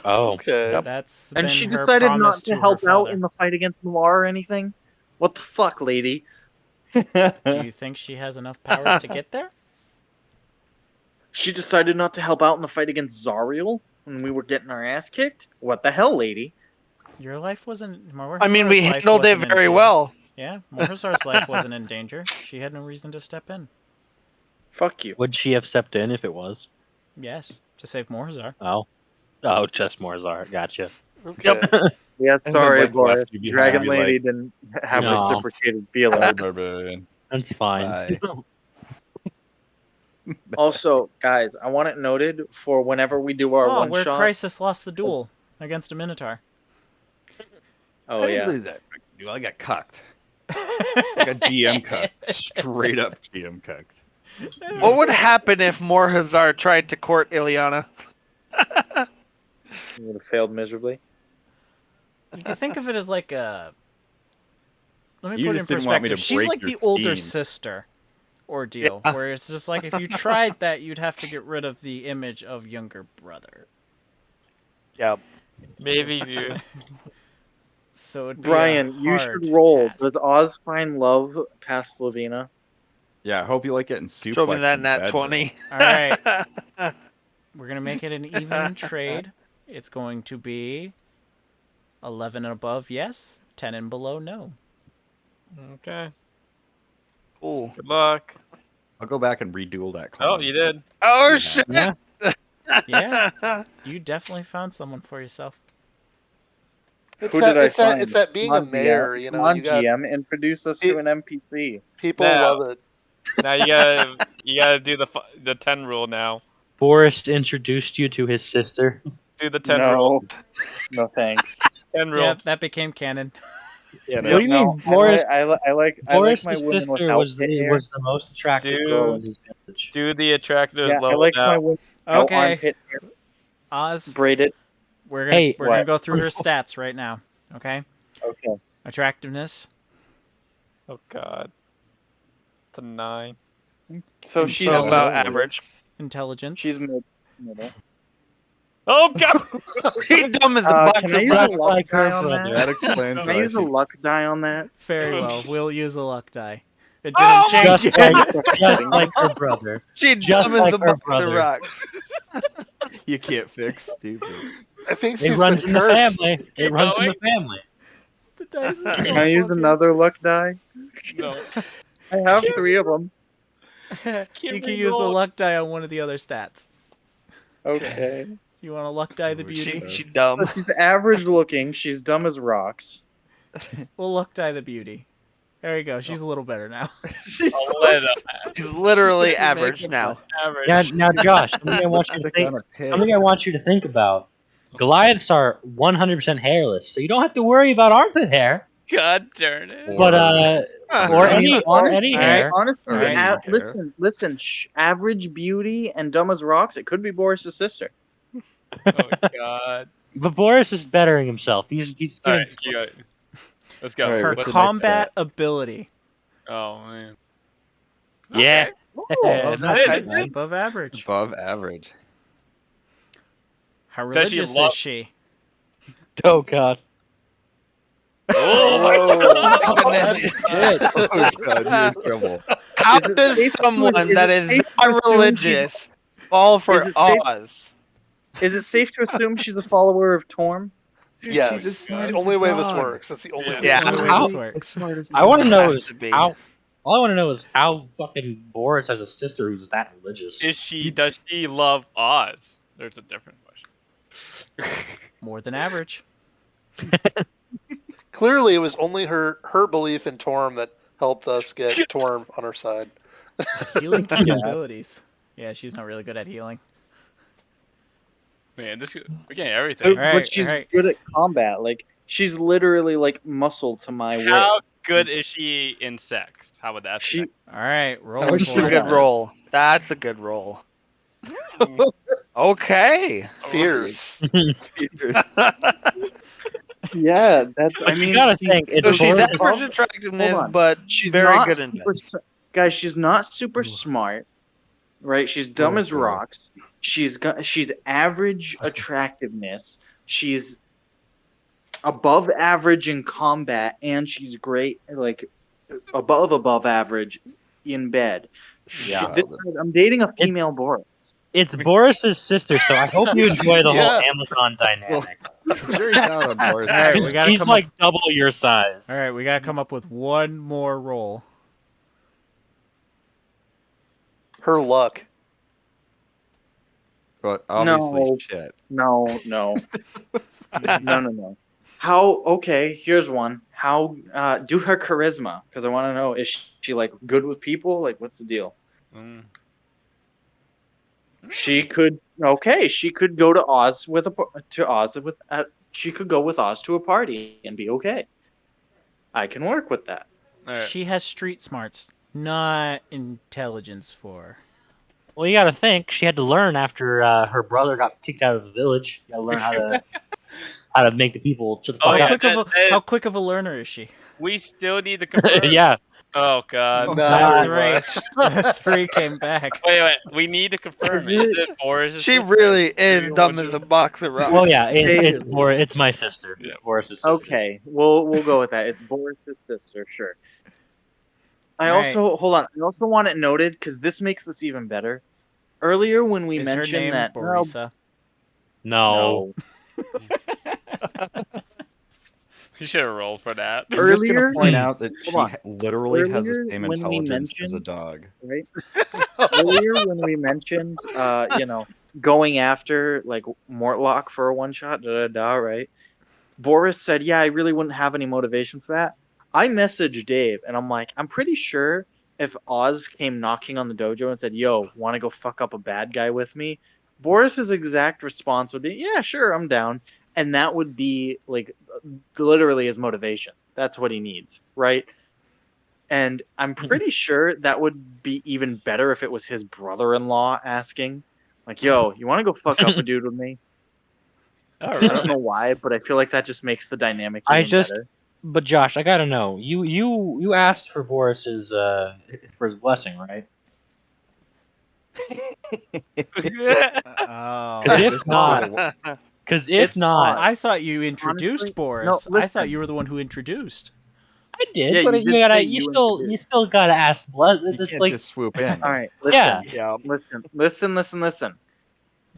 Oh. Okay. That's And been she her decided not promise to her help out father. in the fight against Noir or anything. What the fuck, lady? Do you think she has enough powers to get there? She decided not to help out in the fight against Zariel when we were getting our ass kicked? What the hell, lady? Your life wasn't. I mean, we Morhazar's life handled it wasn't in very danger. well. Yeah, Morhazar's life wasn't in danger. She had no reason to step in. Fuck you. Would she have stepped in if it was? Yes, to save Morhazar. Oh. Oh, just Morzar. Gotcha. Okay. Yeah, sorry, like, left Boris. you behind, Dragon be Lady like, didn't have No. reciprocated Bye, feelings. barbarian. That's fine. Bye. Also, guys, I want it noted for whenever we do our Oh, one where shot. Crisis lost the duel against a Minotaur. Oh I didn't yeah. lose that. Dude, I got cucked. I got GM cucked. Straight up GM cucked. What would happen if Morhazar tried to court Ileana? You would have failed miserably. You can think of it as like a. Let me You put it in just didn't want me perspective. to She's break like your the older scheme. sister ordeal, where it's just like if you tried that, you'd have to get rid of the image of younger brother. Yep. Maybe you. So it'd be Brian, a you should hard roll. task. Does Oz find love past Slovena? Yeah, I hope you like getting suplexed. Show me that in nat bed, 20. All right. We're gonna make it an even trade. It's going to be 11 and above, yes. 10 and below, no. Okay. Cool. Good luck. I'll go back and reduel that clown. Oh, you did. Oh, Yeah. shit! Yeah. Yeah, you definitely found someone for yourself. It's Who that, did I it's that, find? it's that being a Come on, mayor, GM. you Come know, on, you got GM, introduce us to an NPC. people Now- love it. Now you gotta do the 10 rule now. Boris introduced you to his sister. Do the 10 rule. No, thanks. 10 rule. Yeah, that became canon. Yeah, What do you mean, Boris? I like Boris's my women sister without was pit the hair. most attractive Dude. girl in his village. Do the attractors Yeah, I level like now. my women without Okay, armpit hair, Oz, braided. we're gonna Hey, we're gonna what? go through her stats right now. Okay, Okay. attractiveness, Oh god. To 9. So she's So about middle. average. intelligence. She's middle. Oh god. He dumb as a box Can I of use a rocks. luck like her die on brother. that? that explains Can I why use a she... luck die on that? Very well. We'll use a luck die. It didn't Oh my change Just yet. just like her brother. She Just dumb as like a her box of brother. rocks. You can't fix stupid. I think It she's runs been in the cursed. family. It runs in the family. The dice is Can I use above you. another luck die? No. I have 3 of them. You can use a luck die on one of the other stats. Okay. You want to luck die the Oh, beauty? shit. She dumb. She's average looking. She's dumb as rocks. We'll luck die the beauty. There you go. She's a little better now. A little She's literally average now. average. Now, Josh, something I want you to Stick think. on a pig. Something I want you to think about. Goliaths are 100% hairless, so you don't have to worry about armpit hair. God darn it. But or I mean, any hair. Honestly, Or any hair. listen. Average beauty and dumb as rocks. It could be Boris's sister. Oh god. But Boris is bettering himself. He's All getting right, you got it. Let's go. All right, Her what's the next combat stat? ability. Oh man. yeah. Above Not average. bad. Above average. Above average. How Does she religious love- is she? Oh god. Oh my goodness. Oh god, you're in trouble. How Is it does safe to- someone is that it is safe to assume not religious fall for is it safe- Oz? Is it safe to assume she's a follower of Torm? Yes, She's that's a the only way this dog. works. That's the only way Yeah. this That's the way works. this works. Smart as I want to know Has is to be. how. All I want to know is how fucking Boris has a sister who's that religious. Does she love Oz? There's a different question. More than average. Clearly, it was only her belief in Torm that helped us get Torm on our side. Healing capabilities. Yeah, she's not really good at healing. Man, we're getting everything. Alright, but she's alright. good at combat. Like she's literally like muscle to my wit. How good is she in sex? How would that be? She All right, roll. That was That's a for good it. roll. That's a good roll. Okay. Fierce. yeah, that's. But you gotta think, it's So she's Boris' average Hold attractiveness, on. but she's very not good in super, guys. She's not super smart, right? She's dumb Oh, as boy. rocks. She's average attractiveness. She's above average in combat, and she's great, like above average in bed. Yeah. I'm dating a female Boris. It's Boris's sister, so I hope you enjoy the Yeah. whole Amazon dynamic. Very down on Boris. All right, we She's gotta she's come like double your size. All right, we gotta come up with one more roll. Her luck. But obviously No. shit. No. No. How? Okay, here's one. How? Do her charisma, because I want to know, is she like good with people? Like, what's the deal? Mm. She could. Okay, she could go to Oz with she could go with Oz to a party and be okay. I can work with that. All right. She has street smarts, not intelligence for. Well, you gotta think she had to learn after her brother got kicked out of the village. You gotta learn how to make the people shut the Oh, fuck yeah. up. How quick of a learner is she? We still need to confirm. Yeah, Oh god. Not very Three. much. 3 came back. Wait. We need to confirm Is it. Is it- it Boris? She really is dumb as a box of rocks. Oh yeah, Hey, it's my sister. Yeah. It's Boris's sister. Okay, we'll go with that. It's Boris's sister, sure. I Right. also hold on. I also want it noted because this makes this even better. Earlier when we Is her mentioned name that Borisa? No. You should have rolled for that. I'm just Earlier- gonna point out that Hold she on. literally has the Earlier same when we intelligence as a mentioned- dog. right? Earlier when we mentioned, going after like Mortlock for a one shot, right? Boris said, "Yeah, I really wouldn't have any motivation for that." I messaged Dave, and I'm like, I'm pretty sure if Oz came knocking on the dojo and said, "Yo, want to go fuck up a bad guy with me?" Boris's exact response would be, "Yeah, sure, I'm down," and that would be like literally his motivation. That's what he needs, right? And I'm pretty sure that would be even better if it was his brother-in-law asking, like, "Yo, you want to go fuck up a dude with me?" All I don't right. know why, but I feel like that just makes the dynamic I even just- better. But Josh, I gotta know. You asked for Boris's for his blessing, right? Oh. Because if This is not, the- because if It's not, I thought you introduced Honestly, Boris. no, I thought listen. you were the one who introduced. I did. Yeah, but you you did gotta, say you you still introduced. gotta ask blood. You It's can't like just swoop in. All right, listen, Yeah. Yeah. listen.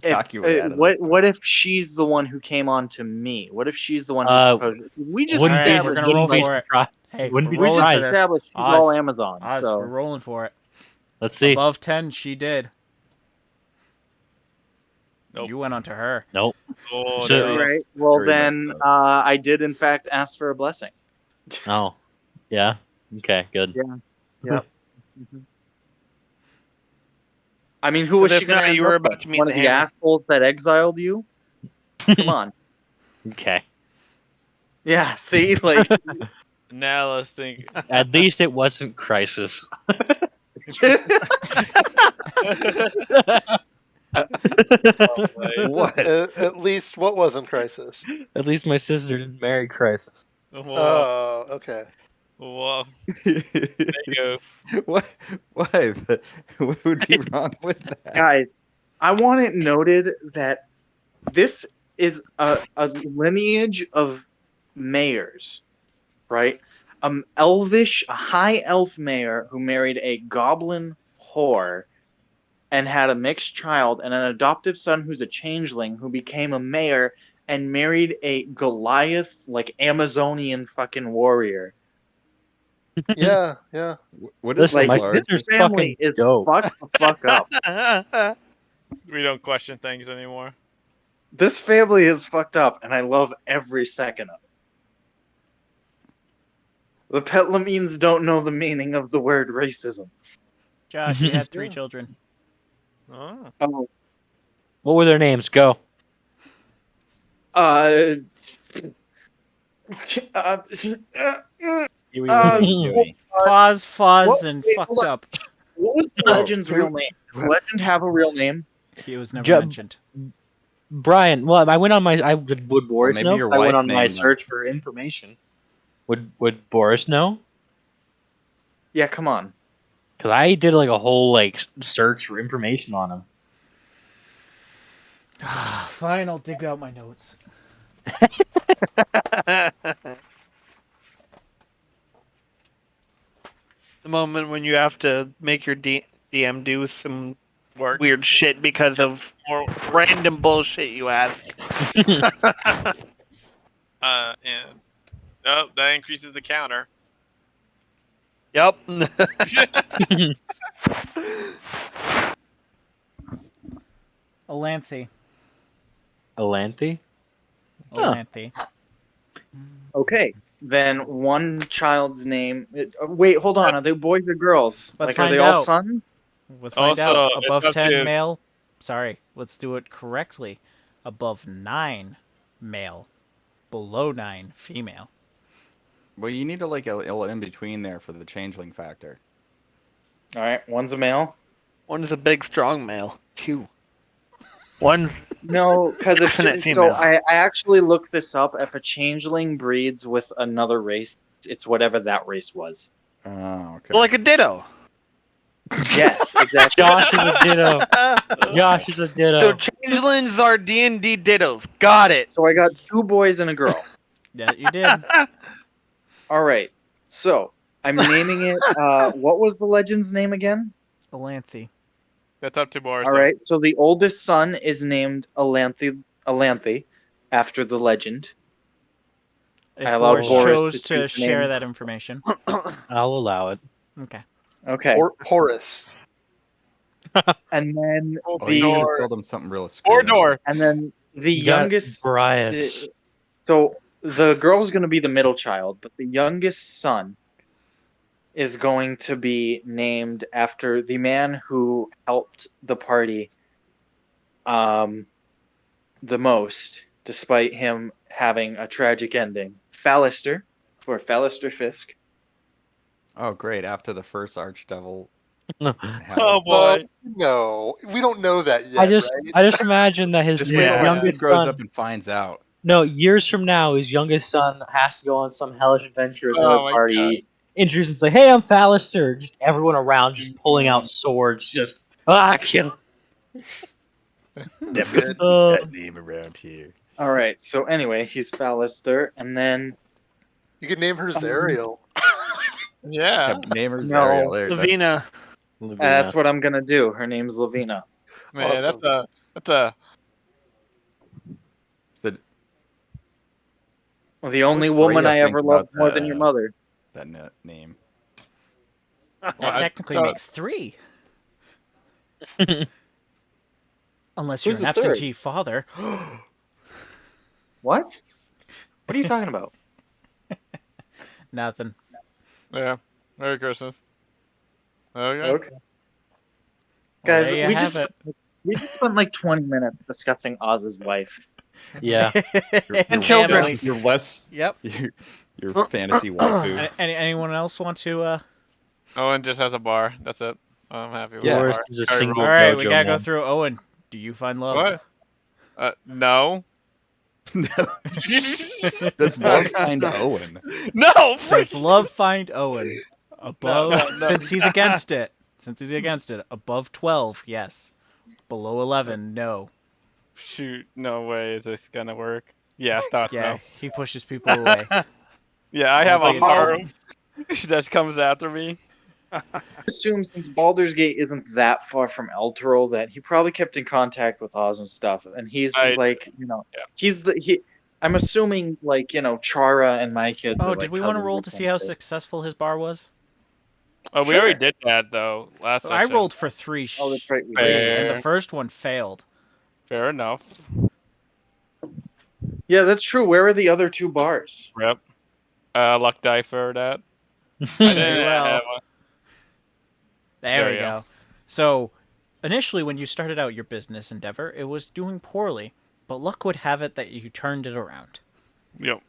Cock your way out of the- What if she's the one who came on to me? What if she's the one who proposed it? 'Cause we just wouldn't Alright, be, we're established gonna roll wouldn't be for it. surprised. Hey, Wouldn't we're be we rolling just for surprised. this. established she's Oz. all Amazon. Oz, so we're rolling for it. Let's see. Above 10, she did. Nope. You went on to her. Nope. Oh, So- no. right. Well, Very then much I did in fact ask for a blessing. Oh, yeah. Okay, good. Yep. I mean, who was If she going not, to you were about to meet one the of the hammer. assholes that exiled you? Come on. Okay. Yeah. See, like. Now let's think. At least it wasn't Crisis. What? At least what wasn't Crisis? At least my sister didn't marry Crisis. Whoa. Oh, okay. Whoa. There you go. What? Why? What would be wrong with that? Guys, I want it noted that this is a lineage of mayors, right? A high elf mayor who married a goblin whore and had a mixed child, and an adoptive son who's a changeling who became a mayor and married a Goliath, like Amazonian fucking warrior. Yeah, yeah. What is Listen, Like, my this sister's family fucking is dope. fuck up. We don't question things anymore. This family is fucked up, and I love every second of it. The Petlamines don't know the meaning of the word racism. Josh, you had 3 Yeah. children. Oh. Oh, What were their names? Go. uh, Pause, fuzz, what- and wait, fucked hold on. up. what was the legend's real name? Does Legend have a real name? He was never Ju- mentioned. Brian. Well, I went on my. Would Boris maybe know? your 'Cause I went wife on my named them. search for information. Would Boris know? Yeah, come on. Because I did like a whole like search for information on him. Fine, I'll dig out my notes. The moment when you have to make your DM do some Work. weird shit because of more random bullshit you ask. And oh, that increases the counter. Yep. Alanthe. Alanthe? Huh. Alanthe. Okay, then one child's name. Wait, hold on. Are they boys or girls? Let's like, are find they all out. sons? Let's find Also, out. it's Above up 10 to- male. Sorry, let's do it correctly. Above 9 male. Below 9 female. Well, you need to like a in between there for the changeling factor. All right, one's a male. One is a big, strong male. 2. One's No, because if Definite so, female. I actually looked this up. If a changeling breeds with another race, it's whatever that race was. Oh, okay. So like a ditto. Yes, exactly. Josh is a ditto. Josh is a ditto. So changelings are D&D dittos. Got it. So I got 2 boys and a girl. Yeah, you did. All right. So I'm naming it. What was the legend's name again? Alanthe. That's up to Boris. All right. So the oldest son is named Alanthe, after the legend. If I allowed Boris Boris chose to to choose the share name. that information. I'll allow it. Okay. Okay. Horace. And then Oh, you should have Door. told him something real Or obscure. door. and then the You got youngest. Bryce. So the girl's going to be the middle child, but the youngest son is going to be named after the man who helped the party the most, despite him having a tragic ending. Fallister, for Fallister Fisk. Oh, great! After the first archdevil. Oh hell. boy. No, we don't know that yet, I just right? imagine that his Just wait till my kid youngest grows son. up and finds out. No, years from now, his youngest son has to go on some hellish adventure with Oh another my party. Introduce him, say, "Hey, I'm Fallister." Just everyone around, just pulling out swords, just kill. Never good. that name around here. All right. So anyway, he's Fallister, and then You could name her Zariel. Yeah. Name her No. Zariel. There, Lavina. that's what I'm gonna do. Her name's Lavina. Man, Awesome. that's a Well, the only What do woman you I think ever about loved more than your mother. that name. That technically makes 3. Unless you're Who's an the third? absentee father. What? What are you talking about? Nothing. yeah. Merry Christmas. Okay. Okay. Well, Guys, there you we have just spent like 20 minutes discussing Oz's wife. Yeah. And children. You're less. Yep. Your fantasy waifu. Anyone else want to? Owen just has a bar. That's it. I'm happy with Yeah. the Boris bar. is a Sorry, single All right, we Gojo gotta go man. through Owen. Do you find love? What? No. Does love find Owen? No. Does love find Owen above? no. Since he's against it. Above 12, yes. Below 11, no. Shoot. No way is this gonna work. Yeah. Thoughts Yeah, no. he pushes people away. Yeah. I have a Hopefully it harem that comes after me. Assume since Baldur's Gate isn't that far from Elturel that he probably kept in contact with Oz and stuff, and he's Yeah. I'm assuming Chara and my kids. Oh, are, did like, we want to cousins roll or to see how something. successful his bar was? Oh, we Sure. already did that though last I session. rolled for 3. Oh, that's right. we and did. the first one failed. Fair enough. Yeah, that's true. Where are the other 2 bars? Yep. Luck die for that. I didn't well. have one. There There we you go. So, initially, when you started out your business endeavor, it was doing poorly, but luck would have it that you turned it around. Yep.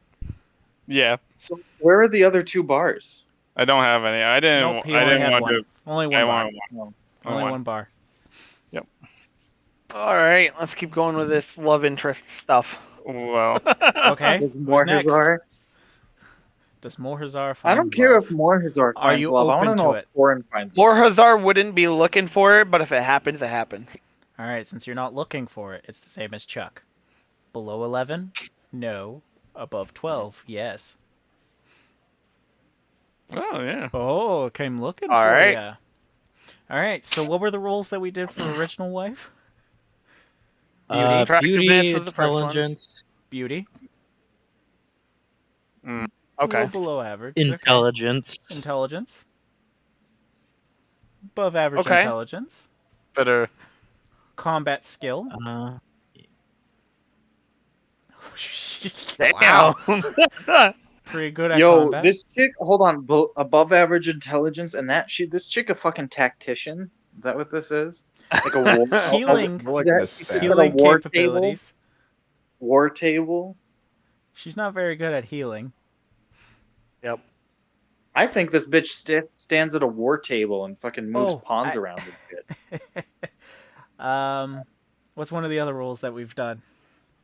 Yeah. So where are the other 2 bars? I don't have any. I didn't. Nope, he I only didn't had want one. to. Only I one bar. wanted one. No. Only one. one bar. All right, let's keep going with this love interest stuff. Well, Okay. Does Who's next? Morhazar? Does Morhazar find I don't care love? if Morhazar Are finds you love. I open want to to know if it? Thorin finds love. Morhazar wouldn't be looking for it, but if it happens, it happens. All right, since you're not looking for it, it's the same as Chuck. Below 11? No. Above 12? Yes. oh yeah. Oh, came looking All for right. ya. All right, so what were the rolls that we did for original wife? Beauty. Attractiveness Beauty, was the first one. intelligence, Beauty. A Okay. little below average. Okay. intelligence. Intelligence. Above average Okay. intelligence. Better. Combat skill. Damn. Pretty good at Yo, combat. this chick, hold on, above average intelligence, and this chick a fucking tactician. Is that what this is? Like a war, Healing. More like Yeah, this he's fast. Healing war capabilities. war table. She's not very good at healing. Yep. I think this bitch stands at a war table and fucking moves pawns around and shit. What's one of the other rules that we've done?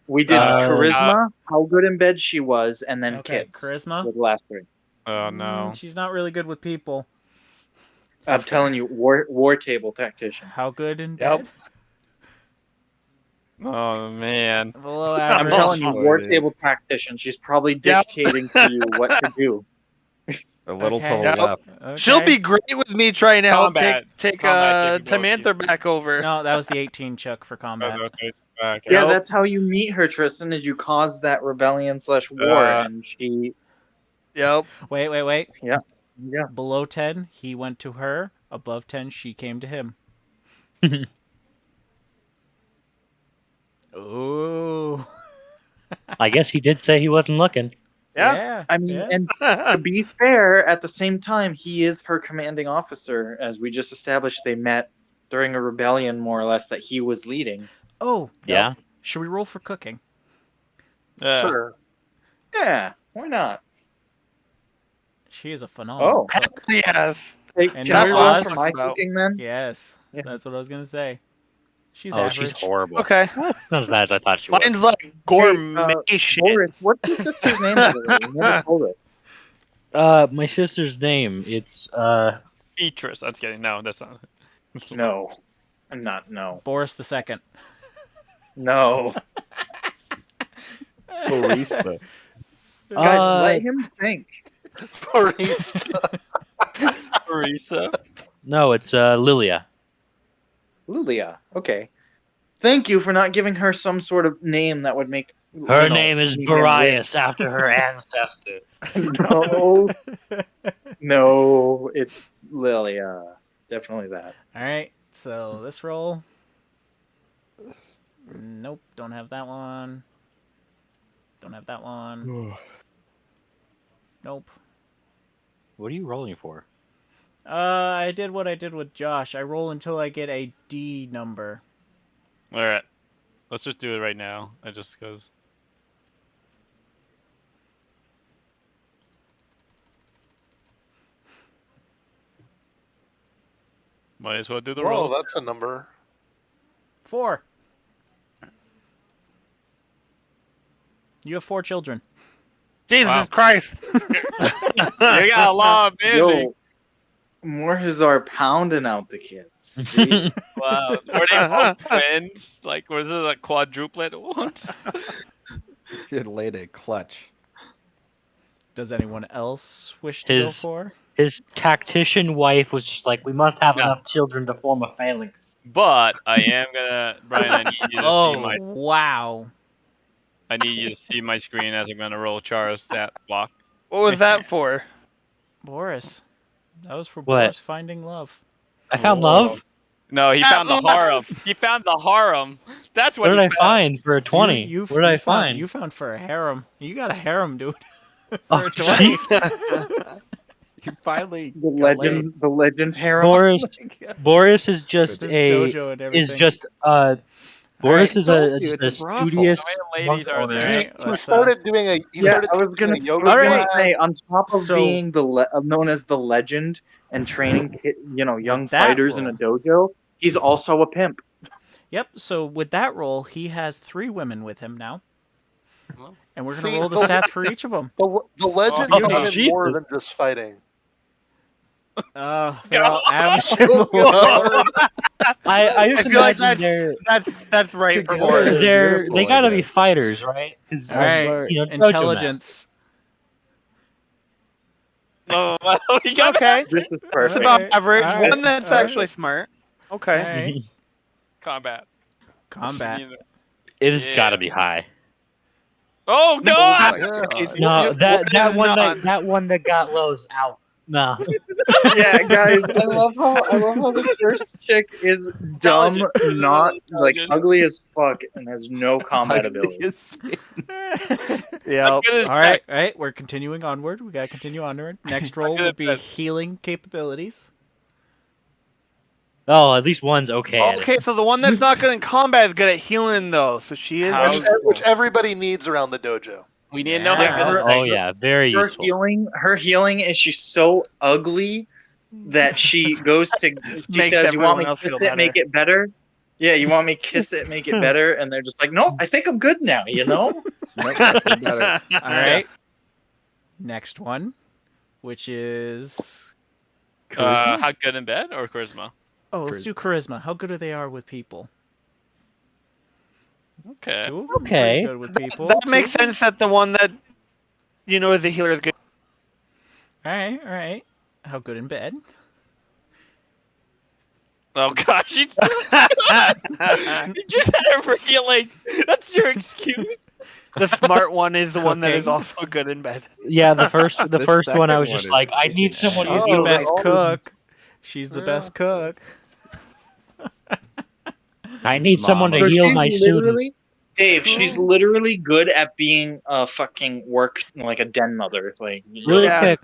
We did charisma, how good in bed she was, and then Okay, kids. charisma. Were the last 3. Oh no. She's not really good with people. I'm telling you, war table tactician. How good in Yep. bed? Oh man. Below I'm average. telling you, war Funny. table tactician. She's probably dictating to you what to do. A little Okay. to the Yep. left. Okay. She'll be great with me trying to help Combat. take Combat capabilities. Timanther back over. No, that was the 18 Chuck for Oh, combat. okay, back. Yeah, Yep. that's how you meet her, Tristan. Is you cause that rebellion/war, and she. Yep. Wait. Yeah. Below 10, he went to her. Above 10, she came to him. Ooh. I guess he did say he wasn't looking. Yeah. I mean, yeah. and to be fair, at the same time, he is her commanding officer, as we just established. They met during a rebellion, more or less, that he was leading. Oh, Yeah. should we roll for cooking? Sure. Yeah, why not? She is a phenomenal Oh. cook. Yes. Hey, And can we roll Nicholas- for my About- cooking then? Yes, Yeah. that's what I was gonna say. She's Oh, average. she's horrible. Okay. Not as bad as I thought she was. Mine's like gourmet shit. Boris, what's your sister's name? By the way? You never told us. My sister's name. It's Beatrice. That's kidding. No, that's not. No, I'm not. No, Boris the Second. no. Barista. Guys, let him think. Barista. Marisa. No, it's Lilia. Lilia. Okay. Thank you for not giving her some sort of name that would make. Her you know, name is me Boreas convinced. after her ancestor. No, no, it's Lilia. Definitely that. All right, so this roll. Nope, don't have that one. Don't have that one. Nope. What are you rolling for? I did what I did with Josh. I roll until I get a D number. All right. Let's just do it right now. I just because. Might as well do the Whoa, roll. that's a number. 4. You have 4 children. Jesus Wow. Christ. You got a lot of busy. Yo, Morhazar pounding out the kids. Jeez. Wow. Were they all twins? Like, was it a quadruplet ones? It laid a clutch. Does anyone else wish to go His- for? His tactician wife was just like, we must have Yeah. enough children to form a phalanx. But I am gonna, Brian. I need you to see Oh, my. wow. I need you to see my screen as I'm gonna roll Char's stat block. What was that for? Boris. That was for What? Boris finding love. I found love. No, he found the harem. He found the harem. That's what. What did he I found. find for a 20? You What did I found, find? You found for a harem. You got a harem, dude. for Oh, a 20. jeez. You finally The got legend harem. Boris, Boris is With just his a dojo and everything. is just Boris is Told a you, just it's a a brothel. studious How many monk ladies are owner. there? Alright, He let's, started doing a. He Yeah, started I was gonna taking a yoga gonna class. say, on top of So- being known as the legend and training young With that fighters in a dojo, he's also a pimp. Yep, so with that roll, he has 3 women with him now. Well. And we're going to See, roll the stats for each of them. The legend Oh, needed more Jesus. than just fighting. They're all average and below. I just I feel like imagine that's right for Together. Boris. they Beautiful, gotta I be guess. fighters, right? Because All right, dojo masters. intelligence. Oh, he got Okay. This is It's perfect. about Alright, average. alright, One that's alright. actually smart. Okay. Alright. combat. Combat. It's Yeah. gotta be high. Oh Oh God! my God. No, You- that one not. that one that got low's out. No. Yeah, guys, I love how the first chick is dumb, not like Intelligent. ugly as fuck, and has no combat ability. Yeah. All right, we're continuing onward. We gotta continue onward. Next roll gonna would be bet. healing capabilities. Oh, at least one's okay. At Okay, it. so the one that's not good in combat is good at healing, though. So she is. How- Which everybody needs around the dojo. We need to know Yeah. how good. Oh yeah, very Her useful. healing is she's so ugly that she goes to she Makes says, "You want me everyone to else kiss feel it, make it better?" Yeah, you want me to kiss it, make it better, and they're just like, "No, I think I'm good now." You know? Nope, that's way better. All right. Next one which is How good in bed or charisma? let's do charisma. How good they are with people. Okay. 2 of them Okay. pretty good with people. That 2 makes of them- sense that the one that is a healer is good. All right. How good in bed? Oh gosh, you just had to reveal, like, that's your excuse. The smart one is the one that is Cooking. also good in bed. Yeah, the first one I second was one just is like, I kicking need ass. someone to She's heal the my best students. cook. She's the Yeah. best cook. I need someone to So heal my she's students. literally, Dave. She's literally good at being a fucking like a den mother. Like Really Yeah. quick,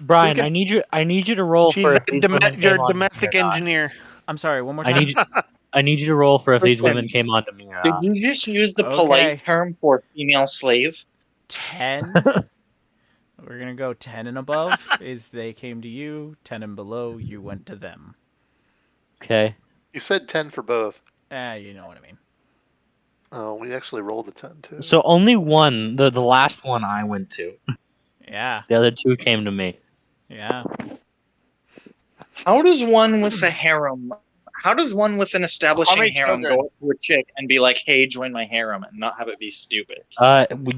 Brian, could- I need you to roll She's for if these women your came on to me domestic or not. engineer. I'm sorry. One more I time. need you to roll for if these Listen, women came on to me or did not. you just use the Okay. polite term for female slave? 10. We're gonna go 10 and above. Is they came to you. 10 and below, you went to them. Okay. You said 10 for both. You know what I mean. Oh, we actually rolled a 10 too. So only one, the last one I went to. Yeah. The other two came to me. Yeah. How does one with a harem? How does one with an establishing many harem children? go up to a chick and be like, "Hey, join my harem," and not have it be stupid?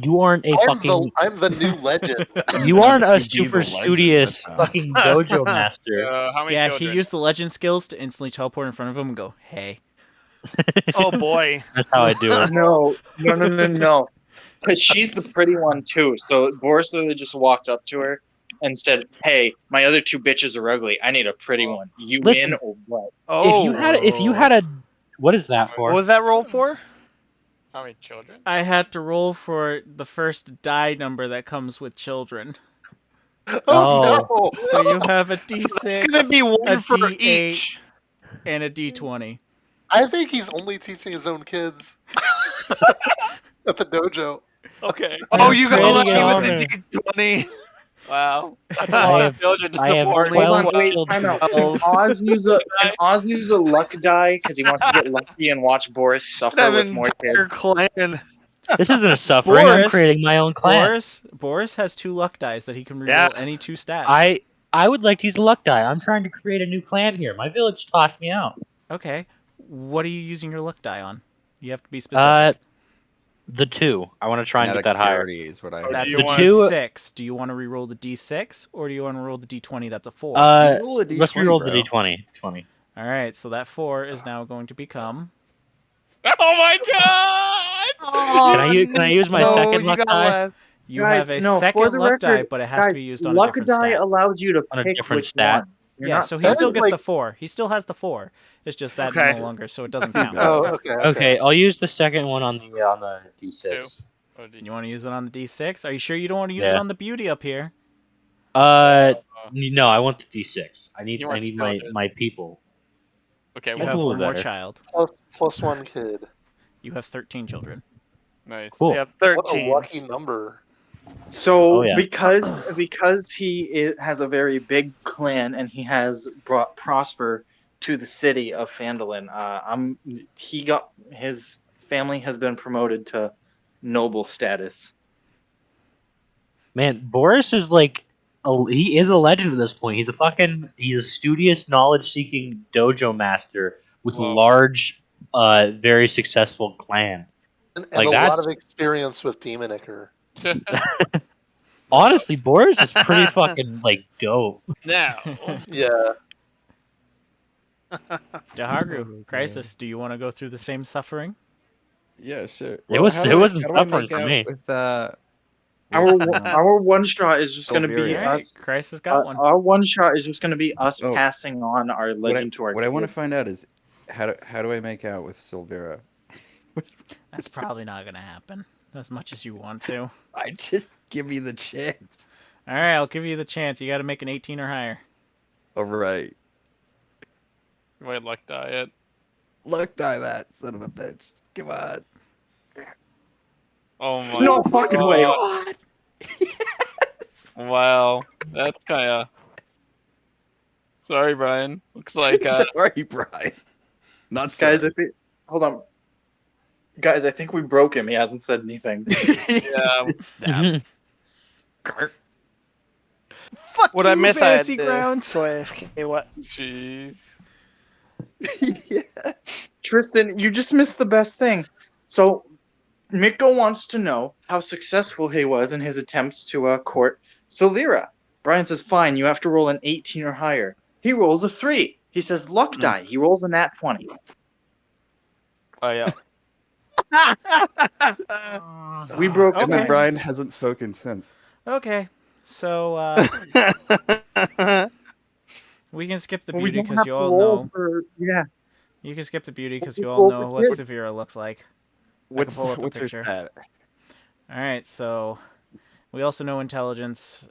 You aren't a fucking. I'm the new legend. You aren't a You be super the legend, studious that's fucking dojo master. How many Yeah, children? he used the legend skills to instantly teleport in front of him and go, "Hey." Oh boy. That's how I do it. No. Because she's the pretty one too. So Boris literally just walked up to her and said, "Hey, my other 2 bitches are ugly. I need a pretty one. You Listen. in or what?" Oh. If you had a, what is that for? What was that roll for? How many children? I had to roll for the first die number that comes with children. Oh, no! So you have a D6, It's gonna be a one for D8, each. and a D20. I think he's only teaching his own kids at the dojo. Okay. Oh, you got Pretty lucky with honor. the D20. Wow. That's a I lot have- of children to I have support. 12 Hold on, wait, children. time out. Can Oz use a luck die because he wants to get lucky and watch Boris suffer Have with an more entire kids? clan. This isn't a suffering. I'm Boris- creating my own clan. Boris has 2 luck dice that he can reroll Yeah. any 2 stats. I would like to use a luck die. I'm trying to create a new clan here. My village tossed me out. Okay. What are you using your luck die on? You have to be specific. The 2. I want to try and get Kinetic that higher. parity is what I heard. That's you a want- D6. Do you want to reroll the D6 or do you want to roll the D20? That's a 4. Roll a Let's D20, reroll bro. the D20. 20. All right, so that 4 is now going to become. Oh my god! Can I use my No, second you luck got die? less. You Guys, have a no, for second the luck die, record, but it has to Guys, be used on a luck different die stat. allows you to On a pick different which stat. one. You're Yeah, not so he stuck still with, gets like, the 4. He still has the 4. It's just that Okay. no longer, so it doesn't count. Oh, okay. Okay, I'll use the second one on the D6. You want to use it on the D6? Are you sure you don't want to use it Yeah. on the beauty up here? No, I want the D6. I need You want my children. people. Okay, You That's have a little one more better. child. Plus 1 kid. You have 13 children. nice. Cool. Yeah, What a 13. lucky number. So Oh, yeah. because has a very big clan and he has brought prosper to the city of Phandalin, his family has been promoted to noble status. Man, Boris is like he is a legend at this point. He's a studious, knowledge-seeking dojo master with a Whoa. large, very successful clan. And Like, a lot that's- of experience with Demonicker. Honestly, Boris is pretty fucking like dope. Now, Yeah. Daharu, Crisis, do you want to go through the same suffering? Yeah, sure. It wasn't how do I suffering make for out me. With, Our one shot is just going to be Silveria. All right, us. Crisis got one. Our one shot is just going to be us Oh. passing on our legend to our. what I want to kids. find out is how do I make out with Silvera? That's probably not going to happen as much as you want to. I just give me the chance. All right, I'll give you the chance. You got to make an 18 or higher. All right, wait, luck diet. luck die that son of a bitch. Come on. Oh my. No fucking way. God. Wow, that's kind of. Sorry, Brian. Looks like Sorry, Brian. Not Guys, sorry. hold on. Guys, I think we broke him. He hasn't said anything. yeah. Snap. Fuck What you, I miss, I had Fantasy to Grounds. go AFK. What? Jeez. Yeah. Tristan, you just missed the best thing. So, Mikko wants to know how successful he was in his attempts to court Solira. Brian says, fine, you have to roll an 18 or higher. He rolls a 3. He says, luck die. He rolls a nat 20. Oh yeah. We broke And then Okay. Brian hasn't spoken since. Okay. So we can skip the Well, we beauty don't because have you to all roll know. for... Yeah. You can skip the beauty because We'll you just all roll know for what kids. Severa looks like. What's pull up a what's her picture. stat? All right, so we also know intelligence.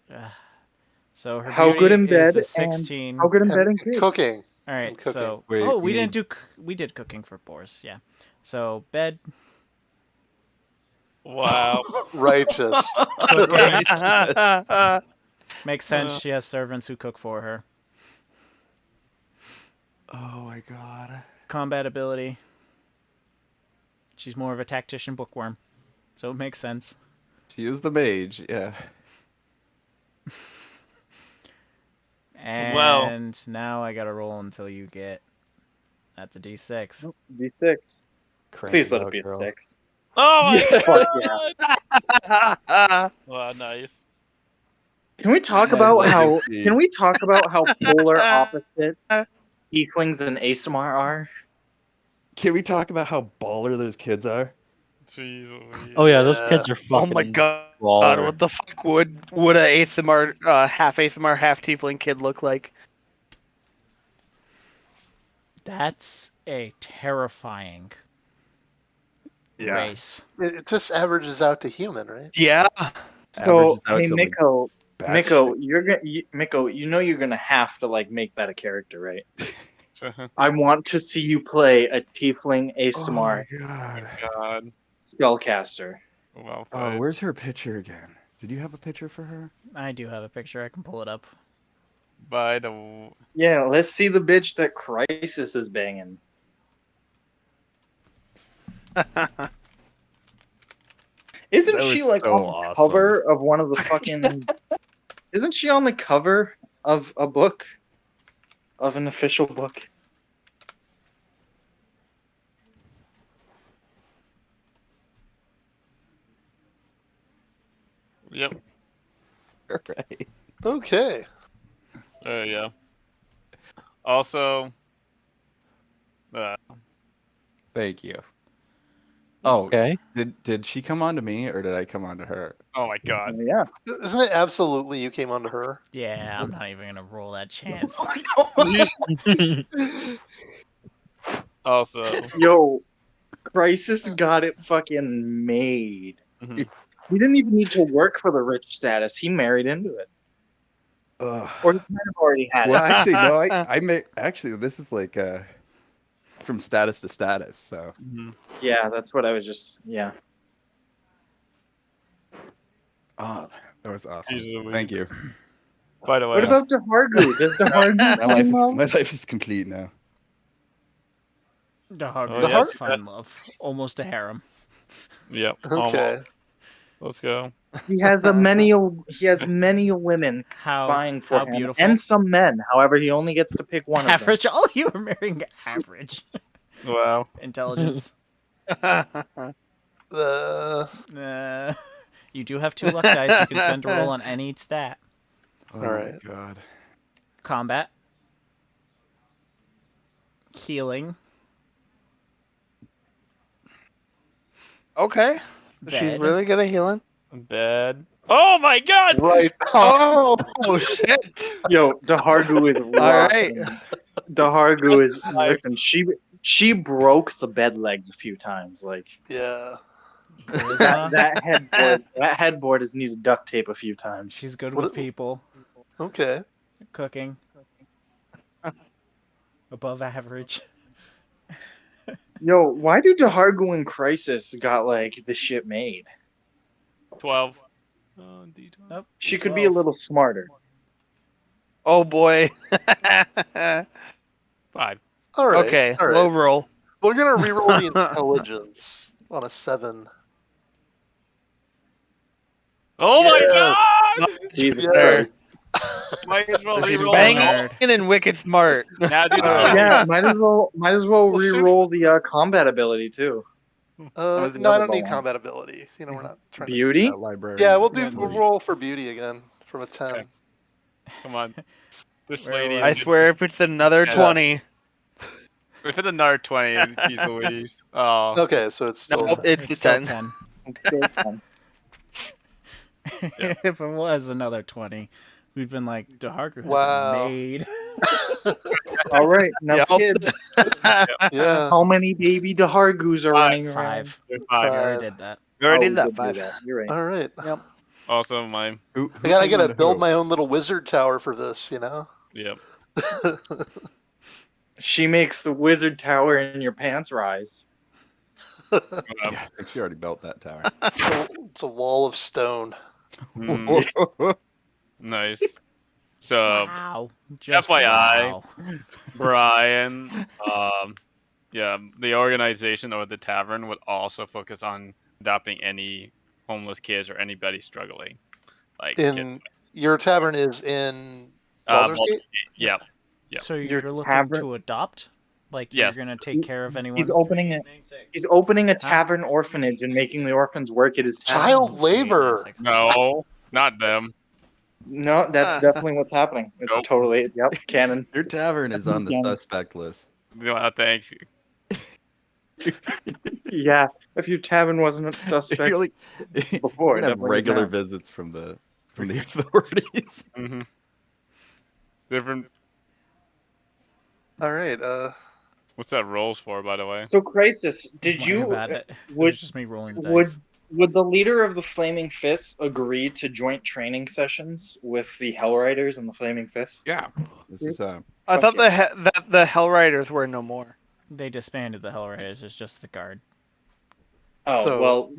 So her How beauty good in bed is a and 16. how good in bed And and kids. cooking. All right, and cooking. so Wait, we we didn't need- do we did cooking for Boris, yeah. So bed, Wow. Righteous. cooking Right. makes sense. She has servants who cook for her. Oh my god. Combat ability. She's more of a tactician bookworm, so it makes sense. She is the mage, yeah. And now I gotta roll until you get. That's a D6. D6. Crank Please let out, it be a girl. 6. Oh my Yeah. Fuck yeah. Wow, nice. Can we talk My about how legacy. can we talk about how polar opposite tieflings and Asimar are? Can we talk about how baller those kids are? Jeez Louise. Oh yeah, those Yeah. kids are Oh fucking. my god. baller. What the fuck would a ASMR, half ASMR, half tiefling kid look like? That's a terrifying race. It just averages out to human, right? Yeah. So Averages out hey to, like, Miko, bat Miko, shit. Miko, you know you're gonna have to like make that a character, right? I want to see you play a tiefling Oh my Asimar god. God. spellcaster. Well Oh, played. where's her picture again? Did you have a picture for her? I do have a picture. I can pull it up. By the Yeah, let's see the bitch that Crisis is banging. Isn't That she was like so on the awesome. cover of one of the fucking? Isn't she on the cover of a book, of an official book? Yep. Right. Okay. Yeah. Also, Thank you. Oh, Okay. did she come on to me or did I come on to her? oh my god. Yeah. Isn't it absolutely you came onto her? Yeah, I'm not even gonna roll that chance. Also, Yo, Crisis got it fucking made. mhm. He didn't even need to work for the rich status. He married into it, Ugh. or he kind of already had Well, it. actually, no. I may actually. This is like from status to status. So Mhm. Yeah, that's what I was just. Yeah. oh, that was awesome. Jesus Louise. Thank you. By the way, What about Dehargu? Does Dehargu My life is complete now. The hard Oh, one yeah. is fine love. Almost a harem. yep. Okay. almost. Let's go. He has many women How vying for how him, beautiful. and some men. However, he only gets to pick one of them. Average. Oh, you were marrying average Wow. intelligence. You do have 2 luck dice. You can spend to roll on any stat. Oh Alright. my god. Combat. Healing. Okay. She's Bed. really good at healing. Bad. Oh my god! Right. Oh shit! Yo, Dehargu is All right. rocking. Dehargu is listen. She broke the bed legs a few times. Like Yeah. Charisma. that headboard has needed duct tape a few times. She's good What- with people. Okay. Cooking. Above average. Yo, why do Dehargu and Crisis got like the shit made? 12. D12. Nope. She could be a 12. little smarter. Oh boy. 5. All right. Okay. All right. Low roll. We're gonna reroll the intelligence on a 7. Oh Yes. my god! Jesus Yeah. Christ. Might as well Super re-roll Bang all. nerd. and wicked smart. Now do the Yeah, might as well Well, shoot. re-roll the combat ability too. was the No, I other don't need goal. combat ability. You know, we're not trying to. Beauty. That librarian. Yeah, we'll Beauty. roll for beauty again from a 10. Okay. Come on. This Where lady. was I it? swear, if it's another Yeah. 20, If it's another 20, jeez Louise. Oh. Okay, so it's still. no, 10. it's the still 10. It's still 10. Yeah. If it was another 20, we've been like, DeHarker has Wow. a maid. All right, now Yep. kids, Yeah. how many baby Dahargus are running around? 5. There's We 5. already Five. did that. We already Oh, did that, did do 5. that. You're right. All right. Yep. Also mine. Who I gotta came into build who? my own little wizard tower for this, you know? Yep. She makes the wizard tower in your pants rise. Yeah, I think she already built that tower. It's a wall of stone. Nice. So, Wow. Just FYI. wow. Brian, yeah, the organization or the tavern would also focus on adopting any homeless kids or anybody struggling. Like In your tavern is in Baldur's Gate? Yep. Yep. So Your you're looking tavern- to adopt? Like Yes. you're gonna take care of anyone? He's opening a tavern orphanage and making the orphans work at his tavern. Child labor. No, not them. No, that's definitely what's happening. It's Nope. totally canon. Your tavern is on the Yeah. suspect list. No, thanks. Yeah, if your tavern wasn't a suspect You're like, before, you're it gonna have definitely is regular now. visits from the authorities. Mm-hmm. Different. All right. What's that rolls for, by the way? So, Crisis, did Don't worry you about it. It would was just me rolling the would dice. would the leader of the Flaming Fists agree to joint training sessions with the Hell Riders and the Flaming Fists? Yeah. This is I thought that the Hell Riders were no more. They disbanded the Hell Riders. It's just the guard. Oh So- well,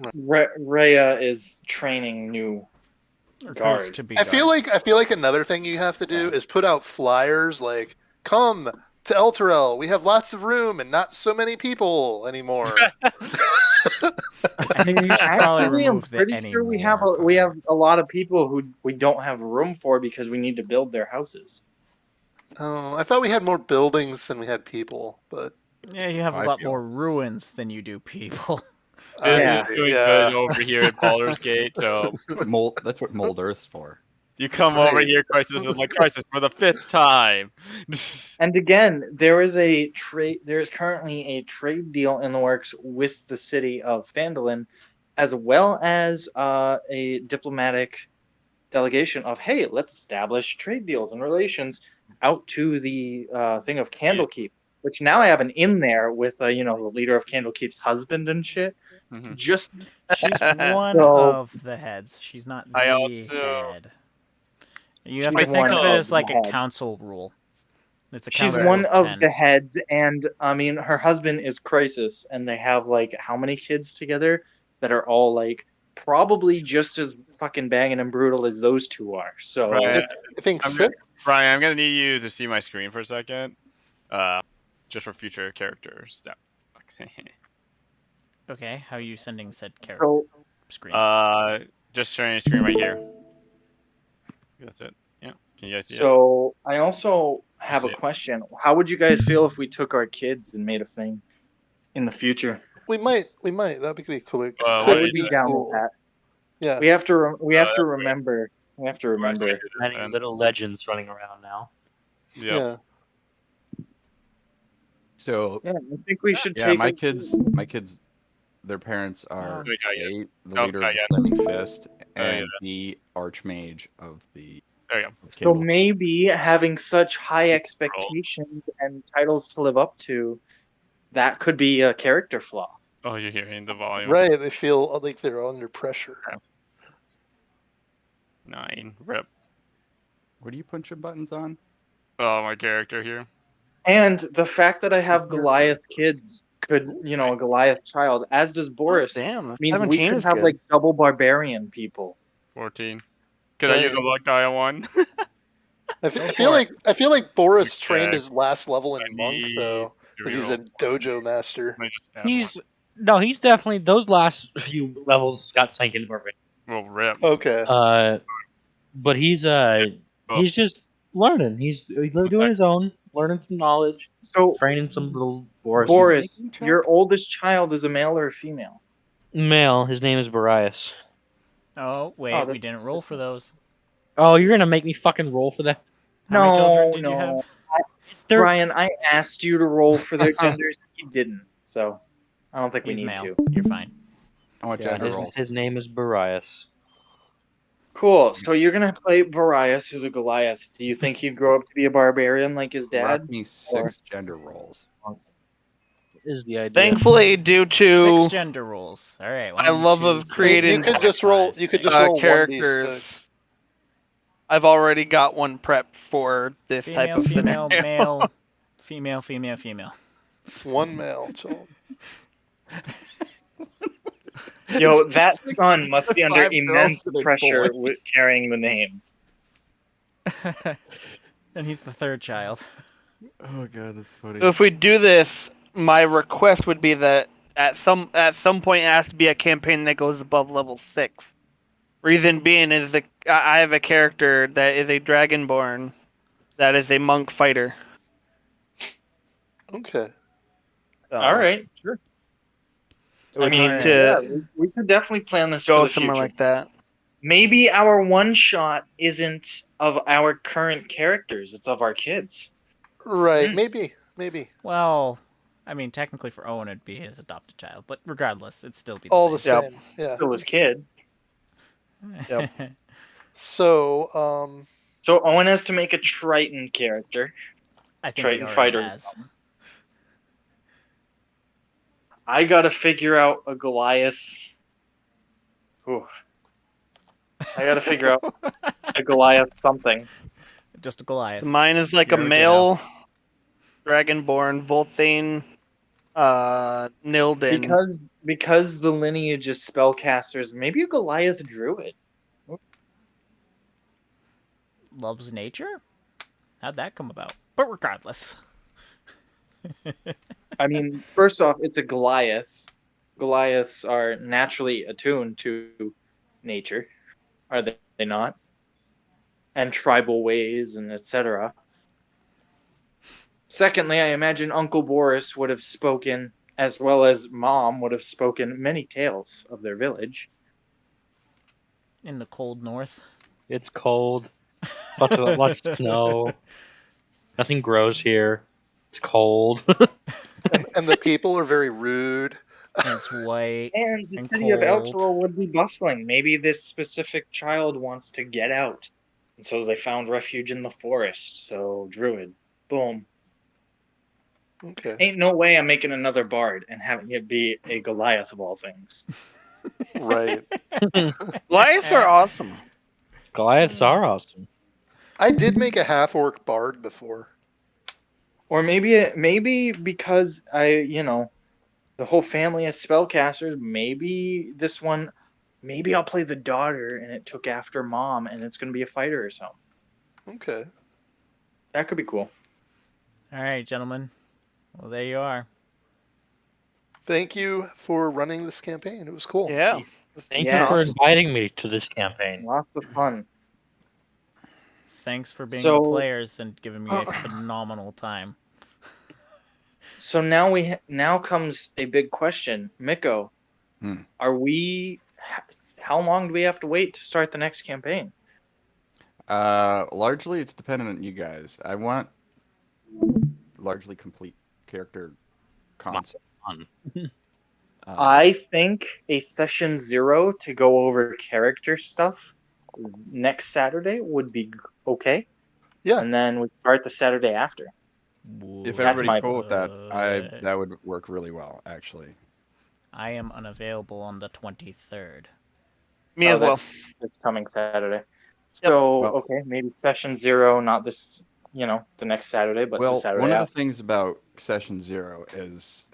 Rhea is training new Or Guard. close to be I feel guard. like another thing you have to do is put out flyers like, come to Elturel. We have lots of room and not so many people anymore. I think you should probably Actually, I'm remove the pretty any sure we more have part. a lot of people who we don't have room for because we need to build their houses. Oh, I thought we had more buildings than we had people, but Yeah, you have a I lot feel- more ruins than you do people. It's Yeah. doing good over here at Baldur's Gate, so that's what Mold Earth's for. you come over Right. here, Crisis, and like Crisis for the 5th time. And again, there is currently a trade deal in the works with the city of Phandalin, as well as a diplomatic delegation of, hey, let's establish trade deals and relations out to the thing of Candlekeep, which now I have an in there with the leader of Candlekeep's husband and shit. Mhm. Just She's one So- of the heads. She's not the I also- head. You have She's to think of one it of as like the a heads. council rule. It's a she's council one of 10. the heads, and I mean, her husband is Crisis, and they have like how many kids together that are all like probably just as fucking banging and brutal as those two are. So Right. I think I'm 6. Brian, I'm gonna need you to see my screen for a second, just for future characters. Okay, how are you sending said character so screen? Just sharing a screen right here. That's it. Yeah. Can you guys see it? So I also have a See it. question. How would you guys feel if we took our kids and made a thing in the future? We might. That'd be cool. what I do would you be do? down cool. with that. Yeah. We have to that's remember. We have to remember. Many And- little legends running around now. Yep. Yeah. So Yeah, I think we should yeah, take. my kids, their parents are They got you. Kate, the leader got of you. the Flaming Fist, and yeah. the Archmage of the. There you go. of So Candle. maybe having such high expectations and titles to live up to, that could be a character flaw. Oh, you're hearing the volume. Right. They feel like they're under pressure. 9. Rip. What are you punching buttons on? Oh, my character here. And the fact that I have Goliath kids could, a Goliath child, as does Boris, Damn. means 17 we could is have good. like double barbarian people. 14. Could I use a luck die on one? I feel like Boris Okay. trained his last level I in monk need though, to because he's reroll. a dojo master. Let me just add He's definitely those last few levels got sank into perfect. one. Well, rip. Okay. But he's Oh. just learning. He's doing his own, learning some knowledge, So, training some little Boris. Boris, your oldest child is a male or a female? Male. His name is Barias. Oh, wait, we that's- didn't roll for those. Oh, you're gonna make me fucking roll for that? How many children No, did you no. have? They're- Brian, I asked you to roll for their genders. You didn't, so I don't think we He's need male. to. You're fine. I want Yeah, gender rolls. his name is Barias. Cool. So you're gonna play Barias, who's a Goliath. Do you think he'd grow up to be a barbarian like his dad? Rock me 6 gender rolls. Is the idea? Thankfully, due to 6 gender rolls. All right. my 1, love 2, of 3, creating- You could just 4, roll. 5, You could 6. just roll characters. 1d6. I've already got one prepped for this type Female, of female, scenario. male, female, female, female. One male child. Yo, that son must be under 5 girls immense and a pressure boy. with carrying the name. And he's the third child. Oh god, that's funny. So if we do this, my request would be that at some point it has to be a campaign that goes above level 6. Reason being is that I have a character that is a dragonborn, that is a monk fighter. Okay. So All right, sure. it would I mean, need yeah, to we could definitely plan this go for the somewhere future. like that. Maybe our one shot isn't of our current characters; it's of our kids. Right. Mm. Maybe. Well, I mean, technically for Owen it'd be his adopted child, but regardless, it'd still be All the same. same. Yeah. Still his kid. Yep. So, So Owen has to make a Triton character. I think Triton he already fighter. has. I gotta figure out a Goliath. Ooh. I gotta figure out a Goliath something. Just a Goliath. Mine is like a You're male dragonborn, Volthane, Nilden. Because the lineage is spellcasters, maybe a Goliath druid. Loves nature? How'd that come about? But regardless. I mean, first off, it's a Goliath. Goliaths are naturally attuned to nature, are they not? And tribal ways and etc. Secondly, I imagine Uncle Boris would have spoken, as well as Mom would have spoken, many tales of their village. In the cold north. It's cold. Lots of snow. Nothing grows here. It's cold. and the people are very rude. And it's white. And the And city of cold. Elturel would be bustling. Maybe this specific child wants to get out. And so they found refuge in the forest. So, druid. Boom. Okay. Ain't no way I'm making another bard and having it be a Goliath of all things. Right. Goliaths are awesome. Goliaths are awesome. I did make a half orc bard before. Or maybe because the whole family is spellcasters, maybe this one, maybe I'll play the daughter and it took after Mom and it's going to be a fighter or something. Okay. That could be cool. All right, gentlemen. Well, there you are. Thank you for running this campaign. It was cool. Yeah. Thank Yes. you for inviting me to this campaign. Lots of fun. Thanks for being So- the players and giving me a phenomenal time. So now comes a big question. Miko, Hmm. how long do we have to wait to start the next campaign? Largely it's dependent on you guys. I want largely complete character concept. I think a session 0 to go over character stuff next Saturday would be okay. Yeah. And then we start the Saturday after. If That's everybody's my- cool with that, that would work really well, actually. I am unavailable on the 23rd. Me as well. That's this coming Saturday. So, Well- okay, maybe session 0, not this, the next Saturday, but the Well, Saturday one of the after. things about session 0 is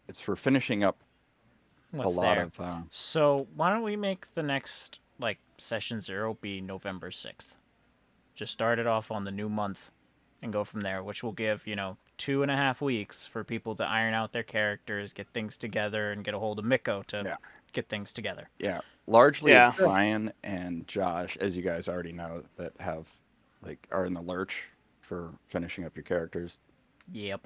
it's for finishing up What's a lot there? of. So why don't we make the next session 0 be November 6th? Just start it off on the new month and go from there, which will give 2.5 weeks for people to iron out their characters, get things together, and get a hold of Miko to Yeah. get things together. Yeah. largely Yeah. it's Brian and Josh, as you guys already know, that are in the lurch for finishing up your characters. Yep.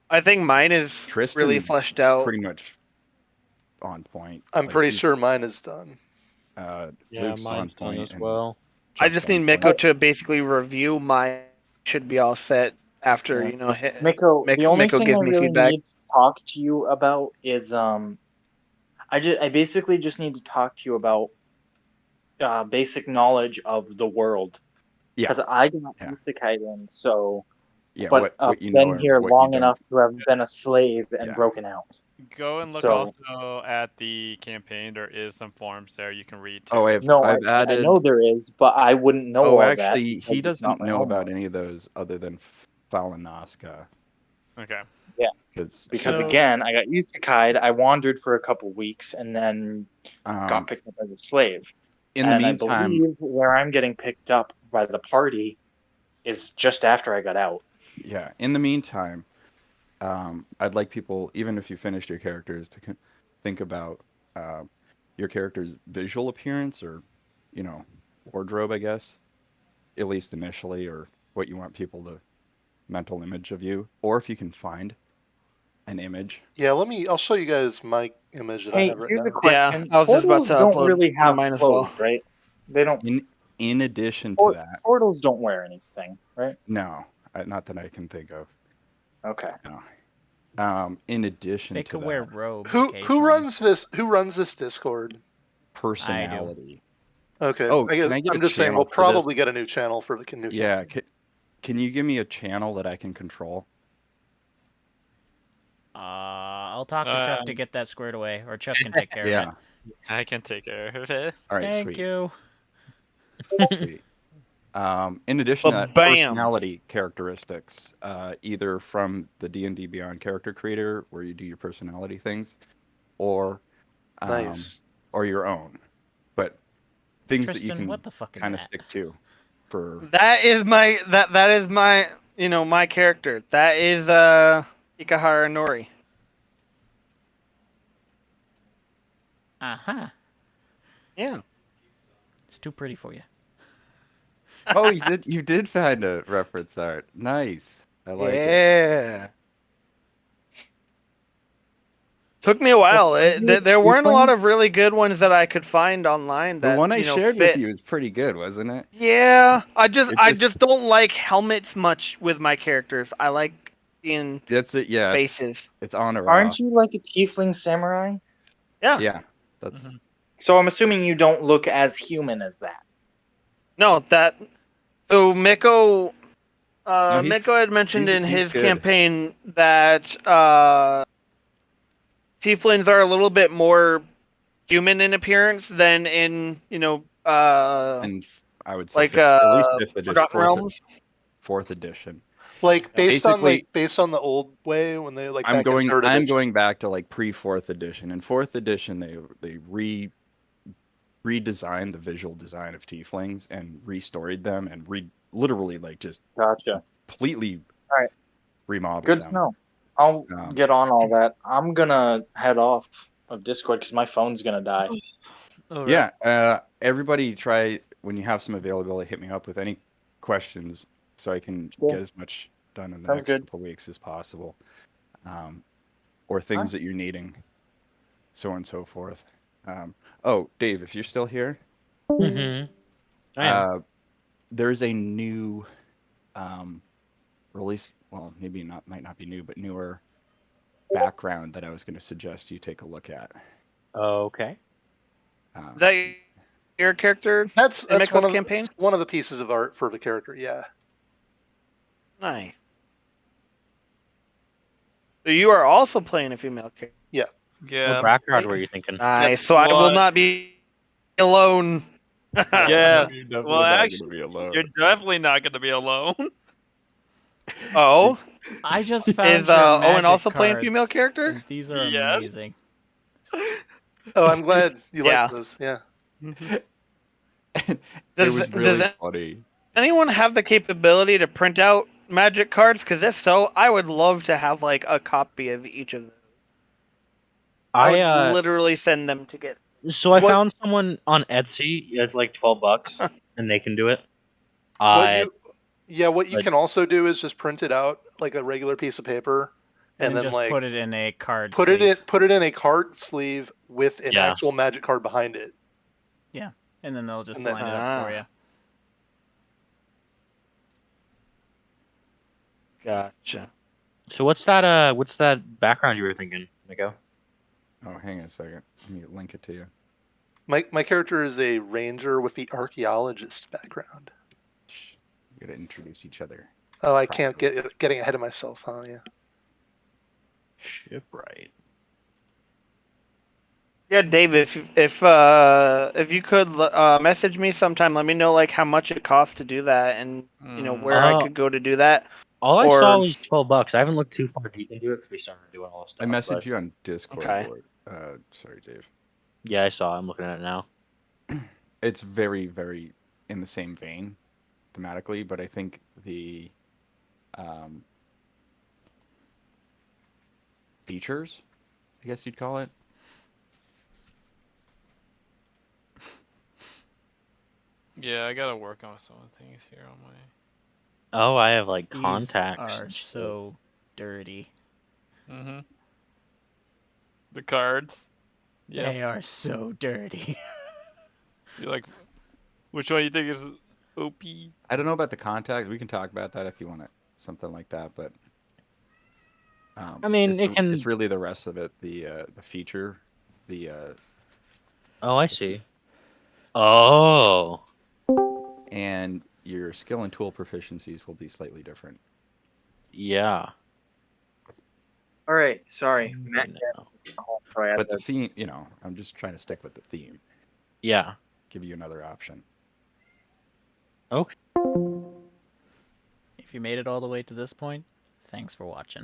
I think mine is really Tristan's fleshed out. pretty much on point. I'm Like, pretty he's, sure mine is done. Yeah, Luke's on mine's done point as and well. I Chuck's just on need point. Miko to basically review my. Should be all set after Yeah. Miko, the only Miko thing gives I me really feedback. need to talk to you about is I basically just need to talk to you about basic knowledge of the world. Yeah. Because I got Yeah. isekai in, so Yeah, but what you know been and here what you long don't. enough to have been a slave and Yeah. broken out. Go and look So- also at the campaign. There is some forums there you can read too. Oh, I've I added. know there is, but I wouldn't know all that. Actually, he because it's not doesn't my know about homeworld. any of those other than Falanaska. Okay. Because So- again, I got isekai'd, I wandered for a couple weeks, and then got Um, picked up as a slave. in the And meantime, I believe where I'm getting picked up by the party is just after I got out. yeah. In the meantime, I'd like people, even if you finished your characters, to think about your character's visual appearance or, wardrobe, I guess, at least initially, or what you want people to mental image of you, or if you can find an image. Yeah, I'll show you guys my image that I Hey, have right here's a now. question. I was just about Portals to don't upload really one of have mine as clothes, well. right? They don't. In addition to that, Portals don't wear anything, right? no, not that I can think of. Okay. No. In addition They to could that, wear robes. Who occasionally. runs this? Who runs this Discord? personality. Okay, Oh, can I get I'm a just saying channel we'll for this? probably get a new channel for the new. Yeah, campaign. can you give me a channel that I can control? I'll talk to Chuck to get that squared away, or Chuck can take care of Yeah. it. I can take care of it. All right, Thank sweet. you. Sweet. In addition to that, Ba-bam. personality characteristics, either from the D&D Beyond character creator, where you do your personality things, or Nice. or your own, but things that Tristan, you what can the fuck is kind of that? stick to. For That is my my character. That is Ikahara Nori. Uh-huh. Yeah. It's too pretty for you. oh, you did find a reference art. Nice. I like it. Yeah. Took me a while. you There weren't a tiefling? lot of really good ones that I could find online. The That, one I shared with fit. you is pretty good, wasn't it? Yeah, I It's just don't like helmets much with my characters. I like being That's it. Yeah, faces. it's on or Aren't off. you like a tiefling samurai? Yeah. Yeah, that's So I'm assuming you don't look as human as that. No, that. So Miko, No, Miko had mentioned in he's his good. campaign that tieflings are a little bit more human in appearance than in and I would say like at least fifth edition, Forgotten Realms. fourth edition. Like based Basically- on the old way when they I'm back in third I'm edition. going back to like pre-fourth edition. In fourth edition, they redesigned the visual design of tieflings and restoried them and literally like just Gotcha. completely Alright. remodeled Good them. to know. I'll Um, get on all that. I'm gonna head off of Discord because my phone's gonna die. Yeah, everybody try when you have some availability, hit me up with any questions so I can Sure. get as much done in the Sounds next good. couple of weeks as possible, or things that you're needing, so on and so forth. Oh, Dave, if you're still here, Mm-hmm. I am. there's a new release. Well, maybe not, might not be new, but newer background that I was going to suggest you take a look at. Okay. Is that your character? That's Miko's one of campaign? it's one of the pieces of art for the character. Yeah. Nice. So you are also playing a female character. What background were you thinking? Nice. Yes, So I will well, not be alone. Yeah. You're definitely Well, not actually, gonna be alone. You're definitely not going to be alone. Oh, I just found is your Owen magic also playing cards, female and character? these are Yes. amazing. Oh, I'm glad you Yeah. like those. Yeah. It Does- was does really that- funny. Anyone have the capability to print out magic cards? Because if so, I would love to have like a copy of each of them. I would I literally send them to get. so I What- found someone on Etsy. It's like $12, and they can do it. What you but- can also do is just print it out like a regular piece of paper, and then just like put it in a card put sleeve. it in a card sleeve with an Yeah. actual magic card behind it. Yeah, and then they'll just And then- line it up for you. Gotcha. So what's that background you were thinking, Nico? Oh, hang on a second. Let me link it to you. My character is a ranger with the archaeologist background. Shh. We gotta introduce each other. Oh, I can't getting ahead of myself, huh? Yeah. Shipwright. Yeah, Dave, if you could message me sometime, let me know like how much it costs to do that, and where I could go to do that. All I saw was $12. I haven't looked too far deep into it because we started doing all this stuff. I messaged you on Discord. Okay. Lord. Sorry, Dave. Yeah, I saw. I'm looking at it now. It's very, very in the same vein thematically, but I think the features, I guess you'd call it. Yeah, I gotta work on some of the things here on my. Oh, I have like These contacts. are and shit. so dirty. Mm-hmm. The cards. Yeah. They are so dirty. You like, which one you think is OP? I don't know about the contact. We can talk about that if you want it, something like that. But I mean, it's really the rest of it. The feature, Oh, I see. Oh. and your skill and tool proficiencies will be slightly different. Yeah. All right, sorry. Matt, No. But the theme, I'm just trying to stick with the theme. Yeah. Give you another option. Okay. If you made it all the way to this point, thanks for watching.